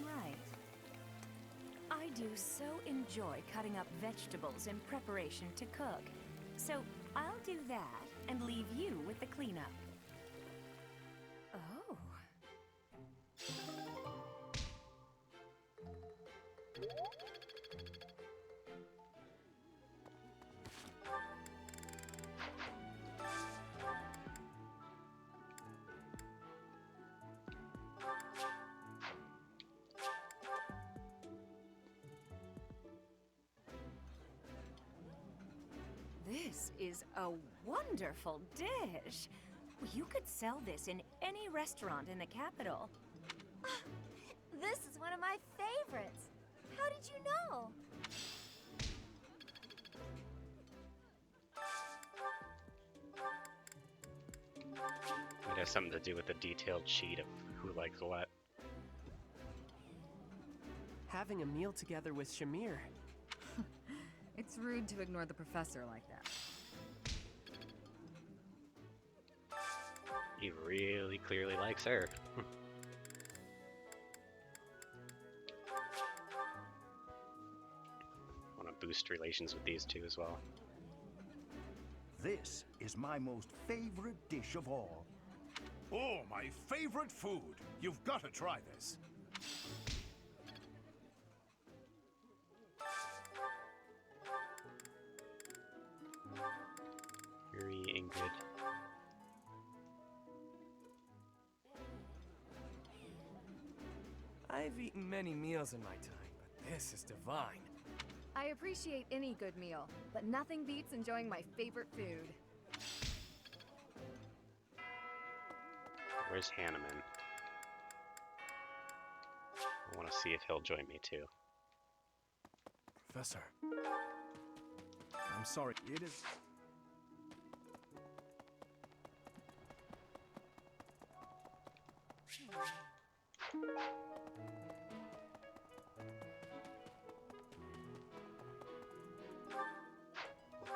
Right. I do so enjoy cutting up vegetables in preparation to cook. So I'll do that and leave you with the cleanup. Oh. This is a wonderful dish. You could sell this in any restaurant in the capital. This is one of my favorites. How did you know? It has something to do with the detailed sheet of who likes what. Having a meal together with Shamir. It's rude to ignore the professor like that. He really clearly likes her. Want to boost relations with these two as well. This is my most favorite dish of all. Oh, my favorite food. You've got to try this. Yuri, Ingrid. I've eaten many meals in my time, but this is divine. I appreciate any good meal, but nothing beats enjoying my favorite food. Where's Hanneman? I want to see if he'll join me too. Professor. I'm sorry, it is...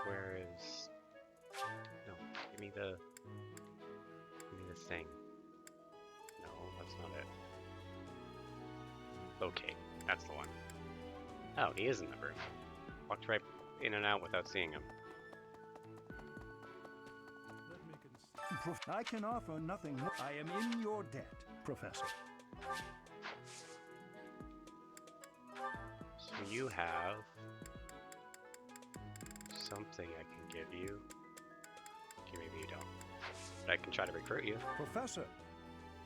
Where is... No, give me the thing. No, that's not it. Okay, that's the one. Oh, he is in the room. Walked right in and out without seeing him. I can offer nothing more. I am in your debt, Professor. So you have something I can give you. Okay, maybe you don't. But I can try to recruit you. Professor,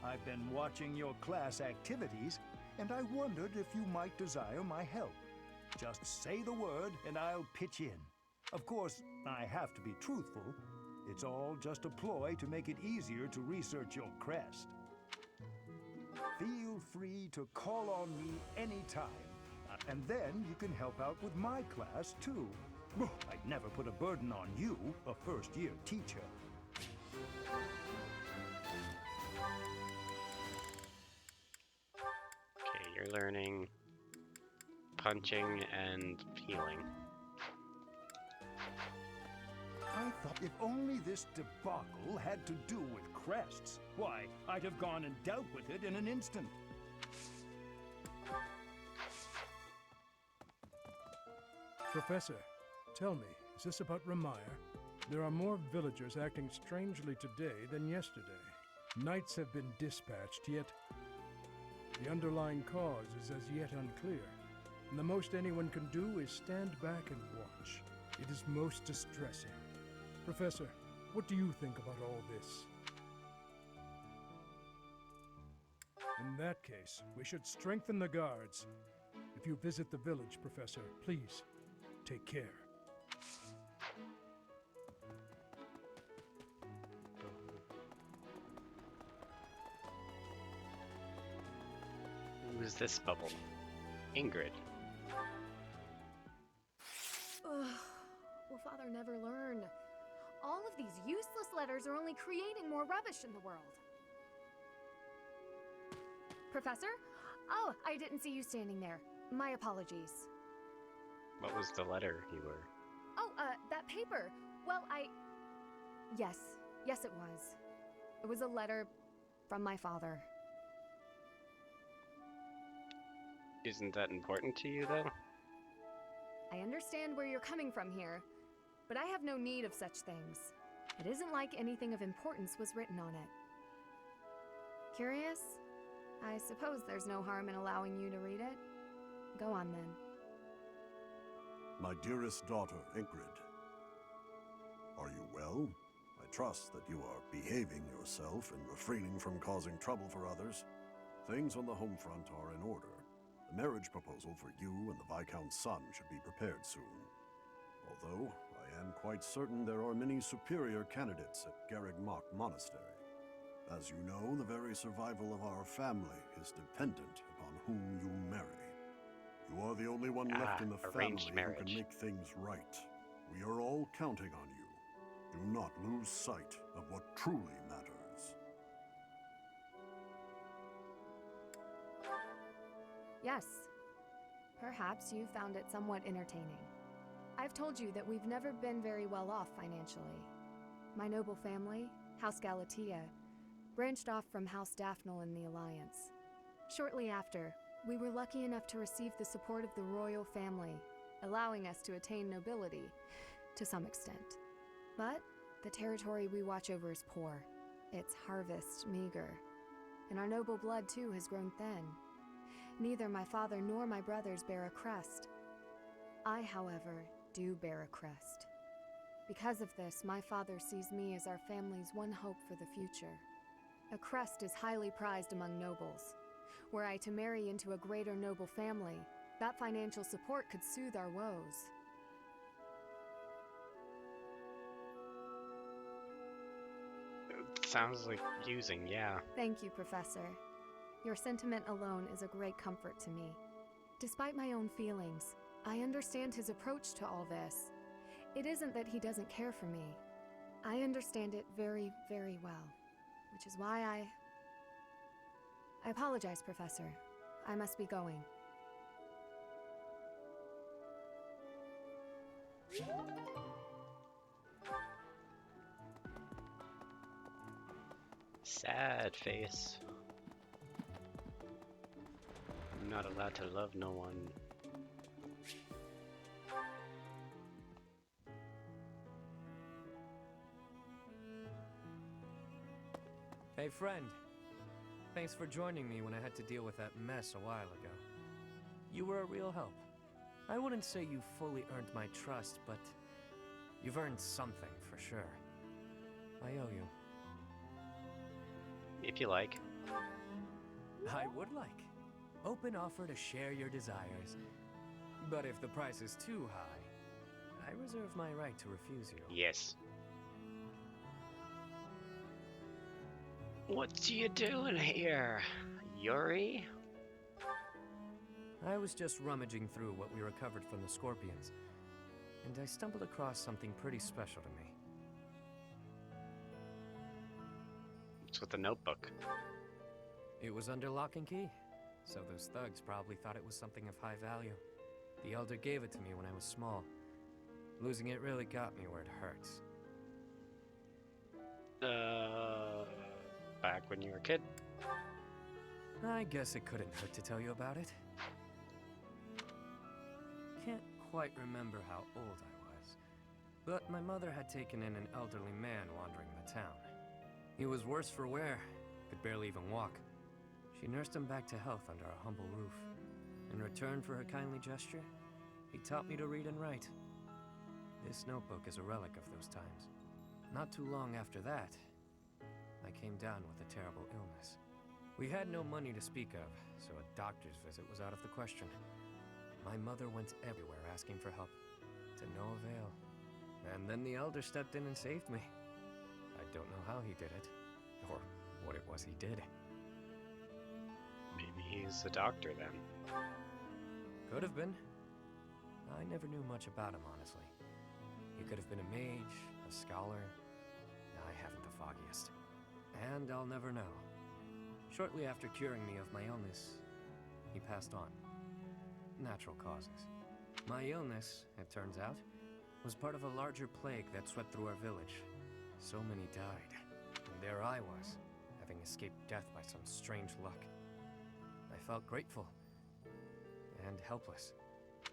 I've been watching your class activities, and I wondered if you might desire my help. Just say the word, and I'll pitch in. Of course, I have to be truthful. It's all just a ploy to make it easier to research your crest. Feel free to call on me anytime. And then you can help out with my class, too. I'd never put a burden on you, a first-year teacher. Okay, you're learning punching and healing. I thought if only this debacle had to do with crests, why, I'd have gone and dealt with it in an instant. Professor, tell me, is this about Ramire? There are more villagers acting strangely today than yesterday. Knights have been dispatched, yet the underlying cause is as yet unclear. And the most anyone can do is stand back and watch. It is most distressing. Professor, what do you think about all this? In that case, we should strengthen the guards. If you visit the village, Professor, please, take care. Who's this bubble? Ingrid. Ugh, will Father never learn? All of these useless letters are only creating more rubbish in the world. Professor? Oh, I didn't see you standing there. My apologies. What was the letter you were? Oh, that paper. Well, Yes, it was. It was a letter from my father. Isn't that important to you, though? I understand where you're coming from here, but I have no need of such things. It isn't like anything of importance was written on it. Curious? I suppose there's no harm in allowing you to read it. Go on, then. My dearest daughter, Ingrid. Are you well? I trust that you are behaving yourself and refraining from causing trouble for others. Things on the home front are in order. The marriage proposal for you and the Viscount's son should be prepared soon. Although, I am quite certain there are many superior candidates at Garreg-Mach Monastery. As you know, the very survival of our family is dependent upon whom you marry. You are the only one left in the family who can make things right. We are all counting on you. Do not lose sight of what truly matters. Yes. Perhaps you found it somewhat entertaining. I've told you that we've never been very well off financially. My noble family, House Galatea, branched off from House Daphne in the Alliance. Shortly after, we were lucky enough to receive the support of the royal family, allowing us to attain nobility, to some extent. But the territory we watch over is poor, its harvest meager, and our noble blood too has grown thin. Neither my father nor my brothers bear a crest. I, however, do bear a crest. Because of this, my father sees me as our family's one hope for the future. A crest is highly prized among nobles. Were I to marry into a greater noble family, that financial support could soothe our woes. Sounds like using, yeah. Thank you, Professor. Your sentiment alone is a great comfort to me. Despite my own feelings, I understand his approach to all this. It isn't that he doesn't care for me. I understand it very, very well, which is why I apologize, Professor. I must be going. Sad face. I'm not allowed to love no one. Hey, friend. Thanks for joining me when I had to deal with that mess a while ago. You were a real help. I wouldn't say you fully earned my trust, but you've earned something for sure. I owe you. If you like. I would like. Open offer to share your desires. But if the price is too high, I reserve my right to refuse you. Yes. What you doing here, Yuri? I was just rummaging through what we recovered from the Scorpions, and I stumbled across something pretty special to me. What's with the notebook? It was under lock and key, so those thugs probably thought it was something of high value. The Elder gave it to me when I was small. Losing it really got me where it hurts. Back when you were a kid? I guess it couldn't hurt to tell you about it. Can't quite remember how old I was, but my mother had taken in an elderly man wandering the town. He was worse for wear, could barely even walk. She nursed him back to health under our humble roof. In return for her kindly gesture, he taught me to read and write. This notebook is a relic of those times. Not too long after that, I came down with a terrible illness. We had no money to speak of, so a doctor's visit was out of the question. My mother went everywhere asking for help, to no avail. And then the Elder stepped in and saved me. I don't know how he did it, or what it was he did. Maybe he's a doctor then. Could have been. I never knew much about him, honestly. He could have been a mage, a scholar. I haven't the foggiest. And I'll never know. Shortly after curing me of my illness, he passed on. Natural causes. My illness, it turns out, was part of a larger plague that swept through our village. So many died, and there I was, having escaped death by some strange luck. I felt grateful and helpless,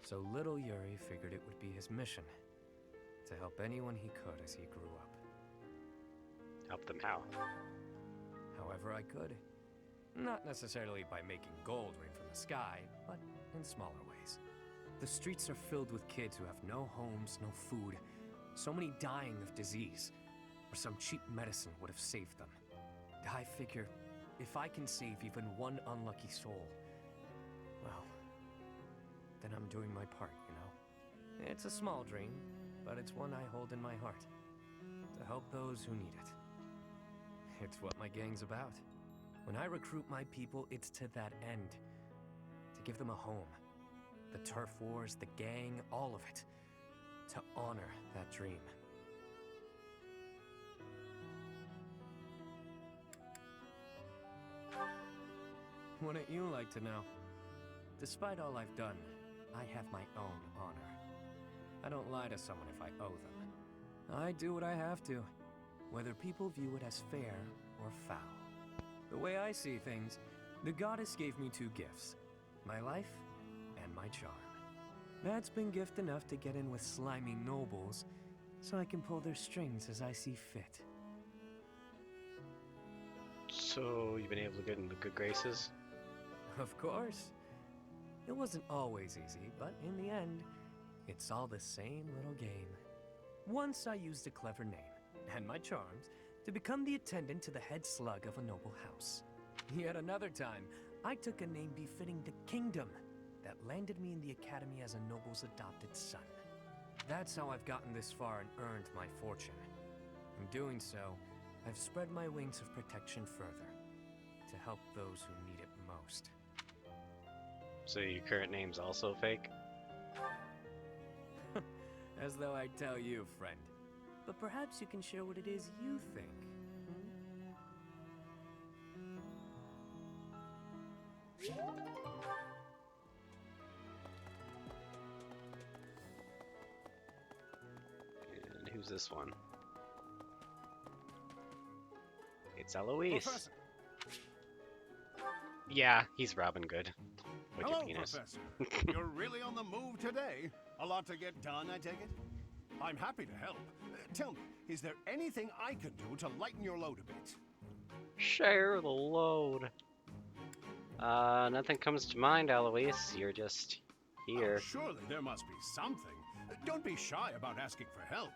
so little Yuri figured it would be his mission to help anyone he could as he grew up. Help them how? However I could. Not necessarily by making gold rain from the sky, but in smaller ways. The streets are filled with kids who have no homes, no food, so many dying of disease, or some cheap medicine would have saved them. I figure, if I can save even one unlucky soul, well, then I'm doing my part, you know? It's a small dream, but it's one I hold in my heart. To help those who need it. It's what my gang's about. When I recruit my people, it's to that end. To give them a home. The turf wars, the gang, all of it. To honor that dream. Wouldn't you like to know? Despite all I've done, I have my own honor. I don't lie to someone if I owe them. I do what I have to, whether people view it as fair or foul. The way I see things, the goddess gave me two gifts, my life and my charm. That's been gift enough to get in with slimy nobles, so I can pull their strings as I see fit. So, you've been able to get in the good graces? Of course. It wasn't always easy, but in the end, it's all the same little game. Once I used a clever name, and my charms, to become the attendant to the head slug of a noble house. Yet another time, I took a name befitting the kingdom that landed me in the academy as a noble's adopted son. That's how I've gotten this far and earned my fortune. In doing so, I've spread my wings of protection further, to help those who need it most. So your current name's also fake? As though I'd tell you, friend. But perhaps you can share what it is you think. And who's this one? It's Eloise. Professor. Yeah, he's Robin Good. With Hello, your penis. Professor. You're really on the move today. A lot to get done, I take it? I'm happy to help. Tell me, is there anything I can do to lighten your load a bit? Share the load. Nothing comes to mind, Eloise. You're just here. Oh, surely there must be something. Don't be shy about asking for help.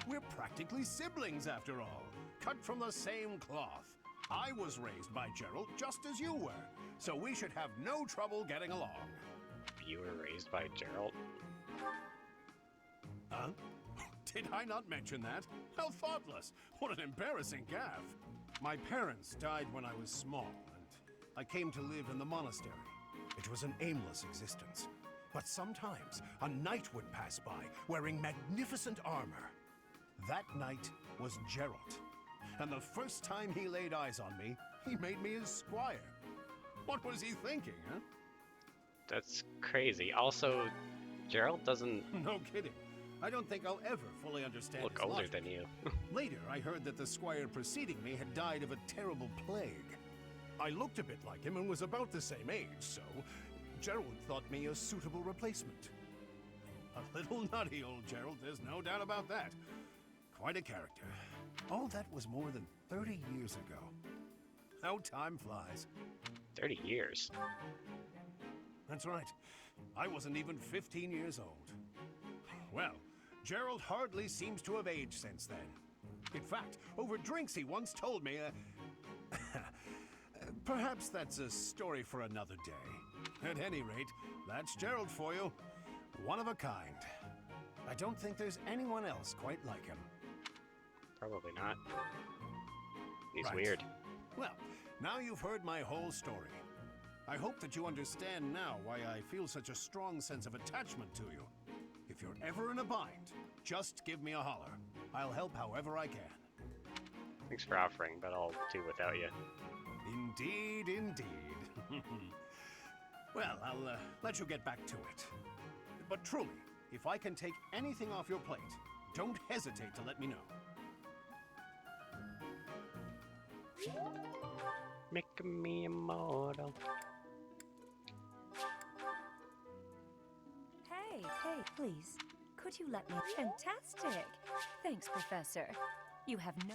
We're practically siblings, after all. Cut from the same cloth. I was raised by Gerald just as you were, so we should have no trouble getting along. You were raised by Gerald? Huh? Did I not mention that? How thoughtless! What an embarrassing gaffe! My parents died when I was small, and I came to live in the monastery. It was an aimless existence. But sometimes a knight would pass by wearing magnificent armor. That knight was Gerald. And the first time he laid eyes on me, he made me his squire. What was he thinking, huh? That's crazy. Also, Gerald doesn't No kidding. I don't think I'll ever fully understand look his older logic. than you. Later, I heard that the squire preceding me had died of a terrible plague. I looked a bit like him and was about the same age, so Gerald thought me a suitable replacement. A little nutty, old Gerald, there's no doubt about that. Quite a character. All that was more than 30 years ago. How time flies. 30 years? That's right. I wasn't even 15 years old. Well, Gerald hardly seems to have aged since then. In fact, over drinks he once told me, perhaps that's a story for another day. At any rate, that's Gerald for you. One of a kind. I don't think there's anyone else quite like him. Probably not. He's Right. weird. Well, now you've heard my whole story. I hope that you understand now why I feel such a strong sense of attachment to you. If you're ever in a bind, just give me a holler. I'll help however I can. Thanks for offering, but I'll do without you. Indeed, indeed. Well, I'll let you get back to it. But truly, if I can take anything off your plate, don't hesitate to let me know. Make me immortal. Hey, please. Could you let me? Fantastic. Thanks, Professor. You have no...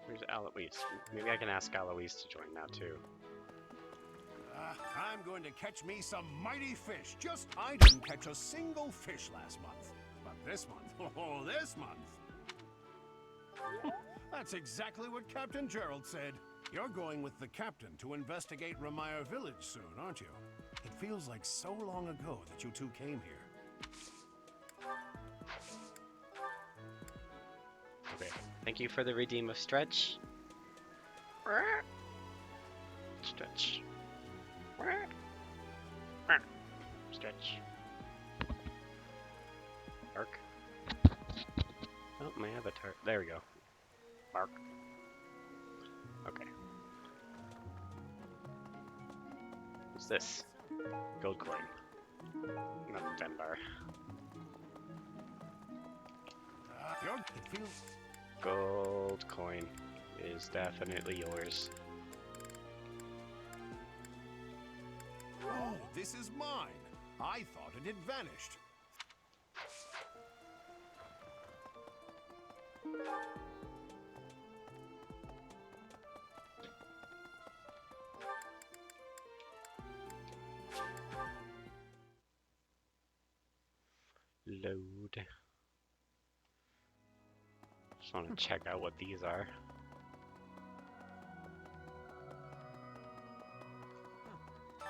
Where's Eloise? Maybe I can ask Eloise to join now too. I'm going to catch me some mighty fish. Just I didn't catch a single fish last month. But this month, oh, this month. That's exactly what Captain Gerald said. You're going with the captain to investigate Ramire Village soon, aren't you? It feels like so long ago that you two came here. Okay. Thank you for the redeem of stretch. Stretch. Stretch. Bark. Oh, my avatar. There we go. Bark. Okay. What's this? Gold coin. Not a 10 bar. It feels... Gold coin is definitely yours. Oh, this is mine. I thought it had vanished. Load. Just want to check out what these are.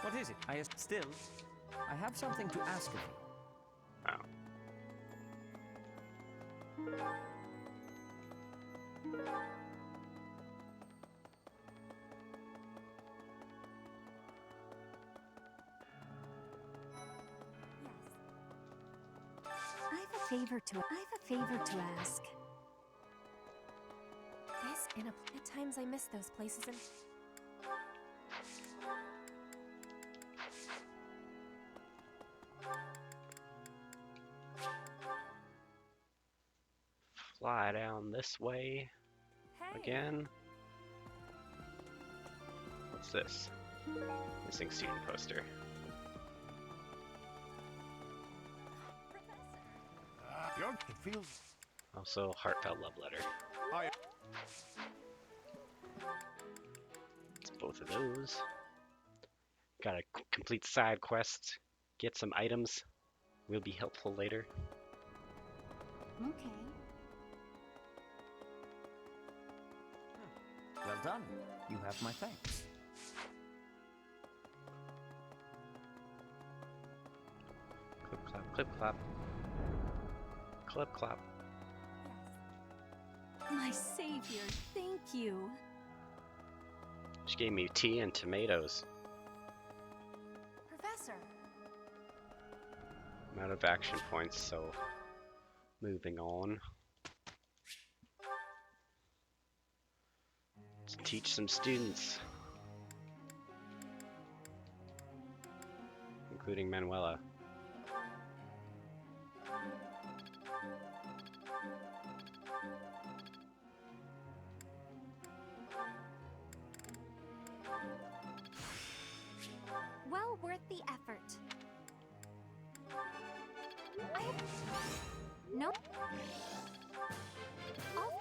What is it? I have something to ask of you. Oh. I have a favor to ask. At times I miss those places and... Fly down this way again. What's this? Missing student poster. It feels... Also, heartfelt love letter. It's both of those. Gotta complete side quests, get some items. Will be helpful later. Okay. Well done. You have my thanks. Clip clop, clip clop. Clip clop. My savior, thank you. She gave me tea and tomatoes. Professor. I'm out of action points, so moving on. Let's teach some students, including Manuela. Well worth the effort. I have... No. Oh.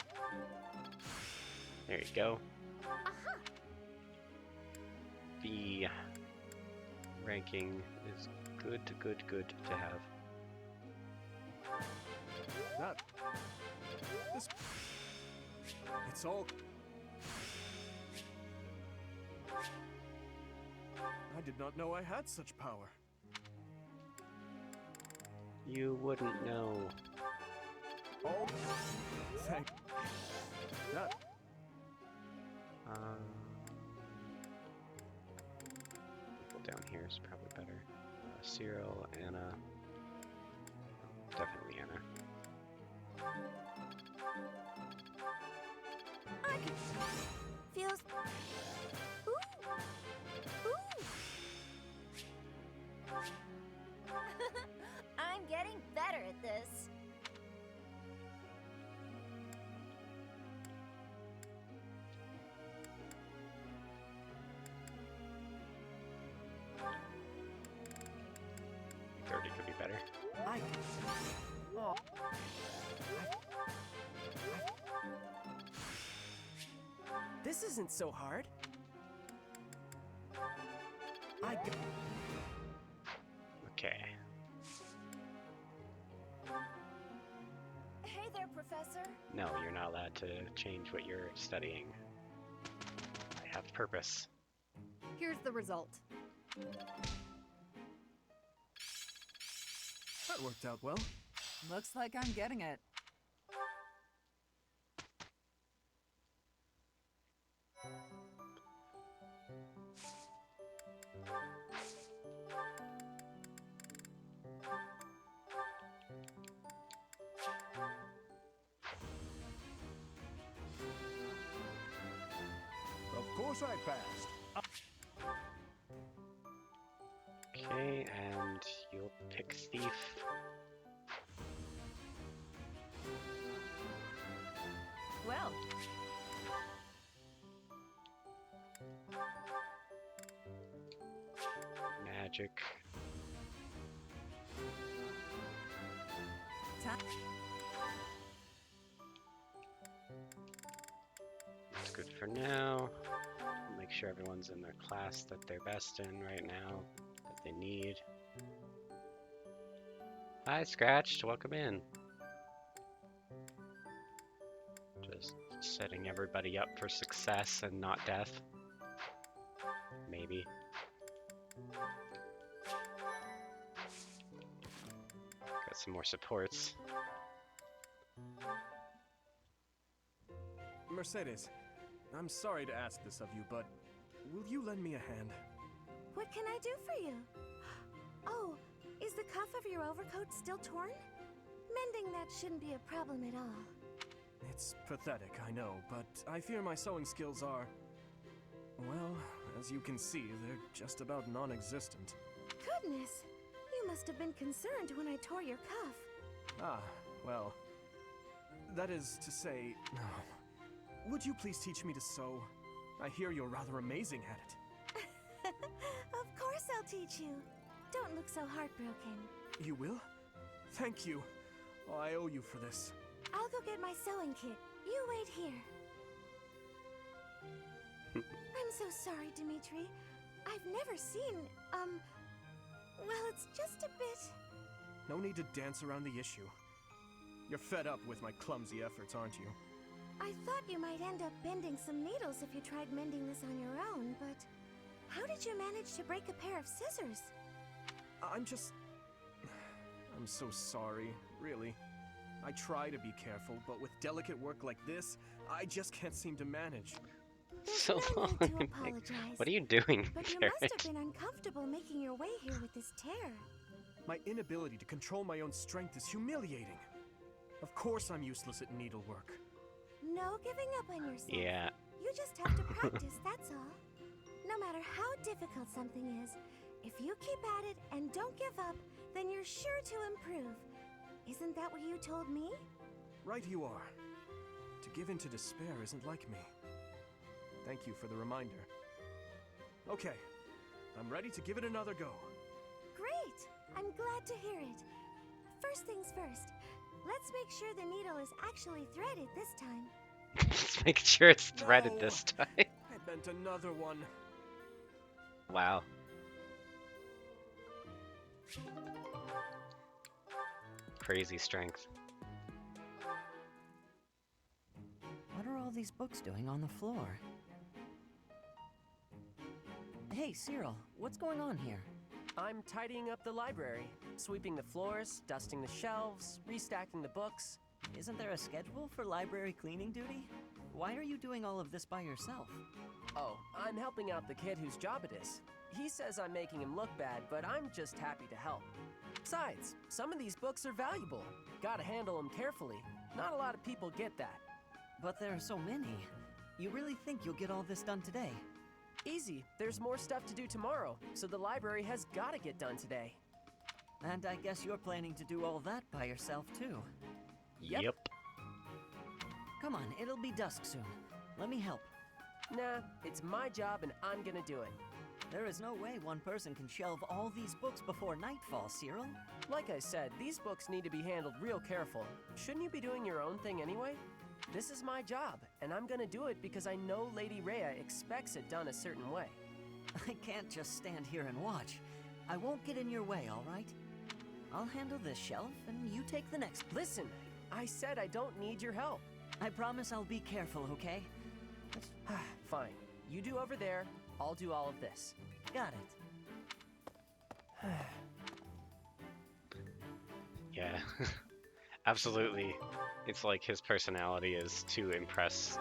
There you go. Aha. The ranking is good to have. It's all... I did not know I had such power. You wouldn't know. Oh, thank that. Go down here is probably better. Cyril, Anna. Definitely Anna. I can... Feels... Ooh. Ooh. I'm getting better at this. Thirty could be better. This isn't so hard. Okay. Hey there, Professor. No, you're not allowed to change what you're studying. I have purpose. Here's the result. That worked out well. Looks like I'm getting it. Of course I passed. Okay, and you'll pick thief. Well, Magic. That's good for now. Make sure everyone's in their class that they're best in right now, that they need. Hi, Scratched. Welcome in. Just setting everybody up for success and not death. Maybe. Got some more supports. Mercedes, I'm sorry to ask this of you, but will you lend me a hand? What can I do for you? Oh, is the cuff of your overcoat still torn? Mending that shouldn't be a problem at all. It's pathetic, I know, but I fear my sewing skills are... Well, as you can see, they're just about non-existent. Goodness, you must have been concerned when I tore your cuff. Ah, well... That is to say... Would you please teach me to sew? I hear you're rather amazing at it. Of course I'll teach you. Don't look so heartbroken. You will? Thank you. Oh, I owe you for this. I'll go get my sewing kit. You wait here. I'm so sorry, Dimitri. I've never seen, well, it's just a bit... No need to dance around the issue. You're fed up with my clumsy efforts, aren't you? I thought you might end up bending some needles if you tried mending this on your own, but... How did you manage to break a pair of scissors? I'm so sorry, really. I try to be careful, but with delicate work like this, I just can't seem to manage. So long. To apologize. What are you doing, But you Garrett? must have been uncomfortable making your way here with this tear. My inability to control my own strength is humiliating. Of course I'm useless at needlework. No giving up on yourself. Yeah. You just have to practice, that's all. No matter how difficult something is, if you keep at it and don't give up, then you're sure to improve. Isn't that what you told me? Right you are. To give in to despair isn't like me. Thank you for the reminder. Okay, I'm ready to give it another go. Great! I'm glad to hear it. First things first, let's make sure the needle is actually threaded this time. Just make sure it's threaded No. this time. I bent another one. Wow. Crazy strength. What are all these books doing on the floor? Hey, Cyril, what's going on here? I'm tidying up the library, sweeping the floors, dusting the shelves, restacking the books. Isn't there a schedule for library cleaning duty? Why are you doing all of this by yourself? Oh, I'm helping out the kid whose job it is. He says I'm making him look bad, but I'm just happy to help. Besides, some of these books are valuable. Gotta handle them carefully. Not a lot of people get that. But there are so many. You really think you'll get all this done today? Easy. There's more stuff to do tomorrow, so the library has gotta get done today. And I guess you're planning to do all that by yourself, too. Yep. Come on, it'll be dusk soon. Let me help. Nah, it's my job and I'm gonna do it. There is no way one person can shelve all these books before nightfall, Cyril. Like I said, these books need to be handled real careful. Shouldn't you be doing your own thing anyway? This is my job, and I'm gonna do it because I know Lady Rhea expects it done a certain way. I can't just stand here and watch. I won't get in your way, all right? I'll handle this shelf, and you take the next. Listen, I said I don't need your help. I promise I'll be careful, okay? Fine. You do over there, I'll do all of this. Got it. Yeah. Absolutely. It's like his personality is to impress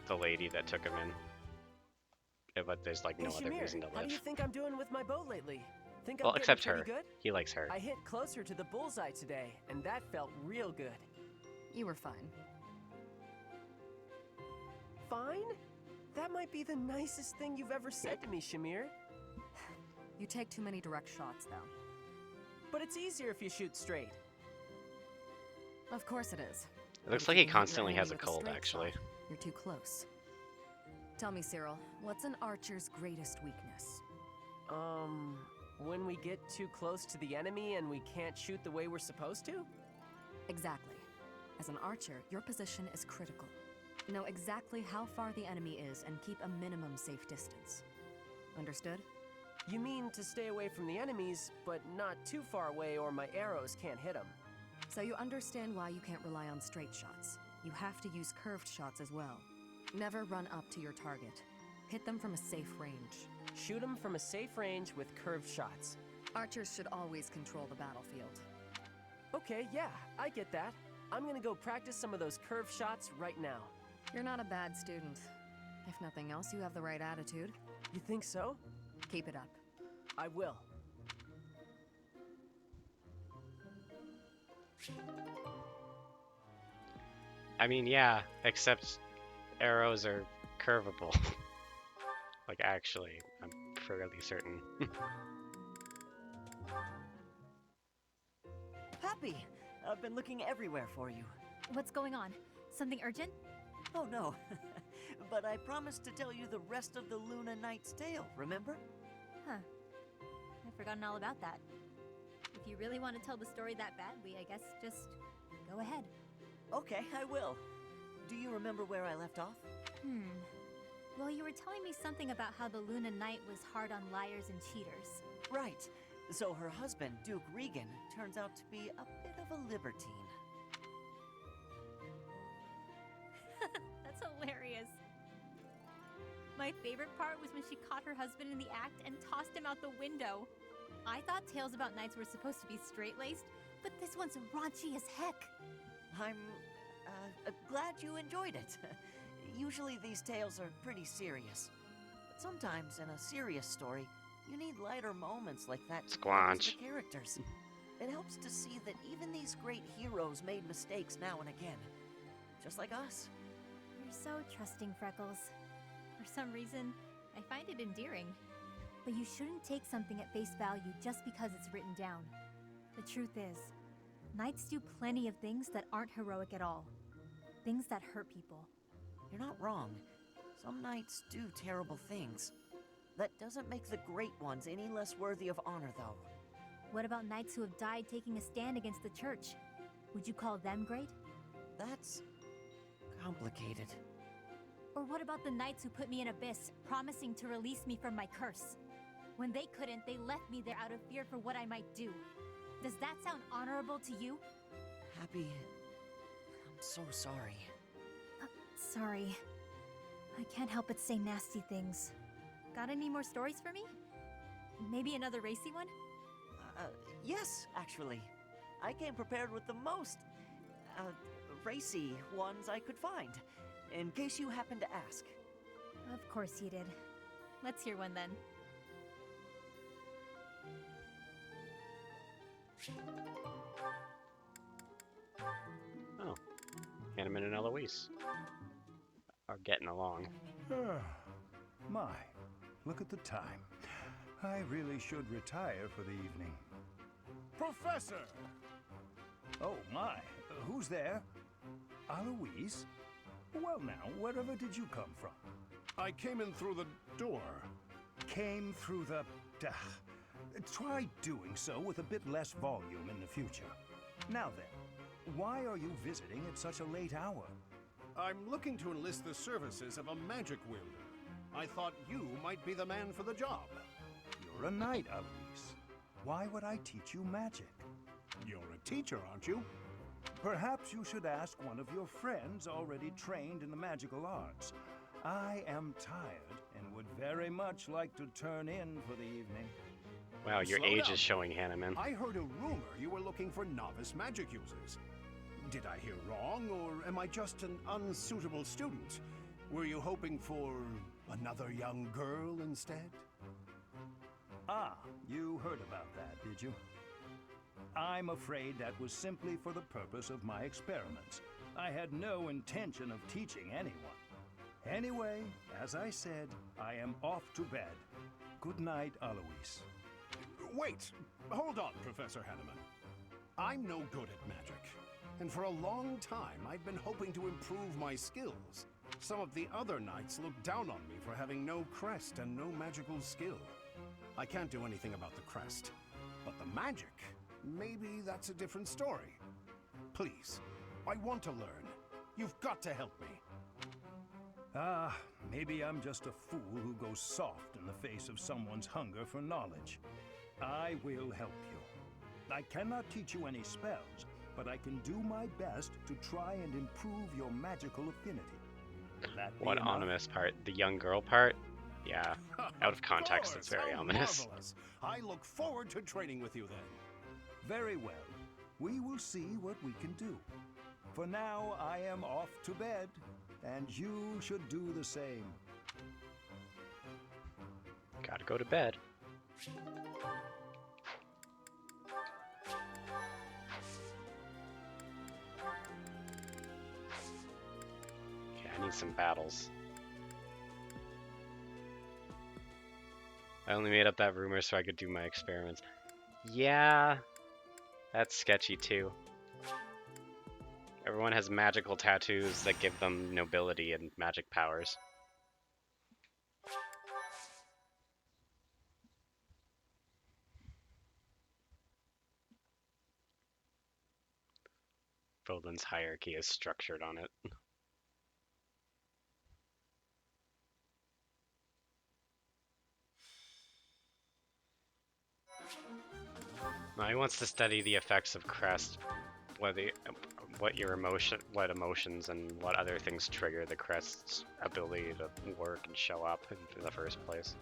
the lady that took him in. But there's like no Hey, other Shamir, reason to how do you live. think I'm doing with my bow lately? Think Well, I'm except getting her. pretty good? He likes her. I hit closer to the bullseye today, and that felt real good. You were fine. Fine? That might be the nicest thing you've ever said to me, Shamir. You take too many direct shots, though. But it's easier if you shoot straight. Of course it is. It looks If like you he can hit your constantly has a enemy with cold, straight actually. shot, you're too close. Tell me, Cyril, what's an archer's greatest weakness? When we get too close to the enemy and we can't shoot the way we're supposed to? Exactly. As an archer, your position is critical. Know exactly how far the enemy is and keep a minimum safe distance. Understood? You mean to stay away from the enemies, but not too far away or my arrows can't hit them. So you understand why you can't rely on straight shots. You have to use curved shots as well. Never run up to your target. Hit them from a safe range. Shoot them from a safe range with curved shots. Archers should always control the battlefield. Okay, yeah, I get that. I'm gonna go practice some of those curved shots right now. You're not a bad student. If nothing else, you have the right attitude. You think so? Keep it up. I will. I mean, yeah, except arrows are curvable. Like, actually, I'm fairly certain. Happy! I've been looking everywhere for you. What's going on? Something urgent? Oh no, but I promised to tell you the rest of the Luna Knight's tale, remember? Huh. I've forgotten all about that. If you really want to tell the story that badly, I guess just go ahead. Okay, I will. Do you remember where I left off? Well, you were telling me something about how the Luna Knight was hard on liars and cheaters. Right. So her husband, Duke Regan, turns out to be a bit of a libertine. That's hilarious. My favorite part was when she caught her husband in the act and tossed him out the window. I thought tales about knights were supposed to be straight-laced, but this one's raunchy as heck. I'm glad you enjoyed it. Usually these tales are pretty serious. But sometimes in a serious story, you need lighter moments like that to connect to the characters. It helps to see that even these great heroes made mistakes now and again. Just like us. You're so trusting, Freckles. For some reason, I find it endearing. But you shouldn't take something at face value just because it's written down. The truth is, knights do plenty of things that aren't heroic at all. Things that hurt people. You're not wrong. Some knights do terrible things. That doesn't make the great ones any less worthy of honor, though. What about knights who have died taking a stand against the church? Would you call them great? That's complicated. Or what about the knights who put me in Abyss, promising to release me from my curse? When they couldn't, they left me there out of fear for what I might do. Does that sound honorable to you? Happy, I'm so sorry. Sorry. I can't help but say nasty things. Got any more stories for me? Maybe another racy one? Yes, actually. I came prepared with the most, racy ones I could find, in case you happen to ask. Of course you did. Let's hear one then. Oh, Hanneman and Eloise are getting along. My, look at the time. I really should retire for the evening. Professor! Oh, my. Who's there? Aloise? Well, now, wherever did you come from? I came in through the door. Came through the... Try doing so with a bit less volume in the future. Now then, why are you visiting at such a late hour? I'm looking to enlist the services of a magic wielder. I thought you might be the man for the job. You're a knight, Aloise. Why would I teach you magic? You're a teacher, aren't you? Perhaps you should ask one of your friends already trained in the magical arts. I am tired and would very much like to turn in for the evening. Wow, your Slow age down. is showing, Hanneman. I heard a rumor you were looking for novice magic users. Did I hear wrong, or am I just an unsuitable student? Were you hoping for another young girl instead? Ah, you heard about that, did you? I'm afraid that was simply for the purpose of my experiments. I had no intention of teaching anyone. Anyway, as I said, I am off to bed. Good night, Aloise. Wait! Hold on, Professor Hanneman. I'm no good at magic, and for a long time I've been hoping to improve my skills. Some of the other knights look down on me for having no crest and no magical skill. I can't do anything about the crest, but the magic, maybe that's a different story. Please, I want to learn. You've got to help me. Ah, maybe I'm just a fool who goes soft in the face of someone's hunger for knowledge. I will help you. I cannot teach you any spells, but I can do my best to try and improve your magical affinity. What ominous part? The young girl part? Yeah, out of context, it's very ominous. Marvelous. I look forward to training with you then. Very well. We will see what we can do. For now, I am off to bed, and you should do the same. Gotta go to bed. need some battles. I only made up that rumor so I could do my experiments. Yeah, that's sketchy too. Everyone has magical tattoos that give them nobility and magic powers. Volan's hierarchy is structured on it. Now he wants to study the effects of crest, what emotions and what other things trigger the crest's ability to work and show up in the first place.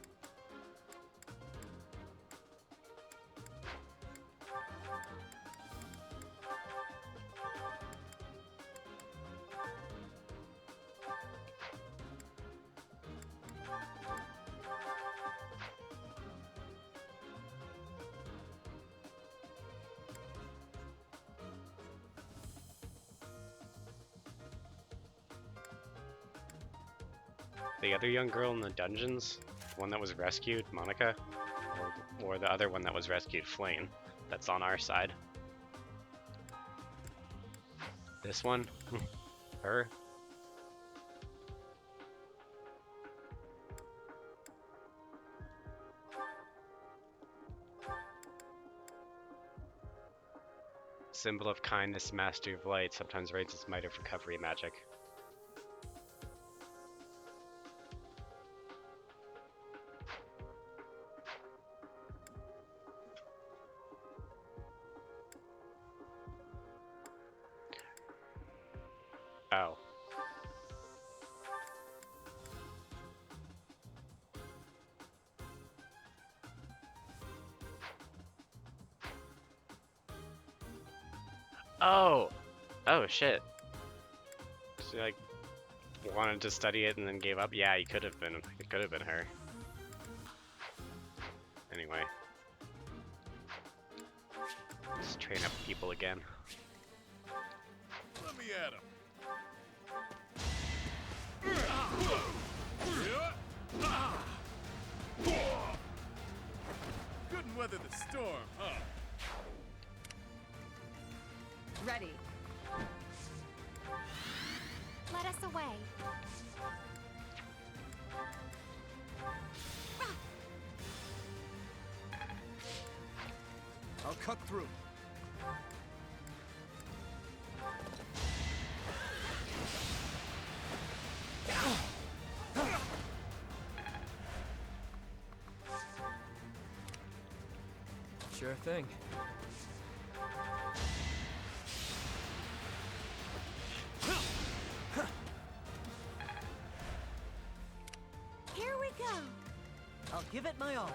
The other young girl in the dungeons, the one that was rescued, Monica, or the other one that was rescued, Flame, that's on our side. This one? Her? Symbol of kindness, master of light, sometimes raises its might of recovery magic. Oh. Oh! Oh shit. She like wanted to study it and then gave up? Yeah, he could have been. It could have been her. Anyway. Let's train up people again. Let me at him. Couldn't weather the storm, huh? Ready. Let us away. I'll cut through. Sure thing. Here we go. I'll give it my all.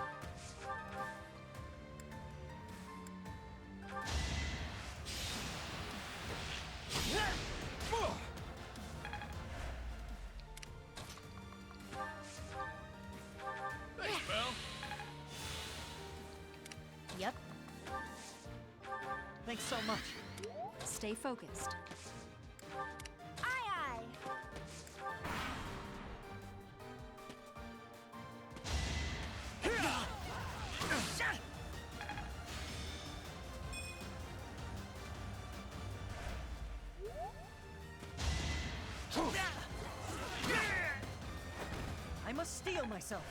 Thanks, Belle. Yep. Thanks so much. Stay focused. Aye, aye. I must steel myself.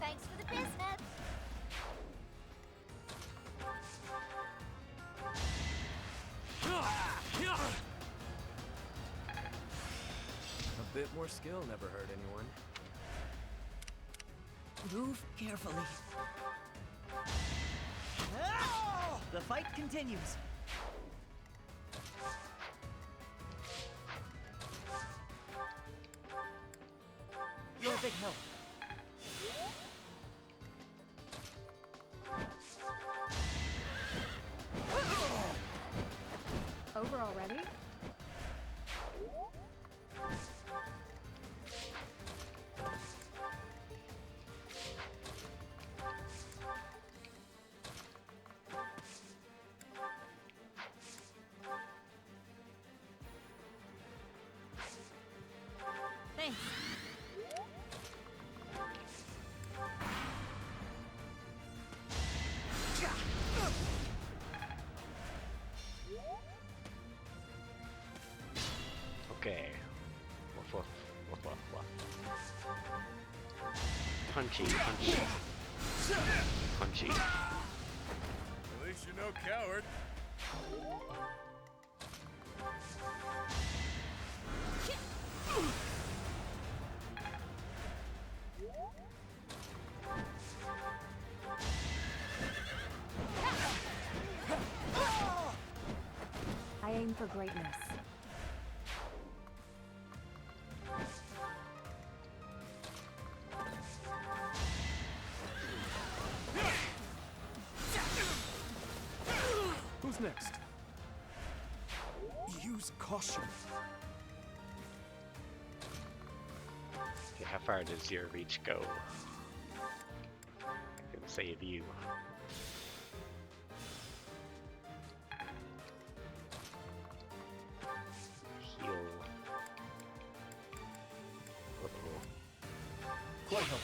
Thanks for the business. A bit more skill never hurt anyone. Move carefully. The fight continues. You're a big help. ready? Thanks. Okay. Woof, woof, woof, woof, woof. Punchy, punchy. Punchy. At least you're no coward. I aim for greatness. Who's next? Use caution. Okay, how far does your reach go? I can save you. Heal. Uh-oh. Quite helpful.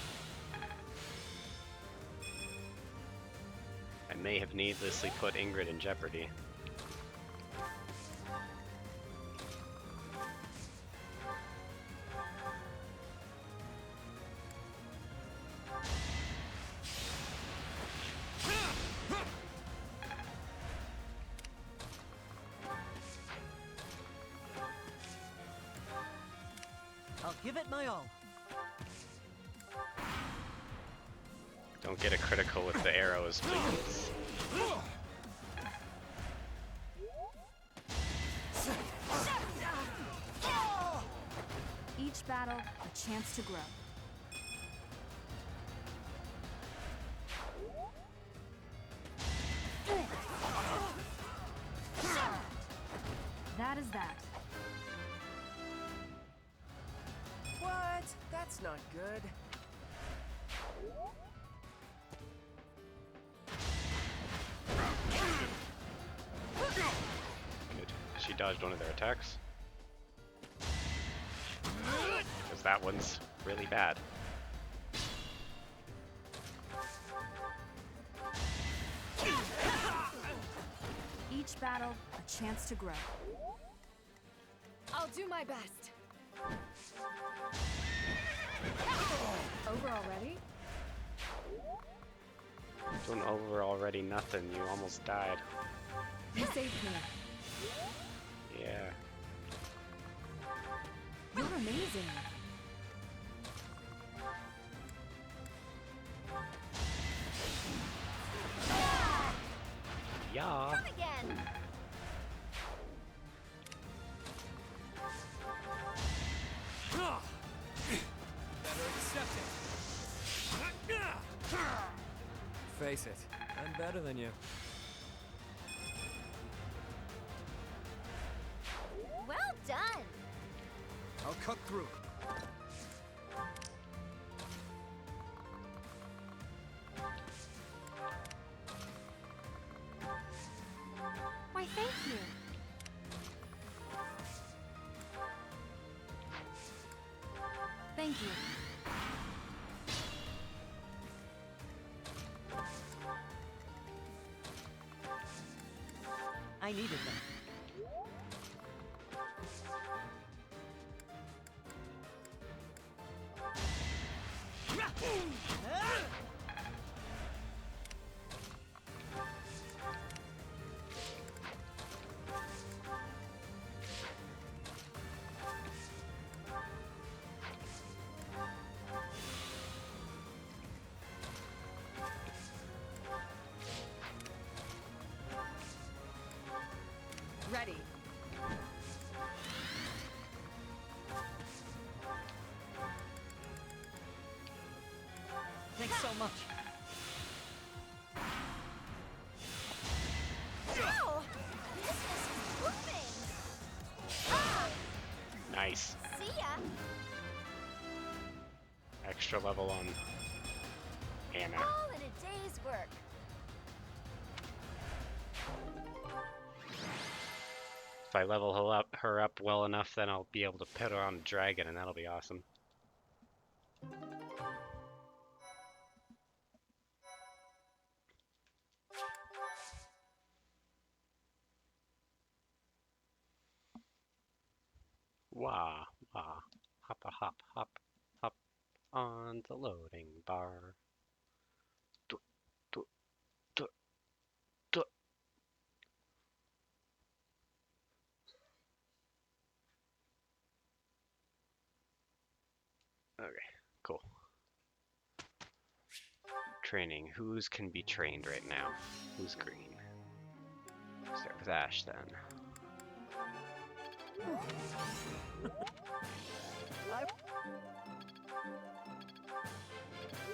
I may have needlessly put Ingrid in jeopardy. I'll give it my all. Don't get a critical with the arrows, please. Each battle, a chance to grow. That is that. What? That's not good. Good. She dodged one of their attacks. Because that one's really bad. Each battle, a chance to grow. I'll do my best. Over already? Doing over already nothing, you almost died. You saved me. Yeah. You're amazing. Yeah. Come again. Better accept it. Face it, I'm better than you. Well done. I'll cut through. Why, thank you. Thank you. I needed them. Ready. Thanks so much. Wow! Business is booming! Nice. See ya. Extra level on Anna. All in a day's work. If I level her up well enough, then I'll be able to put her on a dragon, and that'll be awesome. Wah, wah, hop a hop, hop, hop on the loading bar. Duh, duh, duh, duh. Okay, cool. Training. Who's can be trained right now? Who's green? Start with Ash then.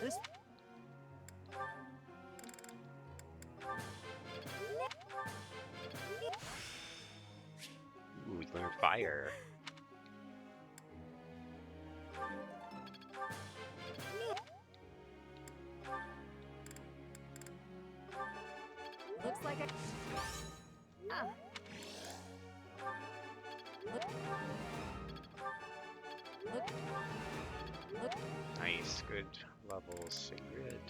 This. Ooh, we learned fire. Looks like a... Ah. Look. Nice, good level, Sigrid.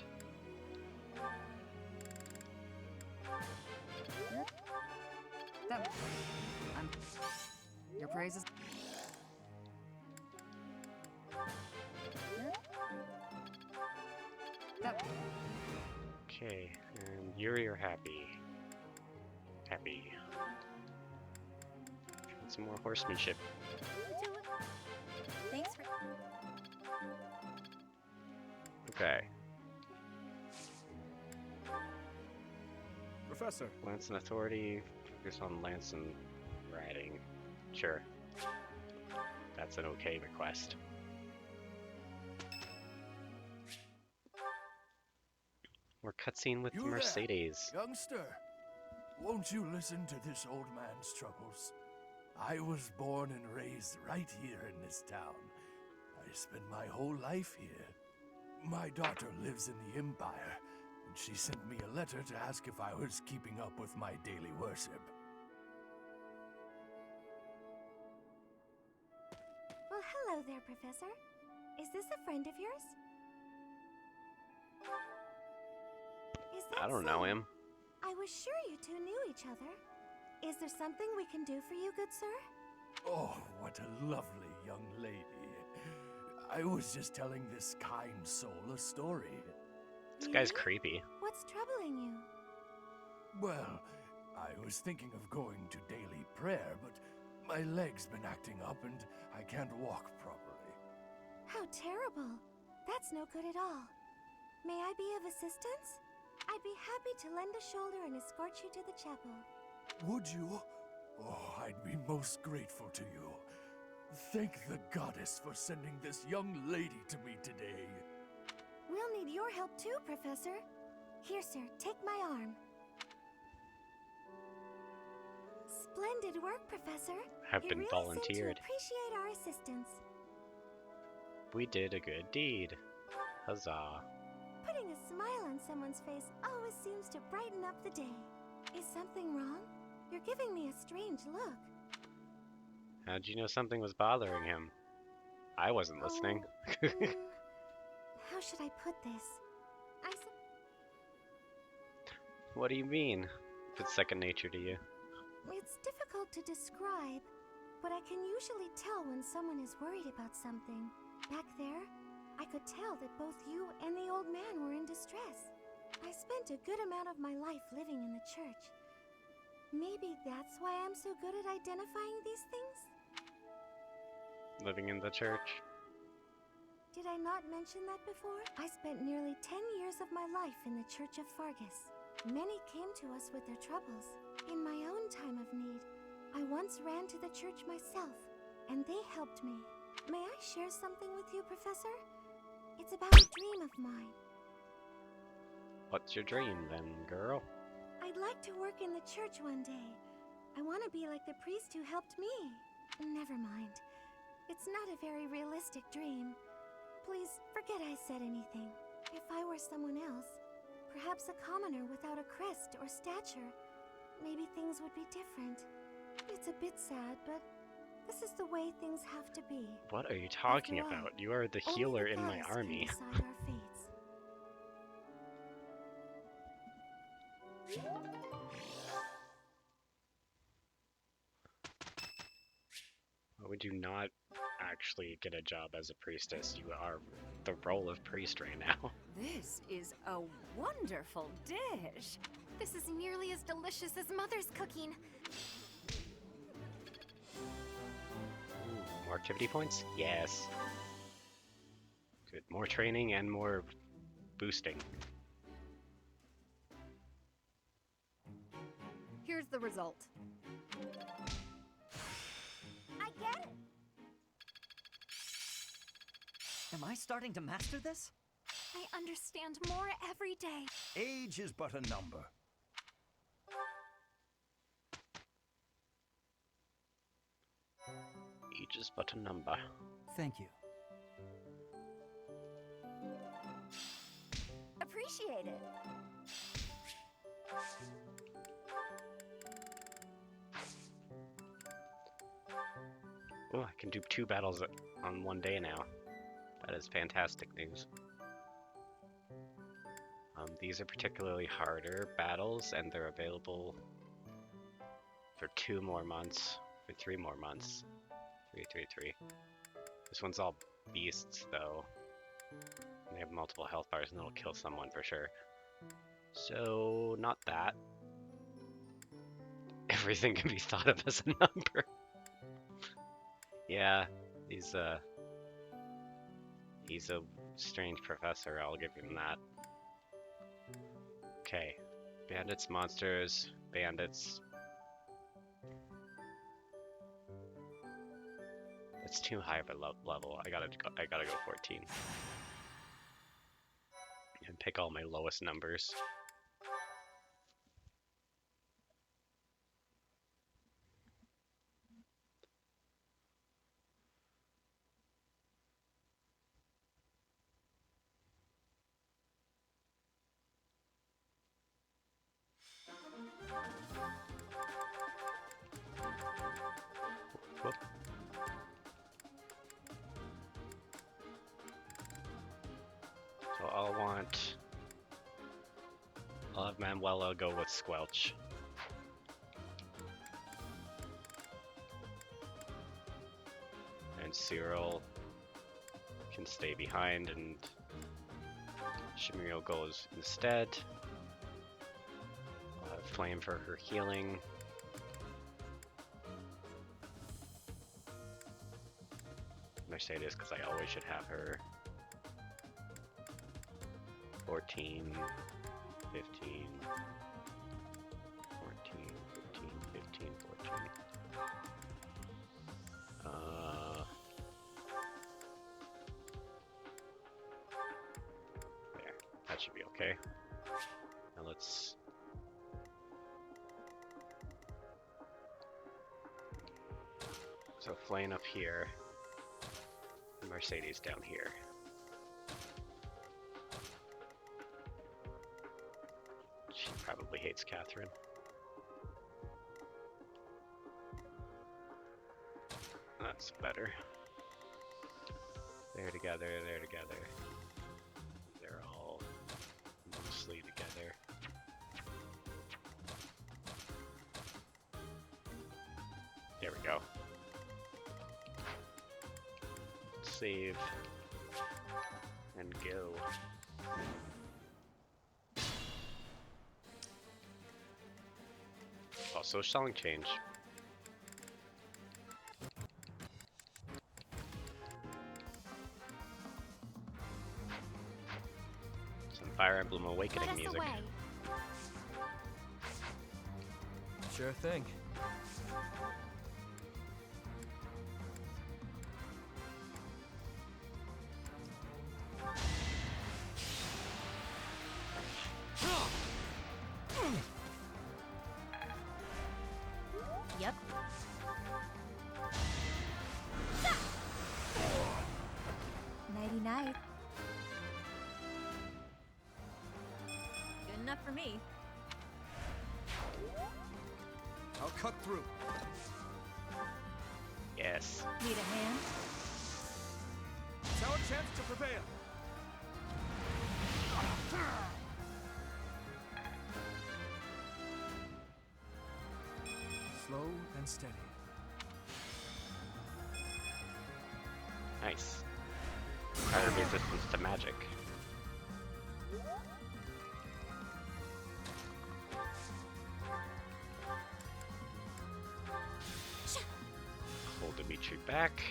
Your praises. Okay, and Yuri are happy. Happy. And some more horsemanship. Thanks for... Okay. Professor. Lance and Authority. Focus on Lance and riding. Sure. That's an okay request. More cutscene with You Mercedes. there, youngster. Won't you listen to this old man's troubles? I was born and raised right here in this town. I spent my whole life here. My daughter lives in the Empire, and she sent me a letter to ask if I was keeping up with my daily worship. Well, hello there, Professor. Is this a friend of yours? Is that I don't so? know him. I was sure you two knew each other. Is there something we can do for you, good sir? Oh, what a lovely young lady. I was just telling this kind soul a story. This guy's creepy. What's troubling you? Well, I was thinking of going to daily prayer, but my leg's been acting up and I can't walk properly. How terrible. That's no good at all. May I be of assistance? I'd be happy to lend a shoulder and escort you to the chapel. Would you? Oh, I'd be most grateful to you. Thank the goddess for sending this young lady to me today. We'll need your help too, Professor. Here, sir, take my arm. Splendid work, Professor. Have You been really volunteered. seem to appreciate our assistance. We did a good deed. Huzzah. Putting a smile on someone's face always seems to brighten up the day. Is something wrong? You're giving me a strange look. How'd you know something was bothering him? I wasn't listening. How should I put this? What do you mean? If it's second nature to you. It's difficult to describe, but I can usually tell when someone is worried about something. Back there, I could tell that both you and the old man were in distress. I spent a good amount of my life living in the church. Maybe that's why I'm so good at identifying these things? Living in the church. Did I not mention that before? I spent nearly 10 years of my life in the Church of Fargus. Many came to us with their troubles. In my own time of need, I once ran to the church myself, and they helped me. May I share something with you, Professor? It's about a dream of mine. What's your dream then, girl? I'd like to work in the church one day. I want to be like the priest who helped me. Never mind. It's not a very realistic dream. Please forget I said anything. If I were someone else, perhaps a commoner without a crest or stature, maybe things would be different. It's a bit sad, but this is the way things have to be. What are you talking After all, about? You are the only healer the in my goddess army. Can decide our fates. Why would you not actually get a job as a priestess? You are the role of priest right now. This is a wonderful dish. This is nearly as delicious as Mother's cooking. Ooh, more activity points? Yes. Good. More training and more boosting. Here's the result. I get it! Am I starting to master this? I understand more every day. Age is but a number. Age is but a number. Thank you. Appreciate it. Oh, I can do 2 battles on one day now. That is fantastic news. These are particularly harder battles, and they're available for 2 more months, for 3 more months. 3. This one's all beasts, though. And they have multiple health bars, and it'll kill someone for sure. So, not that. Everything can be thought of as a number. Yeah, he's a strange professor, I'll give him that. Okay, bandits, monsters, bandits. That's too high of a level. I gotta go 14. And pick all my lowest numbers. Whoop. So I'll have Manuela go with Squelch. And Cyril can stay behind, and Shimiro goes instead. I'll have Flame for her healing. Mercedes, because I always should have her. 14, 15, 14, 15, 15, 14. There, that should be okay. Now let's... So Flame up here, and Mercedes down here. She probably hates Catherine. That's better. They're together, they're together. They're all mostly together. There we go. Save. And go. Also, song change. Some Fire Emblem Awakening Let us music. away. Sure thing. Yep. for me. I'll cut through. Yes. Need a hand? It's our chance to prevail. Slow and steady. Nice. Fire resistance to magic. Hold Dimitri back.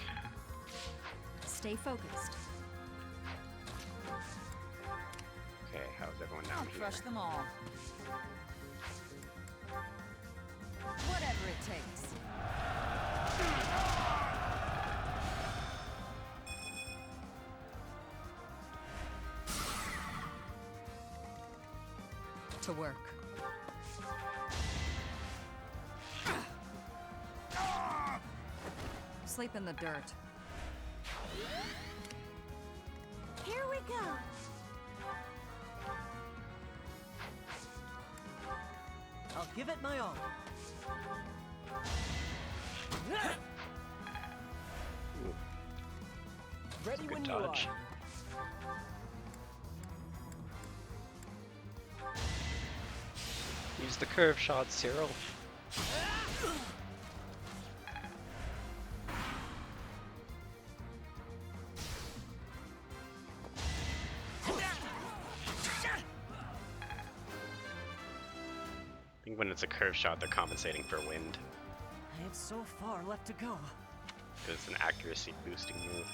Stay focused. Okay, how's everyone down I'll here? crush them all. Whatever it takes. To work. Sleep in the dirt. Here we go. I'll give it my all. Ready Good when dodge. you Use the curve shot, Cyril. I think when it's a curve shot, they're compensating for wind. I have so far left to go. Because it's an accuracy boosting move.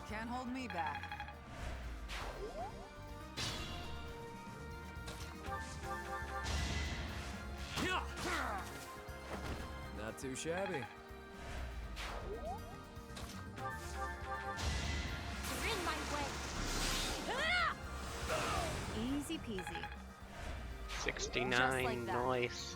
Can't hold me back. Not too shabby. You're in my way. Easy peasy. 69, Just like that. nice.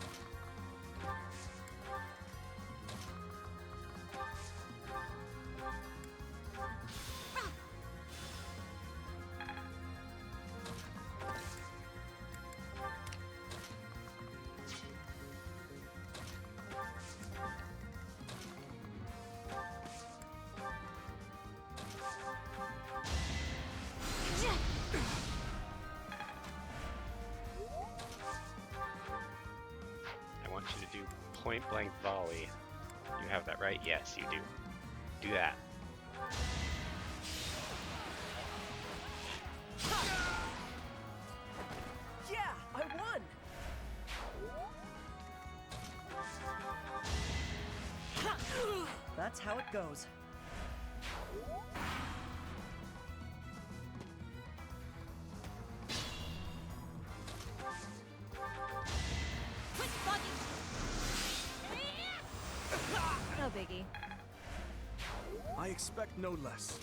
I want you to do point blank volley. You have that right? Yes, you do. Do that. Yeah, I won! That's how it goes. Quick buggy. No biggie. I expect no less.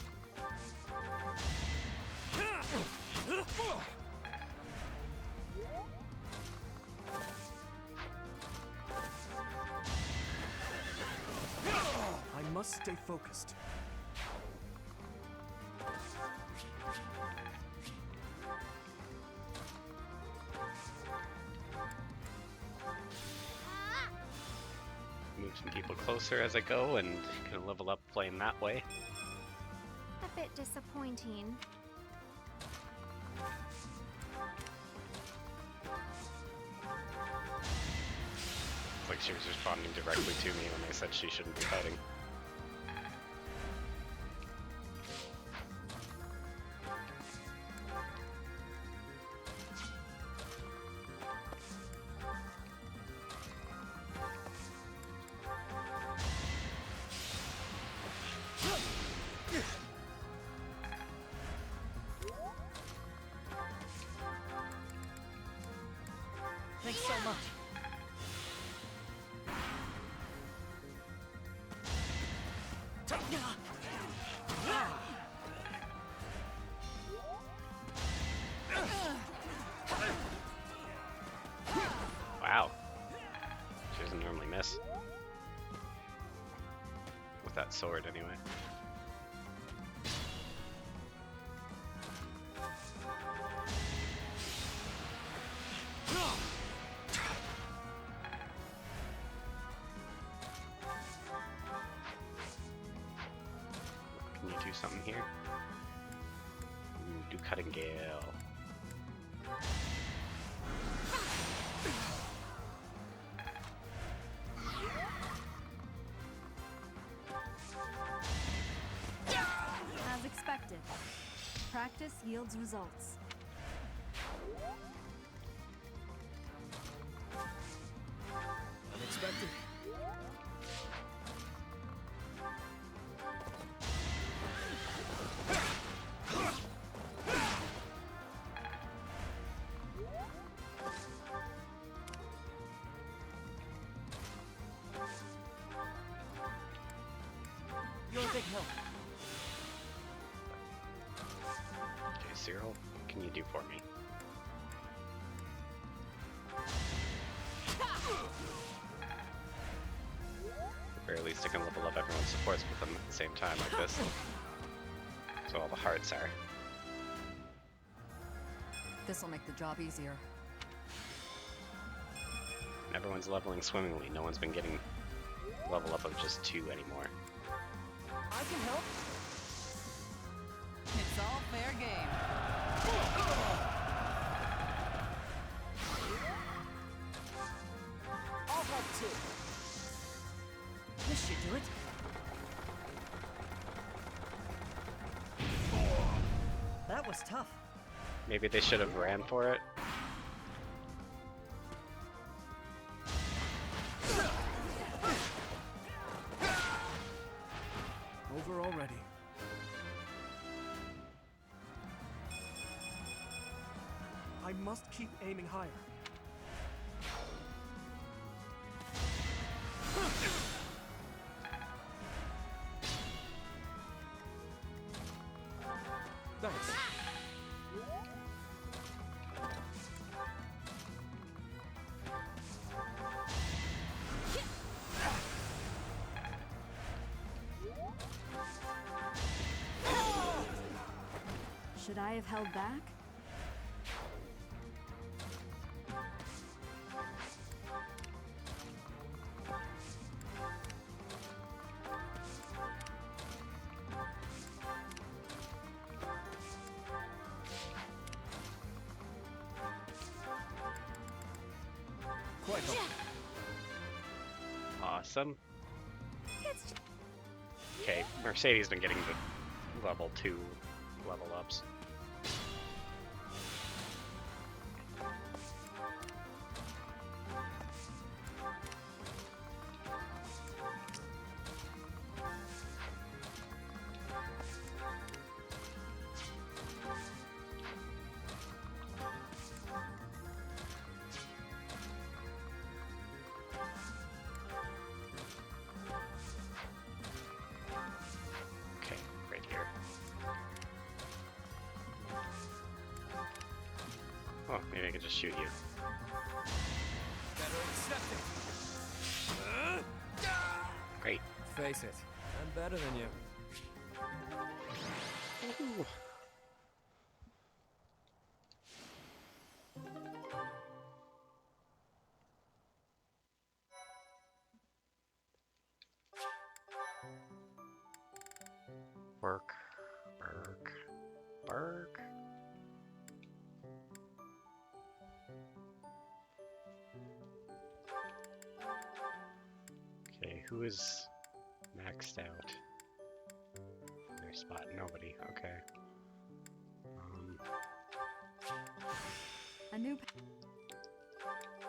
I must stay focused. Move some people closer as I go and kind of level up playing that way. A bit disappointing. It's like she was responding directly to me when I said she shouldn't be fighting. Thanks so much. guess. With that sword, anyway. Can you do something here? Ooh, do cutting gale. As expected, practice yields results. Unexpected. You're a big help. Okay, Cyril, what can you do for me? At the very least, I can level up everyone's supports with them at the same time like this. So all the hearts are. This'll make the job easier. And everyone's leveling swimmingly. No one's been getting level up of just 2 anymore. I can help. It's all fair game. I'll help too. This should do it. That was tough. Maybe they should have ran for it. Over already. I must keep aiming higher. Thanks. Should I have held back? Quite helpful. Awesome. Okay, Mercedes been getting the level 2 level ups. Okay, right here. Oh, maybe I could just shoot you. Better accept it. Great. Face it, I'm better than you. Ooh. Work, work, work. Okay, who is maxed out? Their spot, nobody. Okay. A new. I'm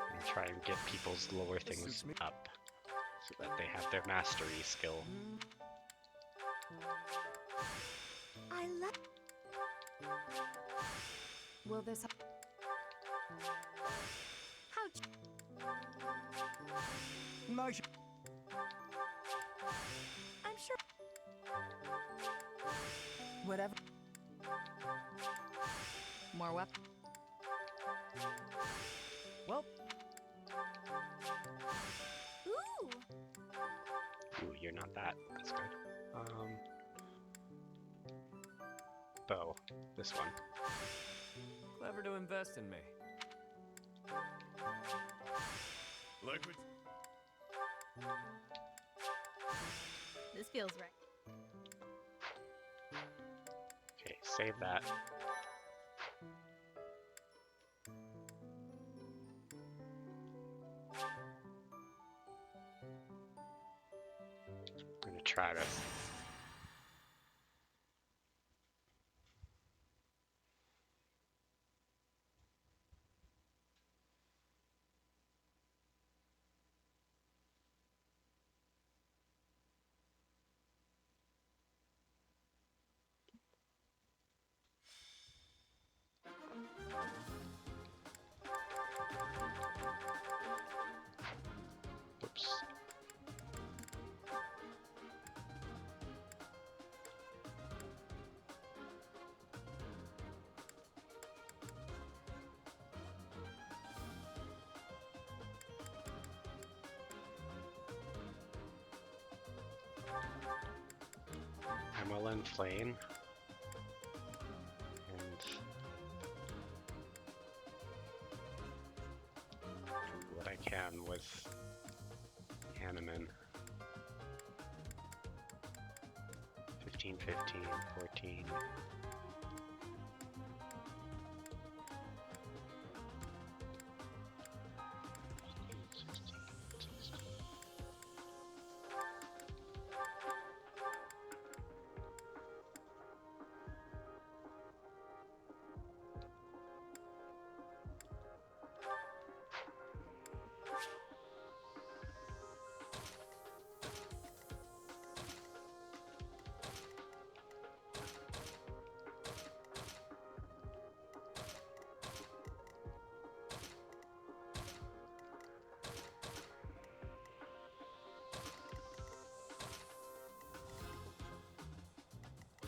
gonna try and get people's lower things up so that they have their mastery skill. I love. Will this? Nice. I'm sure. Whatever. More weapons. Well, Ooh! Ooh, you're not that. That's good. Bow. This one. Clever to invest in me. Liquid. This feels right. Okay, save that. I'm gonna try this. Oops. Emerald Flame. And do what I can with Hanneman. 15, 15, 14.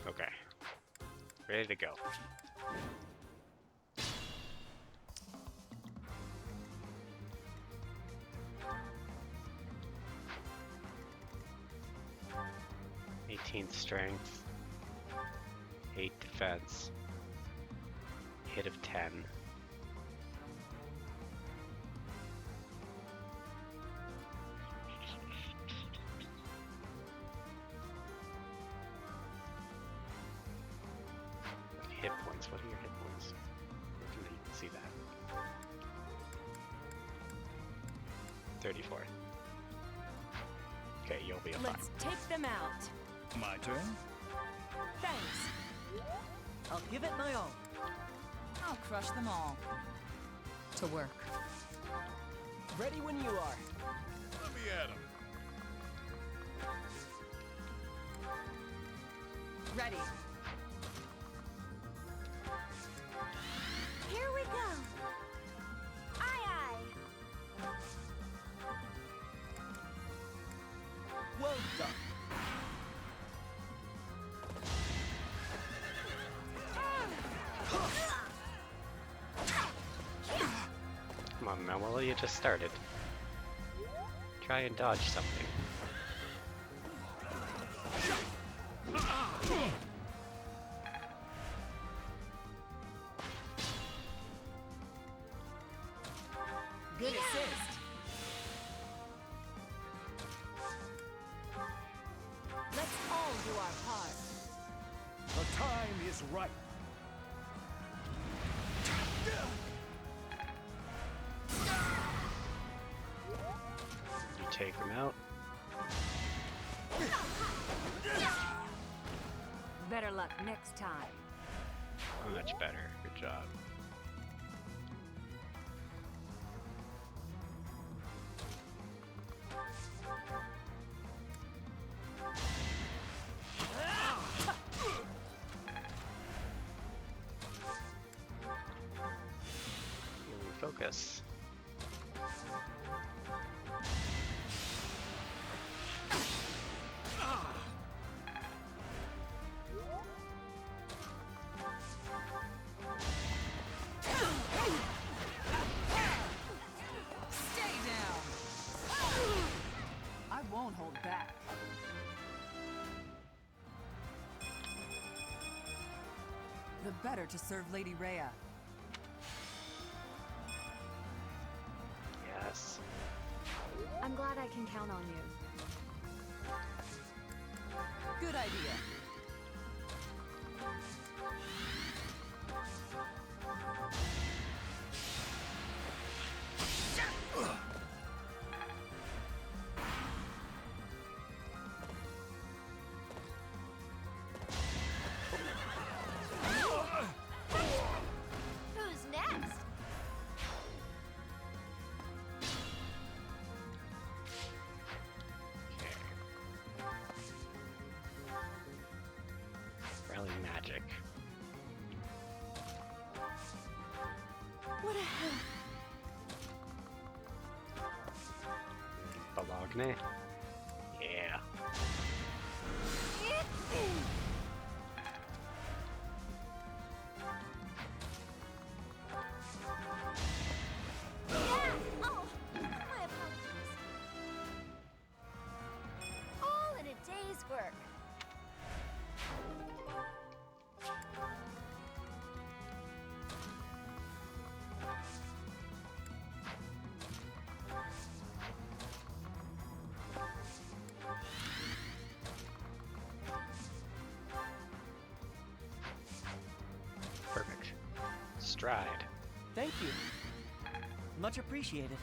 Okay, ready to go. Strength, 8 defense, hit of 10. Hit points, what are your hit points? I didn't even see that. 34. Okay, you'll be a 5. Let's take them out. My turn? Thanks. I'll give it my all. I'll crush them all. To work. Ready when you are. Let me at him. Ready. Here we go. Aye, aye. Well done. Come on, Manuel, you just started. Try and dodge something. Good assist. Let's all do our part. The time is right. You take them out. Better luck next time. Much better. Good job. Focus. Stay down. I won't hold back. better to serve Lady Rhea. Yes. I'm glad I can count on you. Good idea. Who's next? Rally magic. What a hell. Bologna. Yeah. Oh, my apologies. All in a day's work. Perfect. Stride. Thank you. Much appreciated.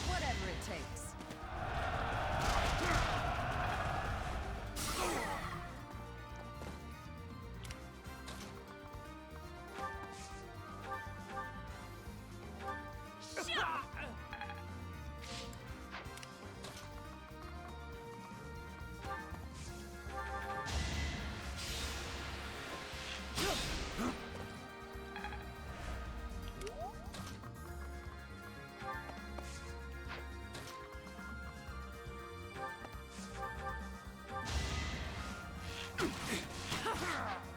Whatever it takes.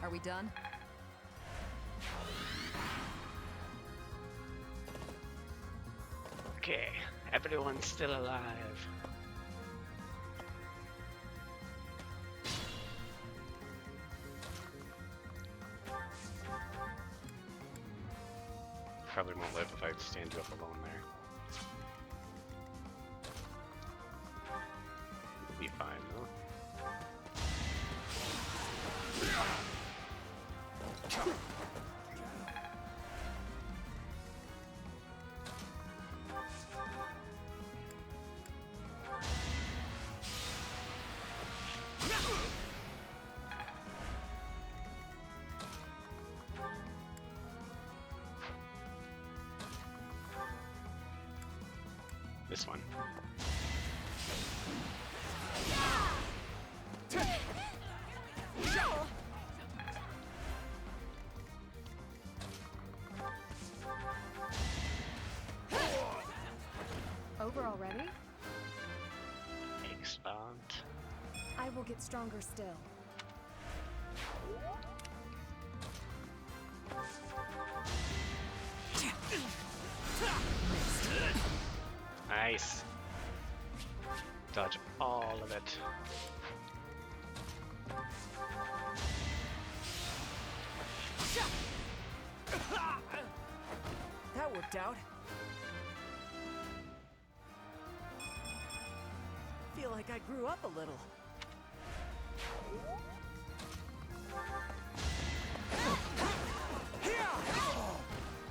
Are we done? Okay, everyone's still alive. Probably won't live if I stand you up alone there. You'll be fine though. This one. Over already? Expand. I will get stronger still. Nice. Dodge all of it. That worked out. Feel like I grew up a little.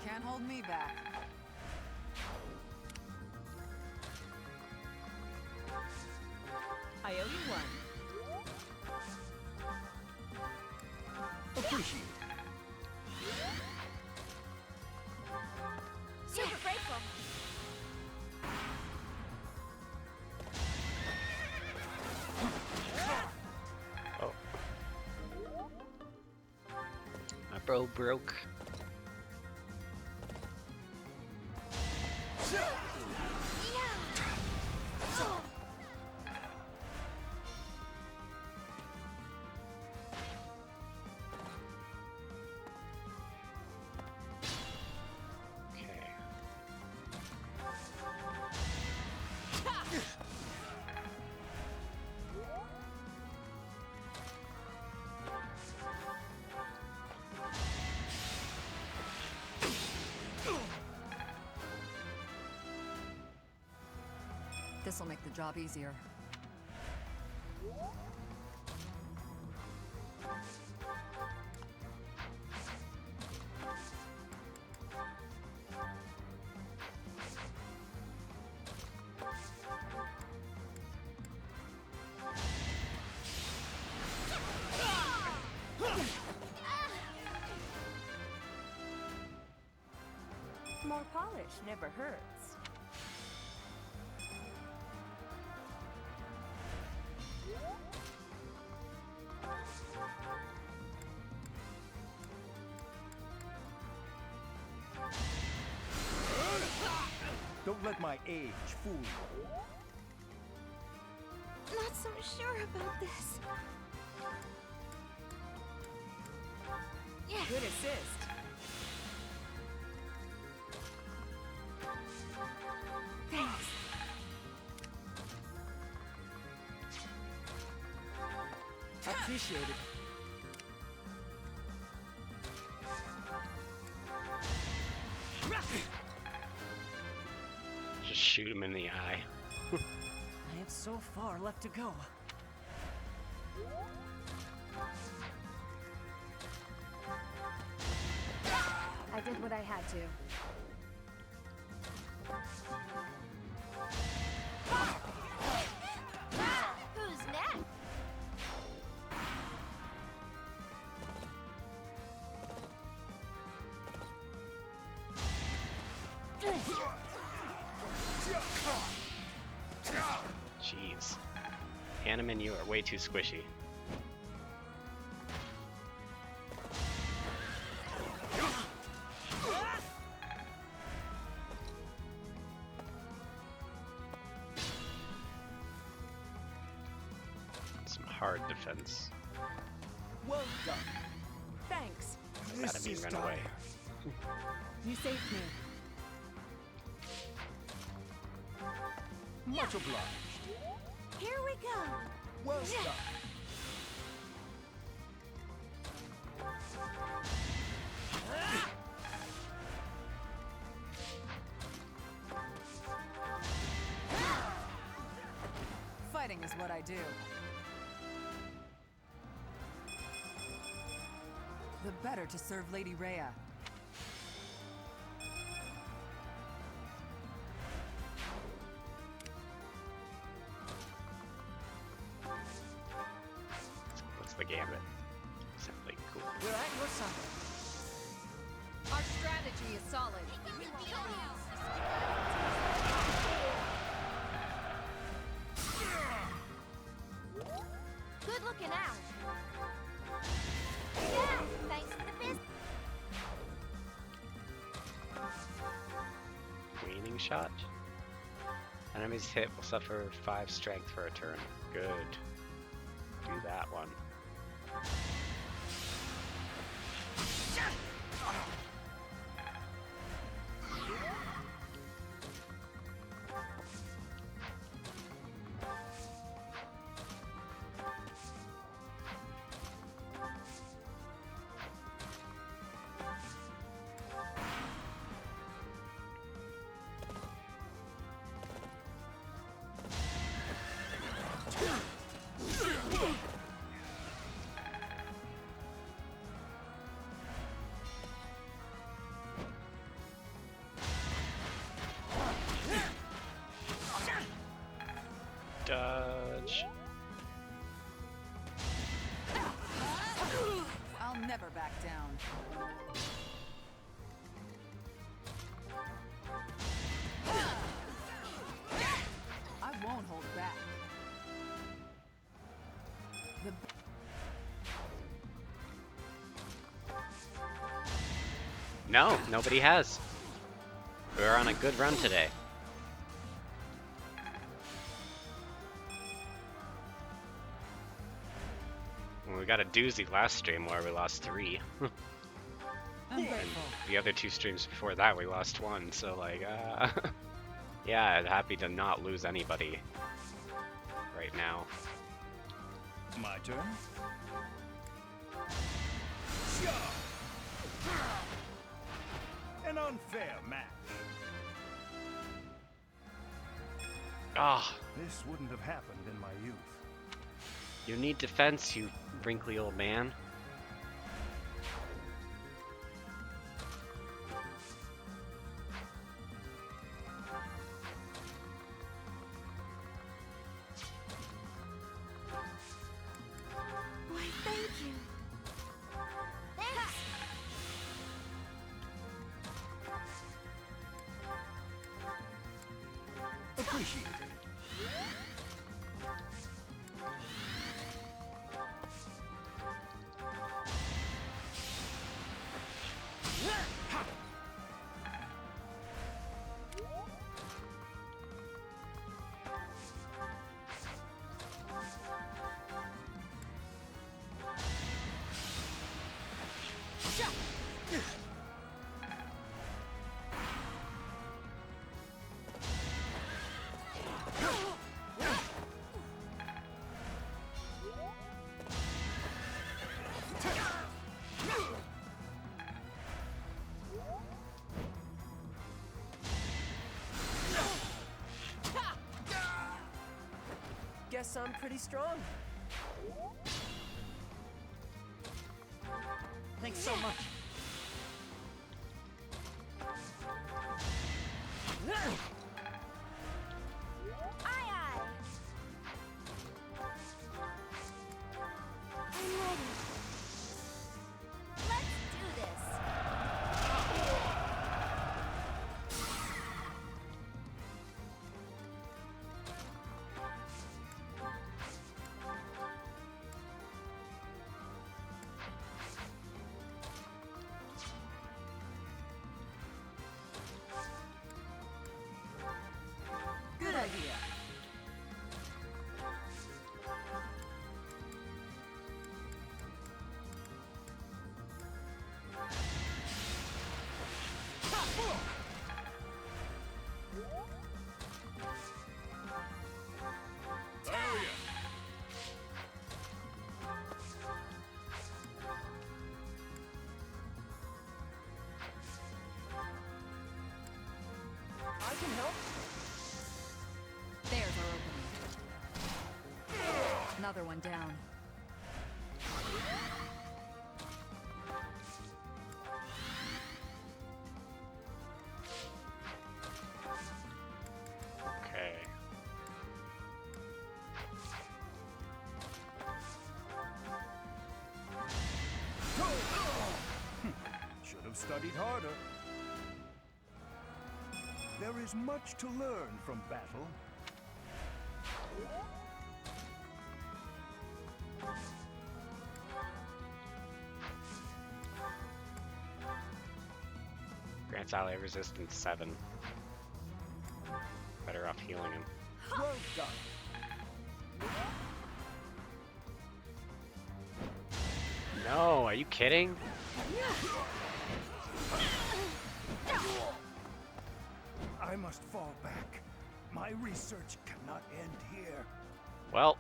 Can't hold me back. I owe you one. Appreciate it. Super grateful. Oh. My bro broke. This'll make the job easier. More polish never hurts. Don't let my age fool you. Not so sure about this. Good assist. Thanks. Appreciate it. Just shoot him in the eye. I have so far left to go. I did what I had to. Who's next? Jeez. Hanneman, you are way too squishy. Some hard defense. Well done. Thanks. Gotta be run away. You saved me. Much obliged. Here we go. Well done. Fighting is what I do. The better to serve Lady Rhea. What's the gambit? Simply cool. We're at your side. Our strategy is solid. Good looking out. Yeah, thanks for the business. Waning shot. Enemies hit will suffer 5 strength for a turn. Good. Do that one. Dodge. I'll never back down. I won't hold back. No, nobody has. We're on a good run today. Well, we got a doozy last stream where we lost 3. I'm And grateful. the other 2 streams before that we lost 1, so like, yeah, I'm happy to not lose anybody right now. My turn. An unfair match. Ah, This wouldn't have happened in my youth. you need defense, you wrinkly old man. Why, thank you. Thanks. Appreciated. Guess I'm pretty strong. Thanks so much. Aye, aye. I'm ready. Let's do this. Good idea. I can help. There's our opening. Another one down. Okay. Should have studied harder. There is much to learn from battle. Grants ally resistance 7. Better off healing him. Well done. No, are you kidding? I must fall back. My research cannot end here. Well,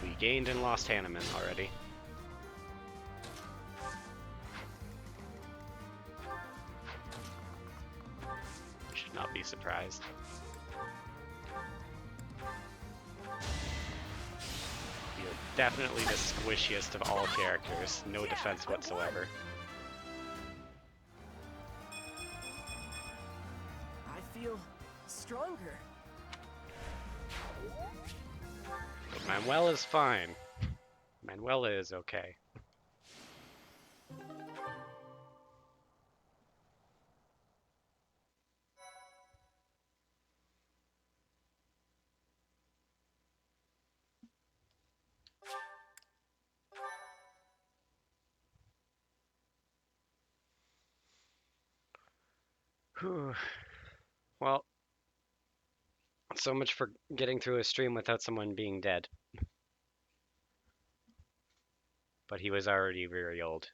we gained and lost Hanneman already. You should not be surprised. You're definitely the squishiest of all characters. No defense whatsoever. I feel stronger. But Manuel is fine. Manuela is okay. Whew. Well, so much for getting through a stream without someone being dead. But he was already very old.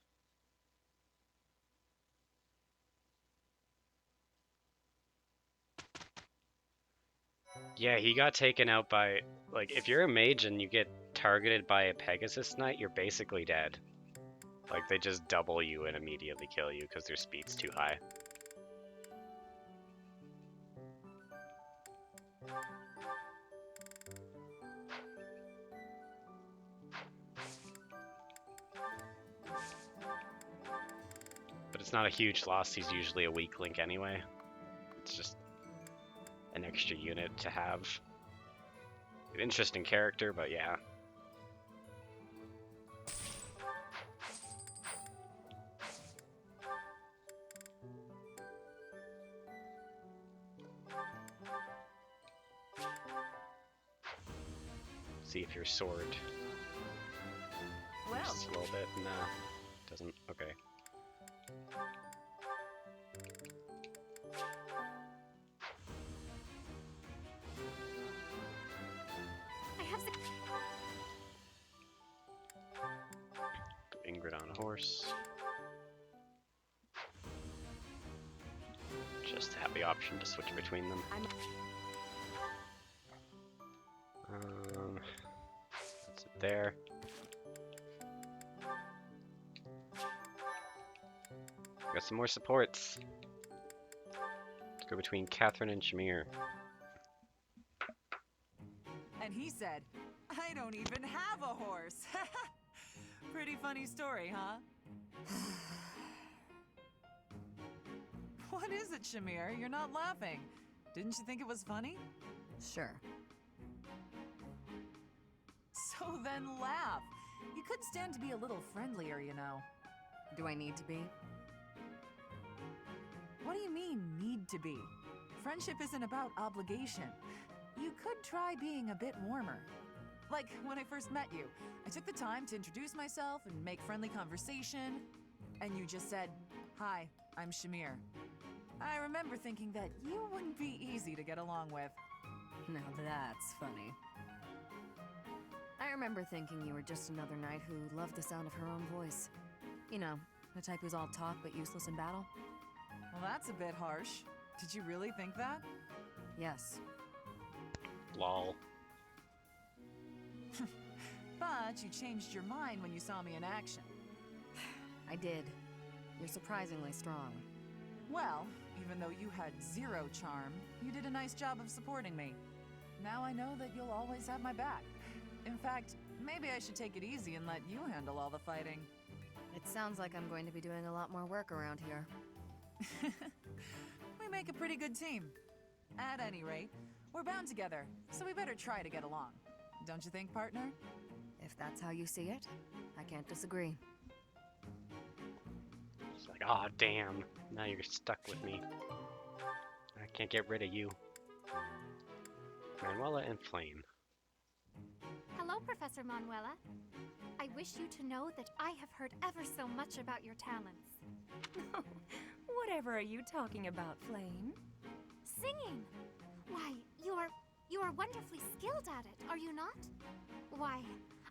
Yeah, he got taken out by, like, if you're a mage and you get targeted by a Pegasus Knight, you're basically dead. Like, they just double you and immediately kill you because their speed's too high. But it's not a huge loss. He's usually a weak link anyway. It's just an extra unit to have. An interesting character, but yeah. See if your sword Well, just a little bit. Nah, doesn't. Okay. I have Put Ingrid on a horse. Just to have the option to switch between them. That's it there. Got some more supports. Let's go between Catherine and Shamir. And he said, I don't even have a horse. Pretty funny story, huh? What is it, Shamir? You're not laughing. Didn't you think it was funny? sure. So then laugh. You could stand to be a little friendlier, you know. Do I need to be? What do you mean, need to be? Friendship isn't about obligation. You could try being a bit warmer. Like when I first met you, I took the time to introduce myself and make friendly conversation, and you just said, "Hi, I'm Shamir." I remember thinking that you wouldn't be easy to get along with. Now that's funny. I remember thinking you were just another knight who loved the sound of her own voice. You know, the type who's all talk but useless in battle. Well, that's a bit harsh. Did you really think that? Yes. Lol. But you changed your mind when you saw me in action. I did. You're surprisingly strong. Well, even though you had zero charm, you did a nice job of supporting me. Now I know that you'll always have my back. In fact, maybe I should take it easy and let you handle all the fighting. It sounds like I'm going to be doing a lot more work around here. We make a pretty good team. At any rate, we're bound together, so we better try to get along. Don't you think, partner? If that's how you see it, I can't disagree. It's like, aw, damn. Now you're stuck with me. I can't get rid of you. Manuela and Flame. Hello, Professor Manuela. I wish you to know that I have heard ever so much about your talents. Whatever are you talking about, Flame? Singing! Why, you are wonderfully skilled at it, are you not? Why,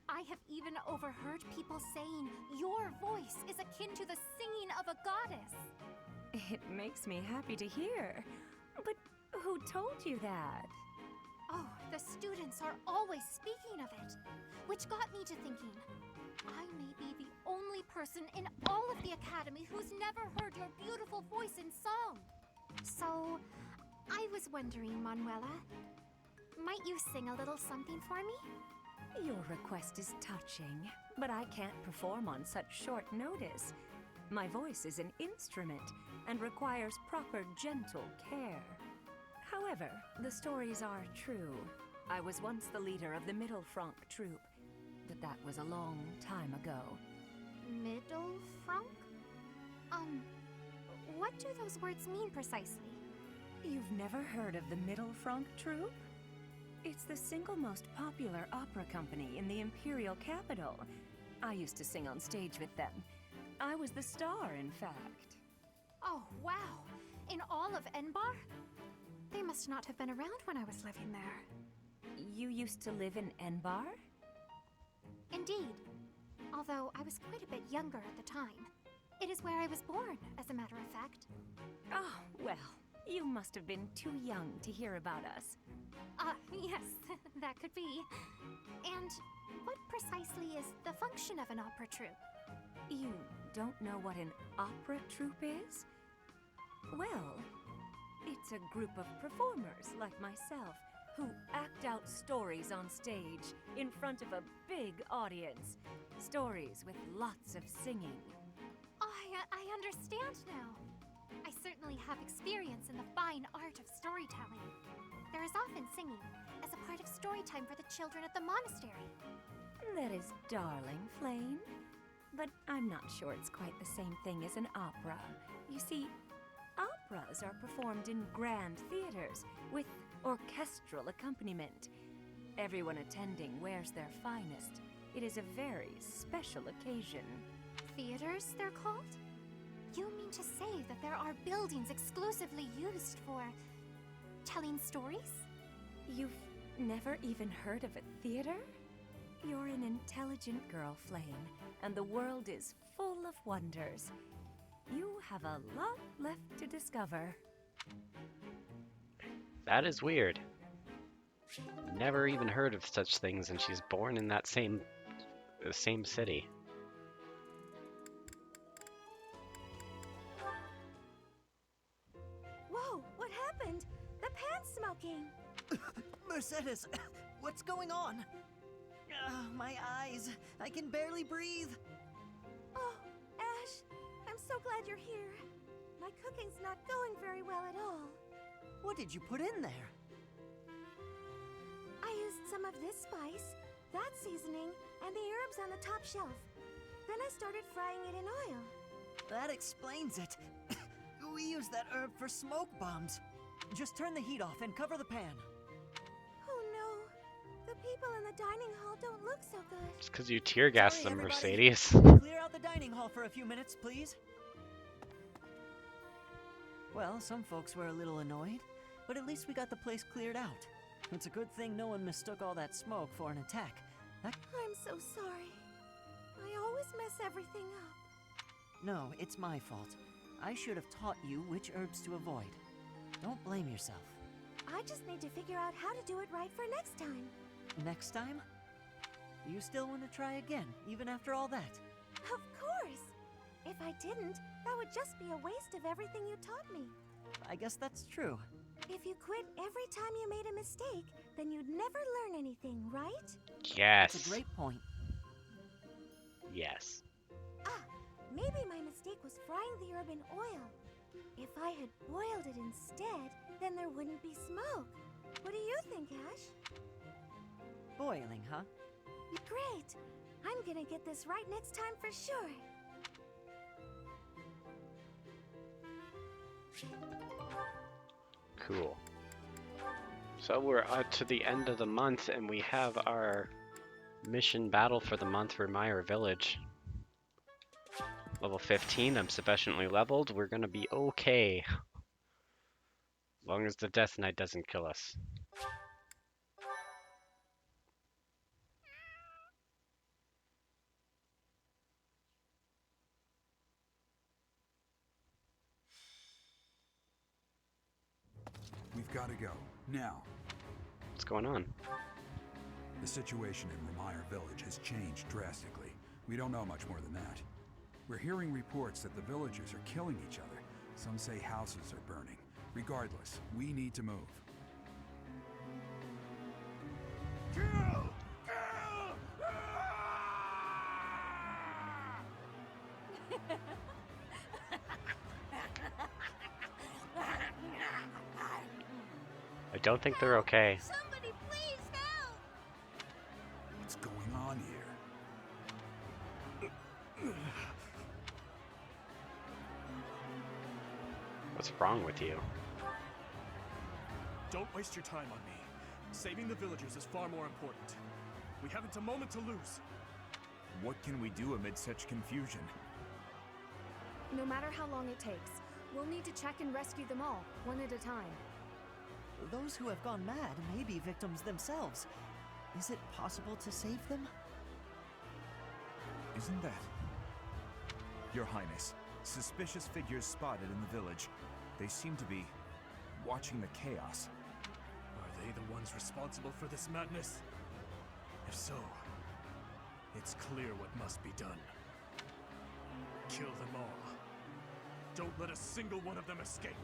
I have even overheard people saying your voice is akin to the singing of a goddess. It makes me happy to hear. But who told you that? Oh, the students are always speaking of it, which got me to thinking, I may be the only person in all of the academy who's never heard your beautiful voice in song. So, I was wondering, Manuela, might you sing a little something for me? Your request is touching, but I can't perform on such short notice. My voice is an instrument and requires proper gentle care. However, the stories are true. I was once the leader of the Middle Franc troop, but that was a long time ago. Middle Franc? What do those words mean precisely? You've never heard of the Middle Franc troop? It's the single most popular opera company in the Imperial capital. I used to sing on stage with them. I was the star, in fact. Oh, wow. In all of Enbar? They must not have been around when I was living there. You used to live in Enbar? Indeed. Although I was quite a bit younger at the time. It is where I was born, as a matter of fact. Oh, well, you must have been too young to hear about us. Yes, that could be. And what precisely is the function of an opera troupe? You don't know what an opera troupe is? Well, it's a group of performers like myself who act out stories on stage in front of a big audience. Stories with lots of singing. I understand now. I certainly have experience in the fine art of storytelling. There is often singing as a part of story time for the children at the monastery. That is darling, Flame. But I'm not sure it's quite the same thing as an opera. You see, operas are performed in grand theaters with orchestral accompaniment. Everyone attending wears their finest. It is a very special occasion. Theaters, they're called? You mean to say that there are buildings exclusively used for telling stories? You've never even heard of a theater? You're an intelligent girl, Flame, and the world is full of wonders. You have a lot left to discover. That is weird. Never even heard of such things, and she's born in that same city. Whoa, what happened? The pan's smoking. Mercedes, what's going on? My eyes. I can barely breathe. Oh, Ash, I'm so glad you're here. My cooking's not going very well at all. What did you put in there? I used some of this spice, that seasoning, and the herbs on the top shelf. Then I started frying it in oil. That explains it. We use that herb for smoke bombs. Just turn the heat off and cover the pan. Oh no. The people in the dining hall don't look so good. It's because you tear gassed them, everybody. Mercedes. Clear out the dining hall for a few minutes, please. Well, some folks were a little annoyed, but at least we got the place cleared out. It's a good thing no one mistook all that smoke for an attack. I'm so sorry. I always mess everything up. No, it's my fault. I should have taught you which herbs to avoid. Don't blame yourself. I just need to figure out how to do it right for next time. Next time? You still want to try again, even after all that? Of course! If I didn't, that would just be a waste of everything you taught me. I guess that's true. If you quit every time you made a mistake, then you'd never learn anything, right? Yes. That's a great point. Yes. Maybe my mistake was frying the herb in oil. If I had boiled it instead, then there wouldn't be smoke. What do you think, Ash? Boiling, huh? Great! I'm gonna get this right next time for sure. Cool. So we're to the end of the month, and we have our mission battle for the month for Meyer Village. Level 15, I'm sufficiently leveled. We're gonna be okay. As long as the Death Knight doesn't kill us. We've got to go. Now. What's going on? The situation in Ramire Village has changed drastically. We don't know much more than that. We're hearing reports that the villagers are killing each other. Some say houses are burning. Regardless, we need to move. Kill! I don't think they're okay. Somebody please help! What's going on here? What's wrong with you? Don't waste your time on me. Saving the villagers is far more important. We haven't a moment to lose. What can we do amid such confusion? No matter how long it takes, we'll need to check and rescue them all, one at a time. Those who have gone mad may be victims themselves. Is it possible to save them? Isn't that... Your Highness, suspicious figures spotted in the village. They seem to be watching the chaos. Are they the ones responsible for this madness? If so, it's clear what must be done. Kill them all. Don't let a single one of them escape.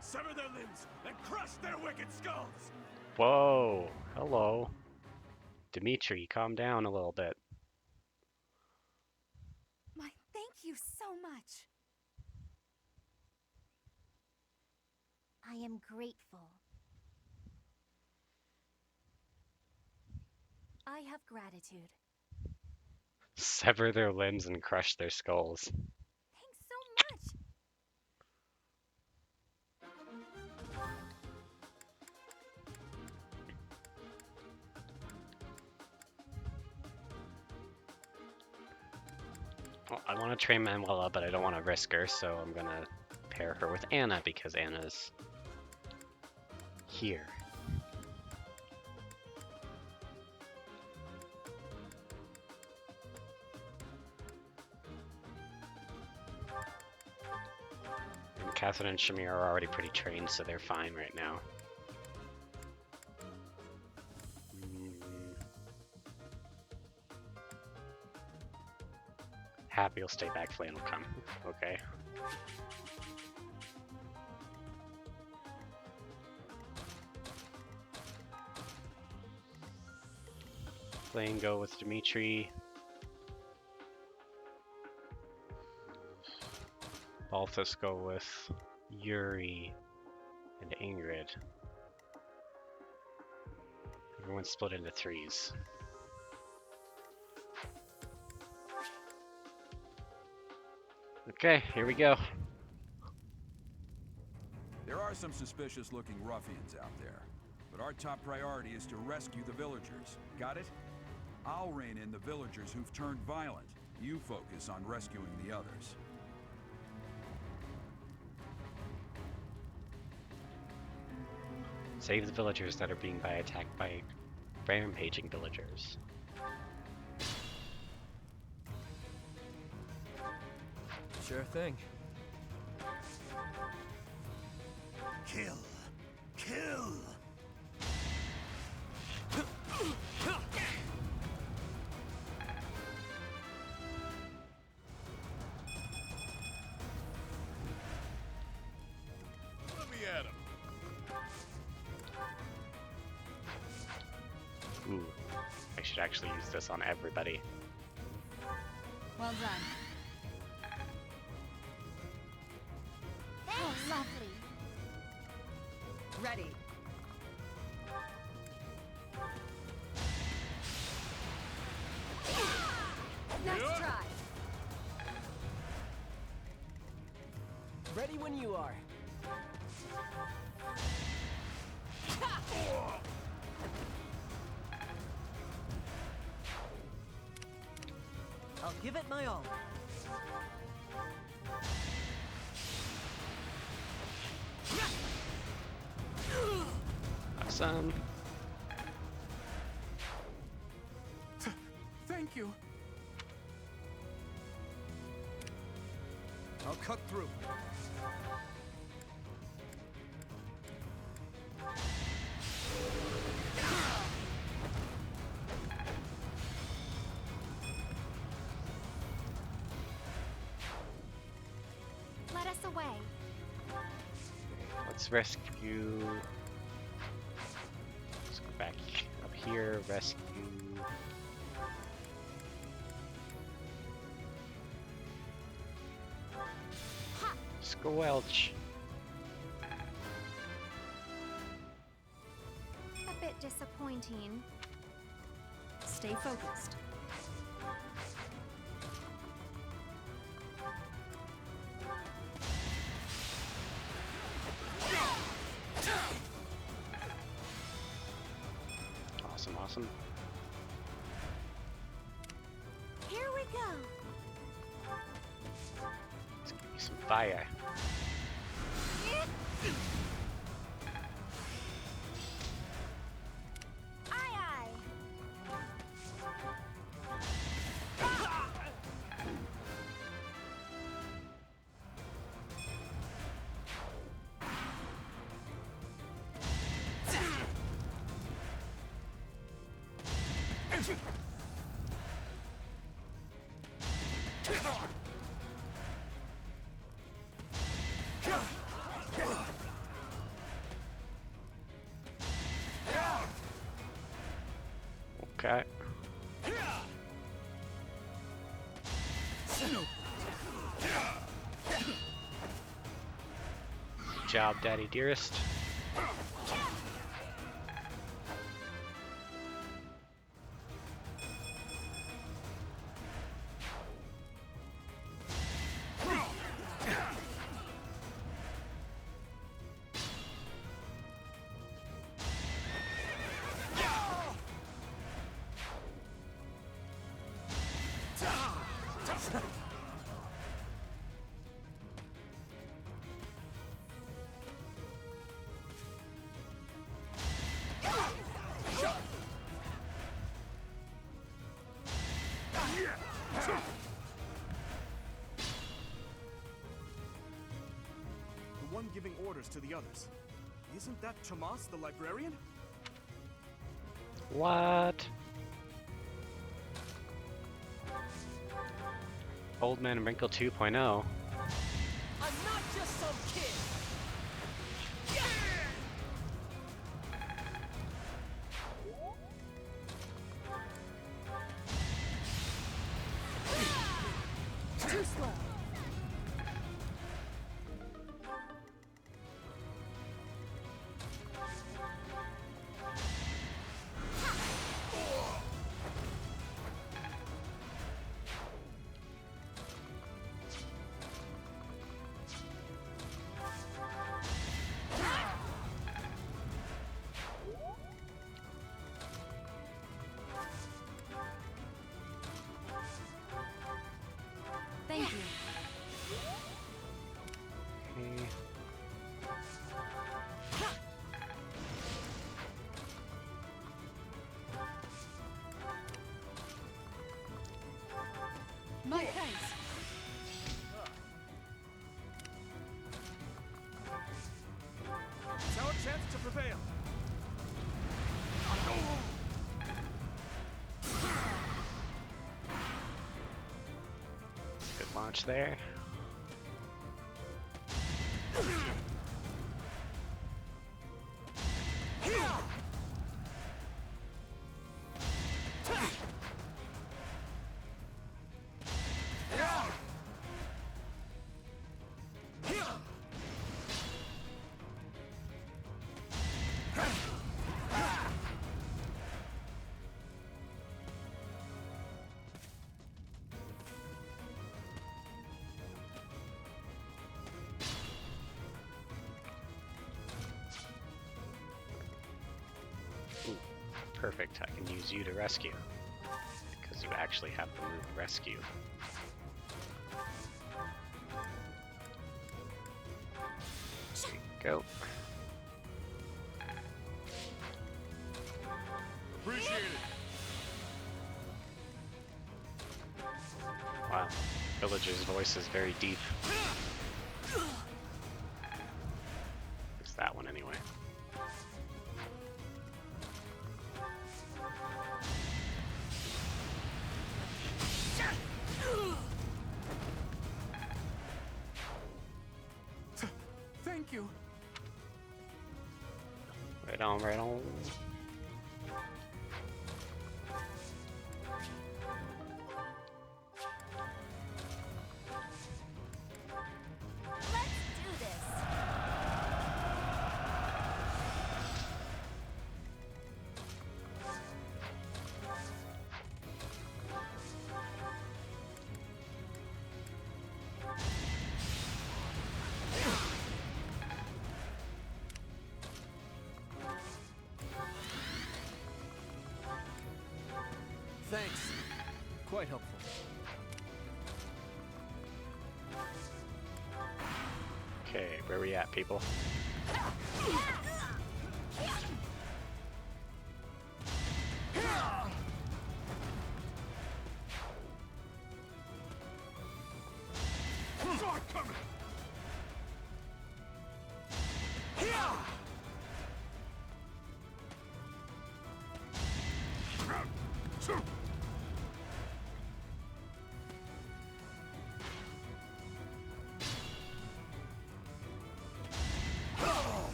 Sever their limbs and crush their wicked skulls! Whoa. Hello. Dimitri, calm down a little bit. My thank you so much. I am grateful. I have gratitude. Sever their limbs and crush their skulls. Thanks so much. Well, I want to train Manuela, but I don't want to risk her, so I'm gonna pair her with Anna because Anna's here. And Catherine and Shamir are already pretty trained, so they're fine right now. Happy will stay back, Flan will come. Okay. Flan go with Dimitri. Balthus go with Yuri and Ingrid. Everyone's split into threes. Okay, here we go. There are some suspicious-looking ruffians out there, but our top priority is to rescue the villagers. Got it? I'll rein in the villagers who've turned violent. You focus on rescuing the others. Save the villagers that are being attacked by rampaging villagers. Sure thing. Kill! Kill! Let me at him. Ooh, I should actually use this on everybody. Well done. Oh, lovely. Ready. Nice try. Ready when you are. I'll give it my all. Awesome. Thank you. I'll cut through. Let us away. Let's rescue. Let's go back up here. Rescue. Squelch. A bit disappointing. Stay focused. Awesome, awesome. Here we go. Let's give you some fire. Aye, aye. Okay. Good job, Daddy Dearest. The one giving orders to the others. Isn't that Tomas, the librarian? What? Old Man Wrinkle 2.0. I'm not just some kid. Too slow. Thank you. Okay. My thanks. It's our chance to prevail. Good launch there. Ooh, perfect. I can use you to rescue. Because you actually have the move rescue. There you go. Appreciate it. Wow. Villager's voice is very deep. It's that one anyway. Thank you. Right on, right on. Let's do this. Thanks. Quite helpful. Okay, where we at, people?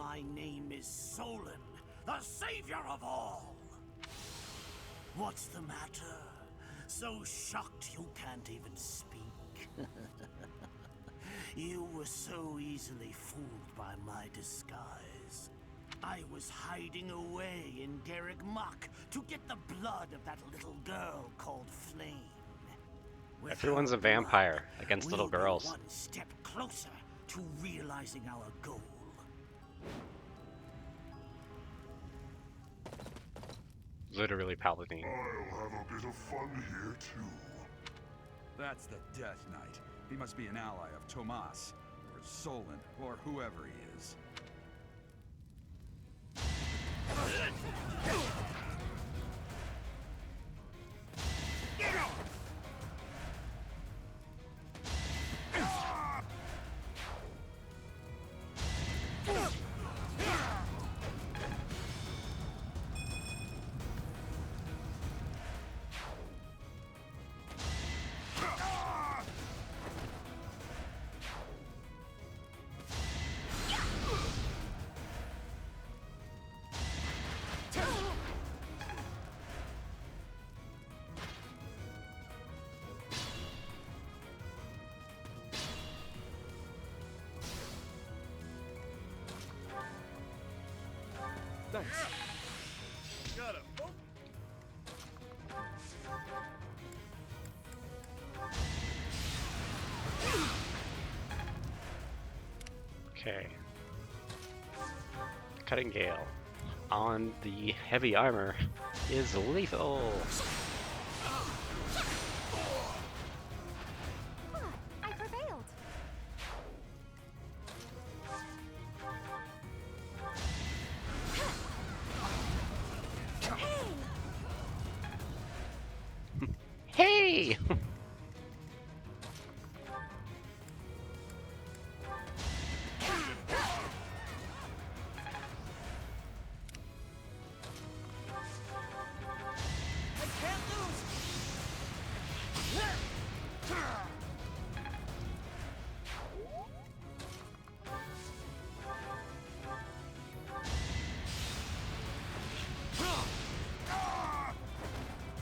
My name is Solon, the savior of all. What's the matter? So shocked you can't even speak? You were so easily fooled by my disguise. I was hiding away in Garrick Mach to get the blood of that little girl called Flame. With Everyone's her a vampire against blood, little girls. we'll be one step closer to realizing our goal. Literally Palpatine. I'll have a bit of fun here too. That's the Death Knight. He must be an ally of Tomas, or Solon, or whoever he is. Thanks. Got him. Oh. Okay. Cutting Gale on the heavy armor is lethal. I prevailed. Hey!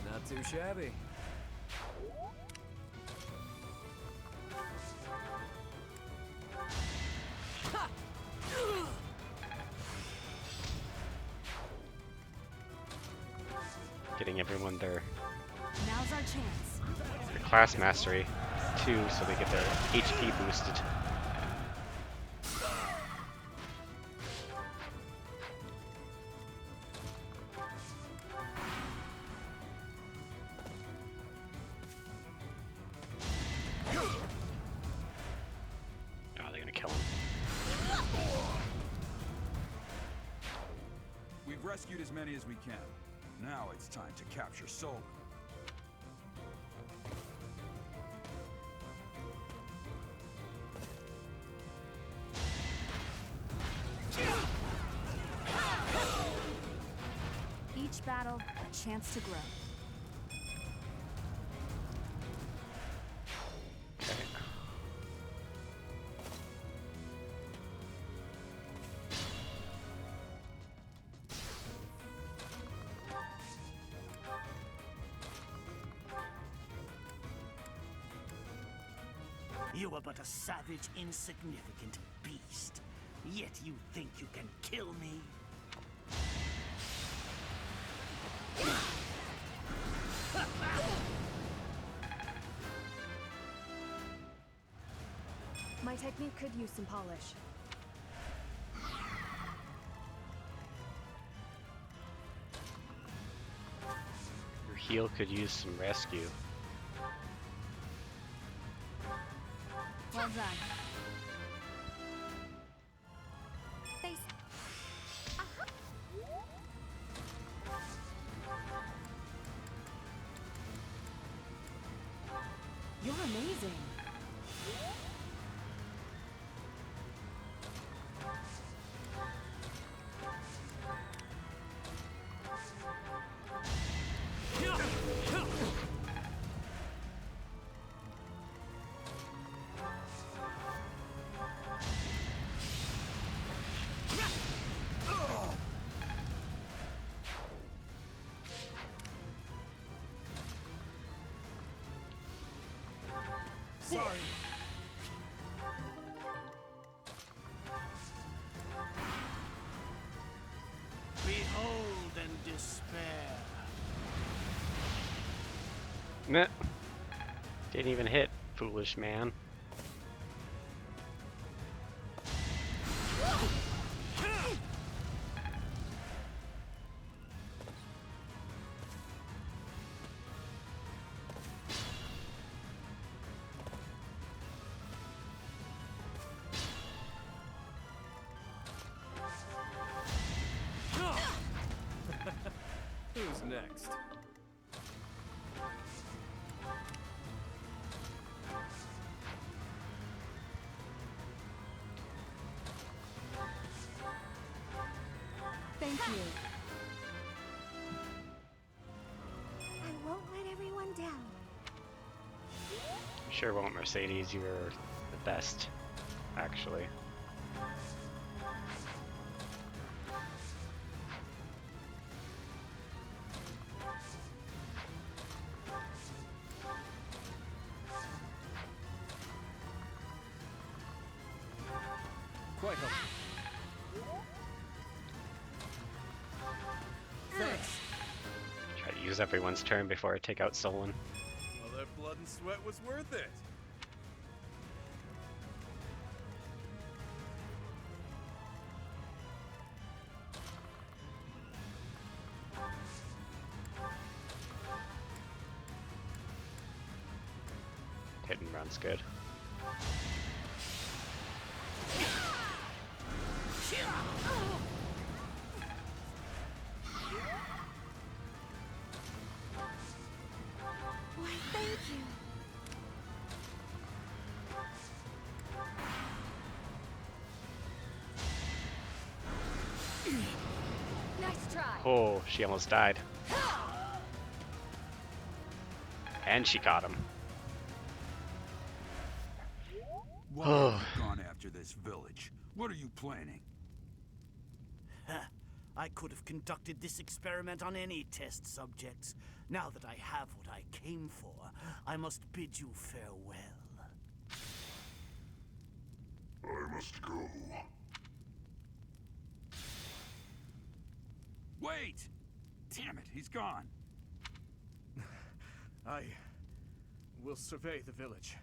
Not too shabby. Getting everyone their Now's our chance. class mastery too, so they get their HP boosted. Oh, they're gonna kill him. We've rescued as many as we can. Now it's time to capture Solon. Each battle, a chance to grow. You are but a savage, insignificant beast. Yet you think you can kill me? My technique could use some polish. Your heal could use some rescue. Well done. Face. You're amazing. Sorry. Behold and despair. Meh. Didn't even hit, foolish man. Who's next? Thank you. I won't let everyone down. Sure won't, Mercedes. You were the best, actually. Quite helpful. Thanks. Try to use everyone's turn before I take out Solon. All that blood and sweat was worth it. Hit and run's good. Why, thank you. Nice try. Oh, she almost died. And she caught him. Why have you gone after this village? What are you planning? I could have conducted this experiment on any test subjects. Now that I have what I came for, I must bid you farewell. I must go. Wait! Damn it, he's gone. I will survey the village.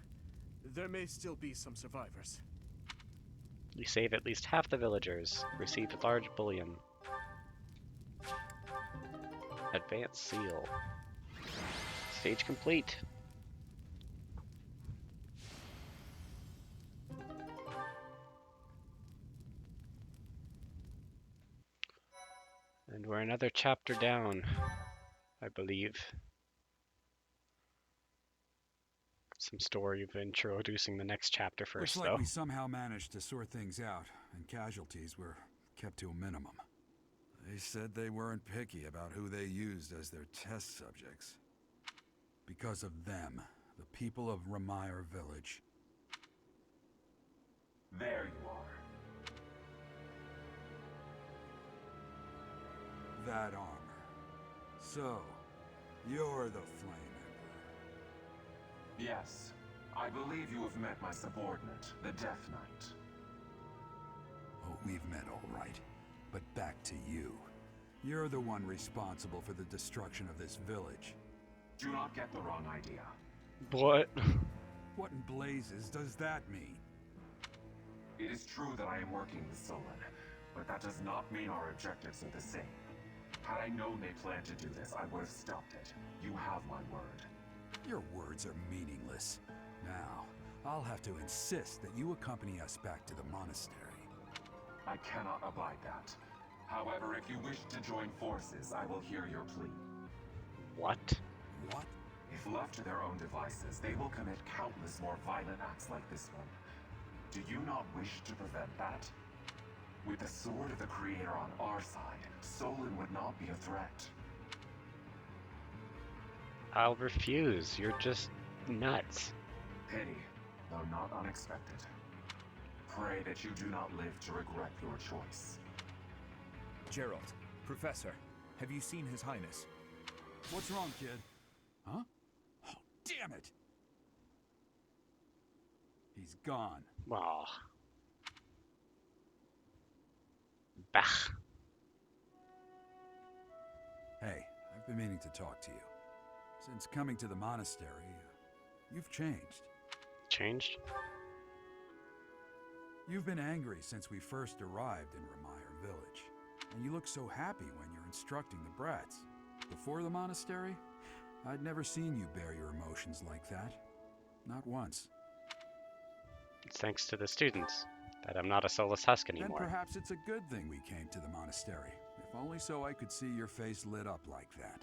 There may still be some survivors. You save at least half the villagers. Receive large bullion. Advanced seal. Stage complete. And we're another chapter down, I believe. Some story of introducing the next chapter first, Looks like though. we somehow managed to sort things out, and casualties were kept to a minimum. They said they weren't picky about who they used as their test subjects. Because of them, the people of Ramire Village. There you are. That armor. So, you're the Flame Emperor. Yes, I believe you have met my subordinate, the Death Knight. Oh, we've met all right. But back to you. You're the one responsible for the destruction of this village. Do not get the wrong idea. What? What in blazes does that mean? It is true that I am working with Solon, but that does not mean our objectives are the same. Had I known they planned to do this, I would have stopped it. You have my word. Your words are meaningless. Now, I'll have to insist that you accompany us back to the monastery. I cannot abide that. However, if you wish to join forces, I will hear your plea. What? What? If left to their own devices, they will commit countless more violent acts like this one. Do you not wish to prevent that? With the sword of the Creator on our side, Solon would not be a threat. I'll refuse. You're just nuts. Pity, though not unexpected. Pray that you do not live to regret your choice. Gerald, Professor, have you seen His Highness? What's wrong, kid? Huh? Oh, damn it! He's gone. Aw. Bah. Hey, I've been meaning to talk to you. Since coming to the monastery, you've changed. Changed? You've been angry since we first arrived in Remire Village. And you look so happy when you're instructing the brats. Before the monastery, I'd never seen you bear your emotions like that. Not once. It's thanks to the students that I'm not a soulless husk anymore. Then perhaps it's a good thing we came to the monastery. If only so I could see your face lit up like that.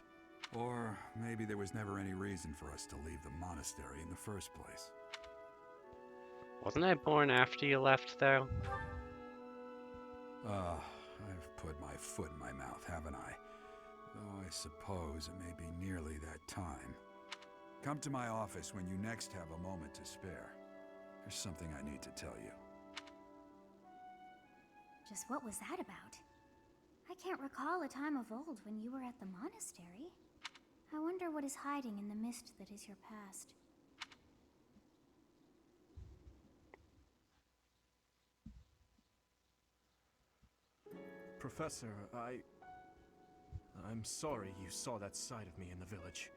Or maybe there was never any reason for us to leave the monastery in the first place. Wasn't I born after you left, though? I've put my foot in my mouth, haven't I? Though I suppose it may be nearly that time. Come to my office when you next have a moment to spare. There's something I need to tell you. Just what was that about? I can't recall a time of old when you were at the monastery. I wonder what is hiding in the mist that is your past. Professor, I'm sorry you saw that side of me in the village.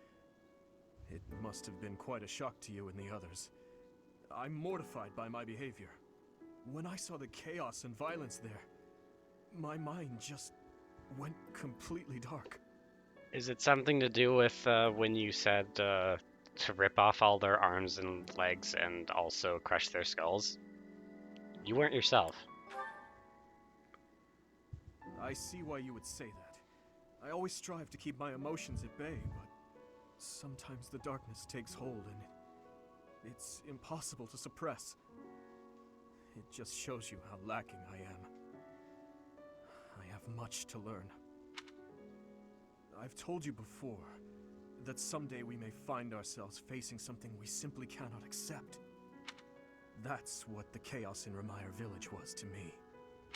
It must have been quite a shock to you and the others. I'm mortified by my behavior. When I saw the chaos and violence there, my mind just went completely dark. Is it something to do with when you said to rip off all their arms and legs and also crush their skulls? You weren't yourself. I see why you would say that. I always strive to keep my emotions at bay, but sometimes the darkness takes hold and it's impossible to suppress. It just shows you how lacking I am. I have much to learn. I've told you before that someday we may find ourselves facing something we simply cannot accept. That's what the chaos in Remire Village was to me.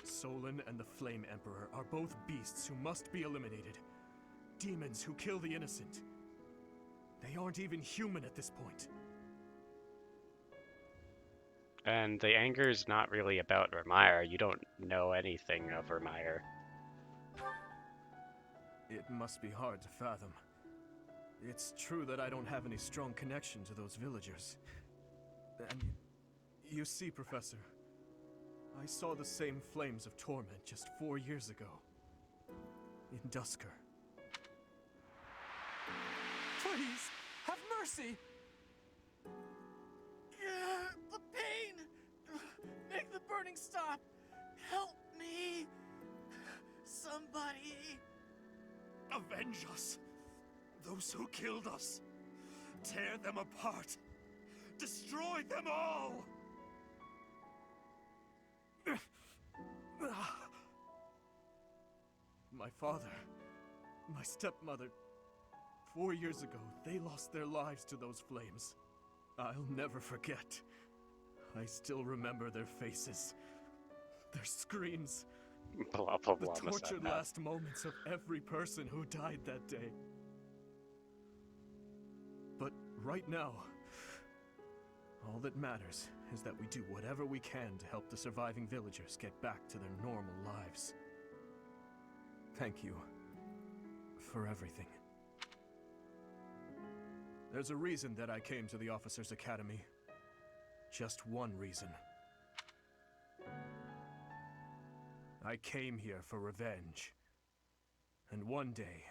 Solon and the Flame Emperor are both beasts who must be eliminated. Demons who kill the innocent. They aren't even human at this point. And the anger is not really about Remire. You don't know anything of Remire. It must be hard to fathom. It's true that I don't have any strong connection to those villagers. And you see, Professor, I saw the same flames of torment just 4 years ago. In Dusker. Please, have mercy! The pain! Make the burning stop! Help me! Somebody! Avenge us! Those who killed us! Tear them apart! Destroy them all! My father, my stepmother, 4 years ago, they lost their lives to those flames. I'll never forget. I still remember their faces, their screams, Blah, blah, the blah, tortured last moments of every person who died that day. But right now, all that matters is that we do whatever we can to help the surviving villagers get back to their normal lives. Thank you for everything. There's a reason that I came to the Officers' Academy. Just one reason. I came here for revenge. And one day,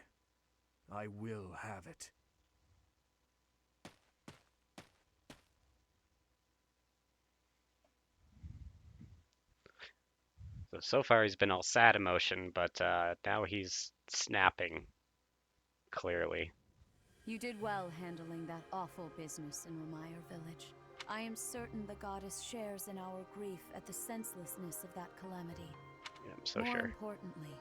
I will have it. So far he's been all sad emotion, but now he's snapping, clearly. You did well handling that awful business in Remire Village. I am certain the goddess shares in our grief at the senselessness of that calamity. Yeah, I'm so More sure. importantly,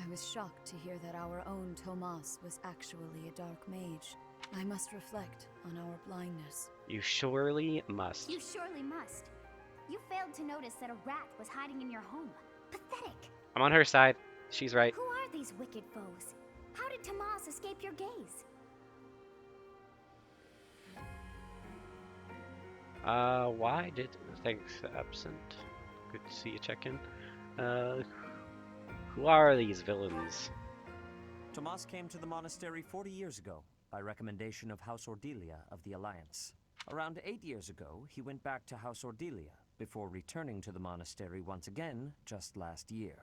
I was shocked to hear that our own Tomas was actually a dark mage. I must reflect on our blindness. You surely must. You surely must. You failed to notice that a rat was hiding in your home. Pathetic! I'm on her side. She's right. Who are these wicked foes? How did Tomas escape your gaze? Why did... Thanks, absent. Good to see you check in. Who are these villains? Tomas came to the monastery 40 years ago, by recommendation of House Ordelia of the Alliance. Around 8 years ago, he went back to House Ordelia, before returning to the monastery once again, just last year.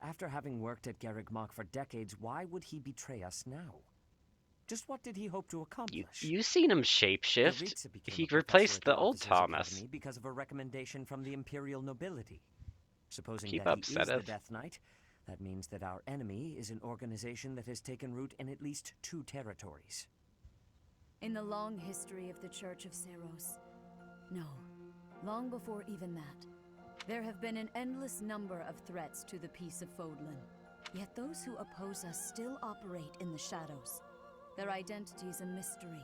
After having worked at Garrick Mach for decades, why would he betray us now? Just what did he hope to accomplish? You seen him shapeshift? Yaritza became He a professor replaced at the the old Officers' Thomas. Academy because of a recommendation from the Imperial nobility. Supposing Keep that up, he is the Sedith. Death Knight, that means that our enemy is an organization that has taken root in at least 2 territories. In the long history of the Church of Seros, no, long before even that, there have been an endless number of threats to the peace of Fodlan. Yet those who oppose us still operate in the shadows. Their identity's a mystery.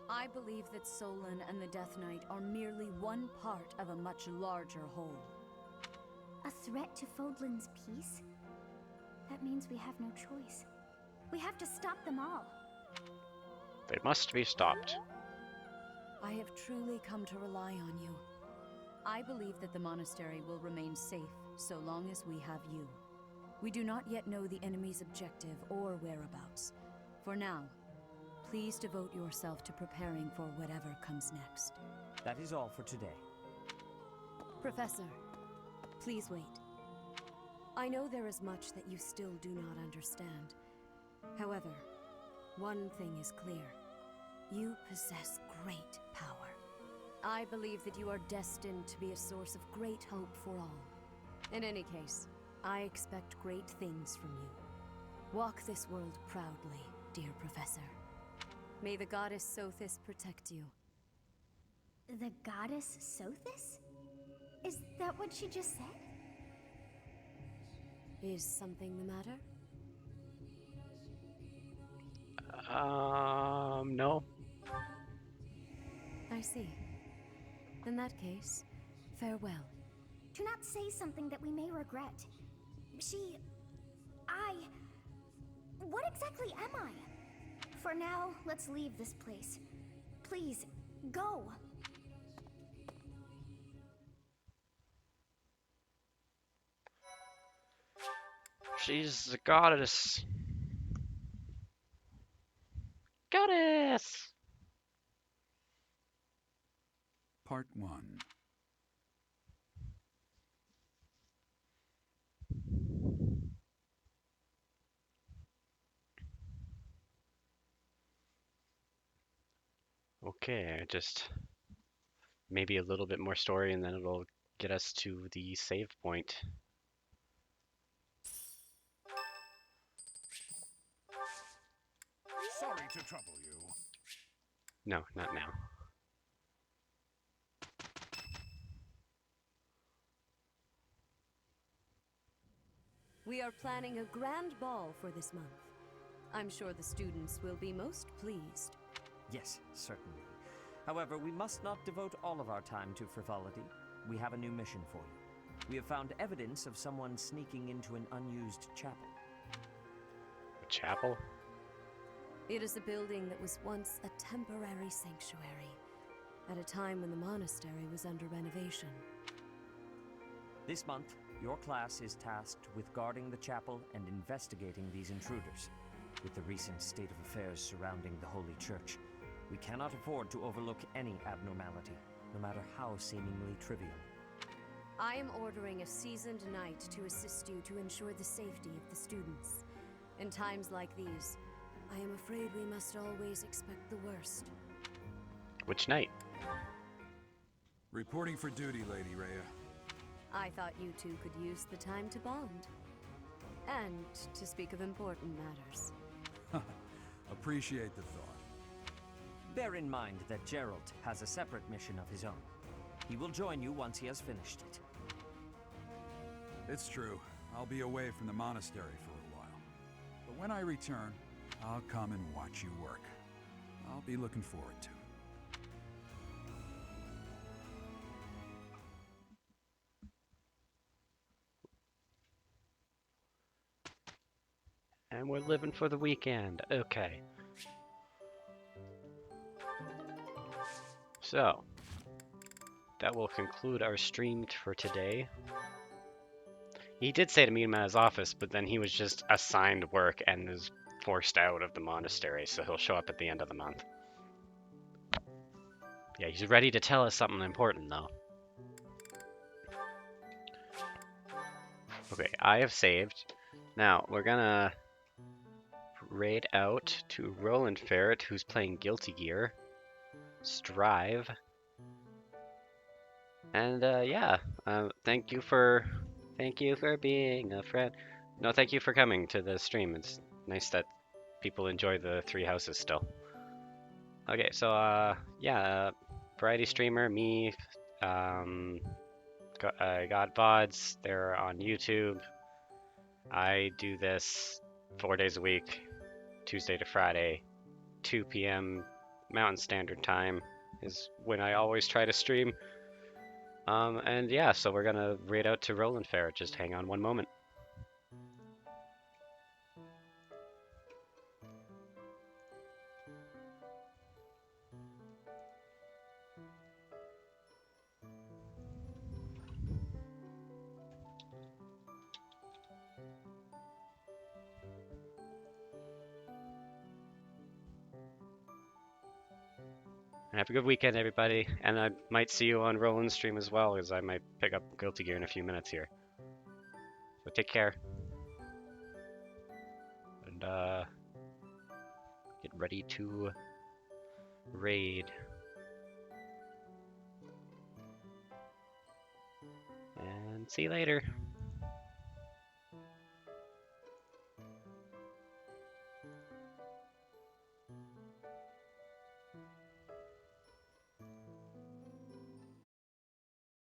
I believe that Solon and the Death Knight are merely one part of a much larger whole. A threat to Fodlan's peace? That means we have no choice. We have to stop them all. They must be stopped. I have truly come to rely on you. I believe that the monastery will remain safe so long as we have you. We do not yet know the enemy's objective or whereabouts. For now, please devote yourself to preparing for whatever comes next. That is all for today. Professor, please wait. I know there is much that you still do not understand. However, one thing is clear. You possess great power. I believe that you are destined to be a source of great hope for all. In any case, I expect great things from you. Walk this world proudly, dear Professor. May the goddess Sothis protect you. The goddess Sothis? Is that what she just said? Is something the matter? No. I see. In that case, farewell. Do not say something that we may regret. What exactly am I? For now, let's leave this place. Please, go. She's a goddess. Goddess! Part 1. Okay, just maybe a little bit more story and then it'll get us to the save point. Sorry to trouble you. No, not now. We are planning a grand ball for this month. I'm sure the students will be most pleased. Yes, certainly. However, we must not devote all of our time to frivolity. We have a new mission for you. We have found evidence of someone sneaking into an unused chapel. A chapel? It is a building that was once a temporary sanctuary, at a time when the monastery was under renovation. This month, your class is tasked with guarding the chapel and investigating these intruders. With the recent state of affairs surrounding the Holy Church, we cannot afford to overlook any abnormality, no matter how seemingly trivial. I am ordering a seasoned knight to assist you to ensure the safety of the students. In times like these, I am afraid we must always expect the worst. Which night? Reporting for duty, Lady Rhea. I thought you two could use the time to bond. And to speak of important matters. Appreciate the thought. Bear in mind that Gerald has a separate mission of his own. He will join you once he has finished it. It's true. I'll be away from the monastery for a while. But when I return, I'll come and watch you work. I'll be looking forward to it. And we're living for the weekend. Okay. So, that will conclude our stream for today. He did say to meet him at his office, but then he was just assigned work and was forced out of the monastery, so he'll show up at the end of the month. Yeah, he's ready to tell us something important, though. Okay, I have saved. Now, we're gonna raid out to Roland Ferret, who's playing Guilty Gear, Strive, and yeah, thank you for being a friend. No, thank you for coming to the stream. It's nice that people enjoy the three houses still. Okay, so yeah, variety streamer, me, God VODs, they're on YouTube. I do this 4 days a week, Tuesday to Friday, 2 p.m. Mountain Standard Time is when I always try to stream. And yeah, so we're gonna raid out to Roland Ferret. Just hang on one moment. Have a good weekend, everybody. And I might see you on Roland's stream as well, because I might pick up Guilty Gear in a few minutes here. So take care. And get ready to raid. And see you later.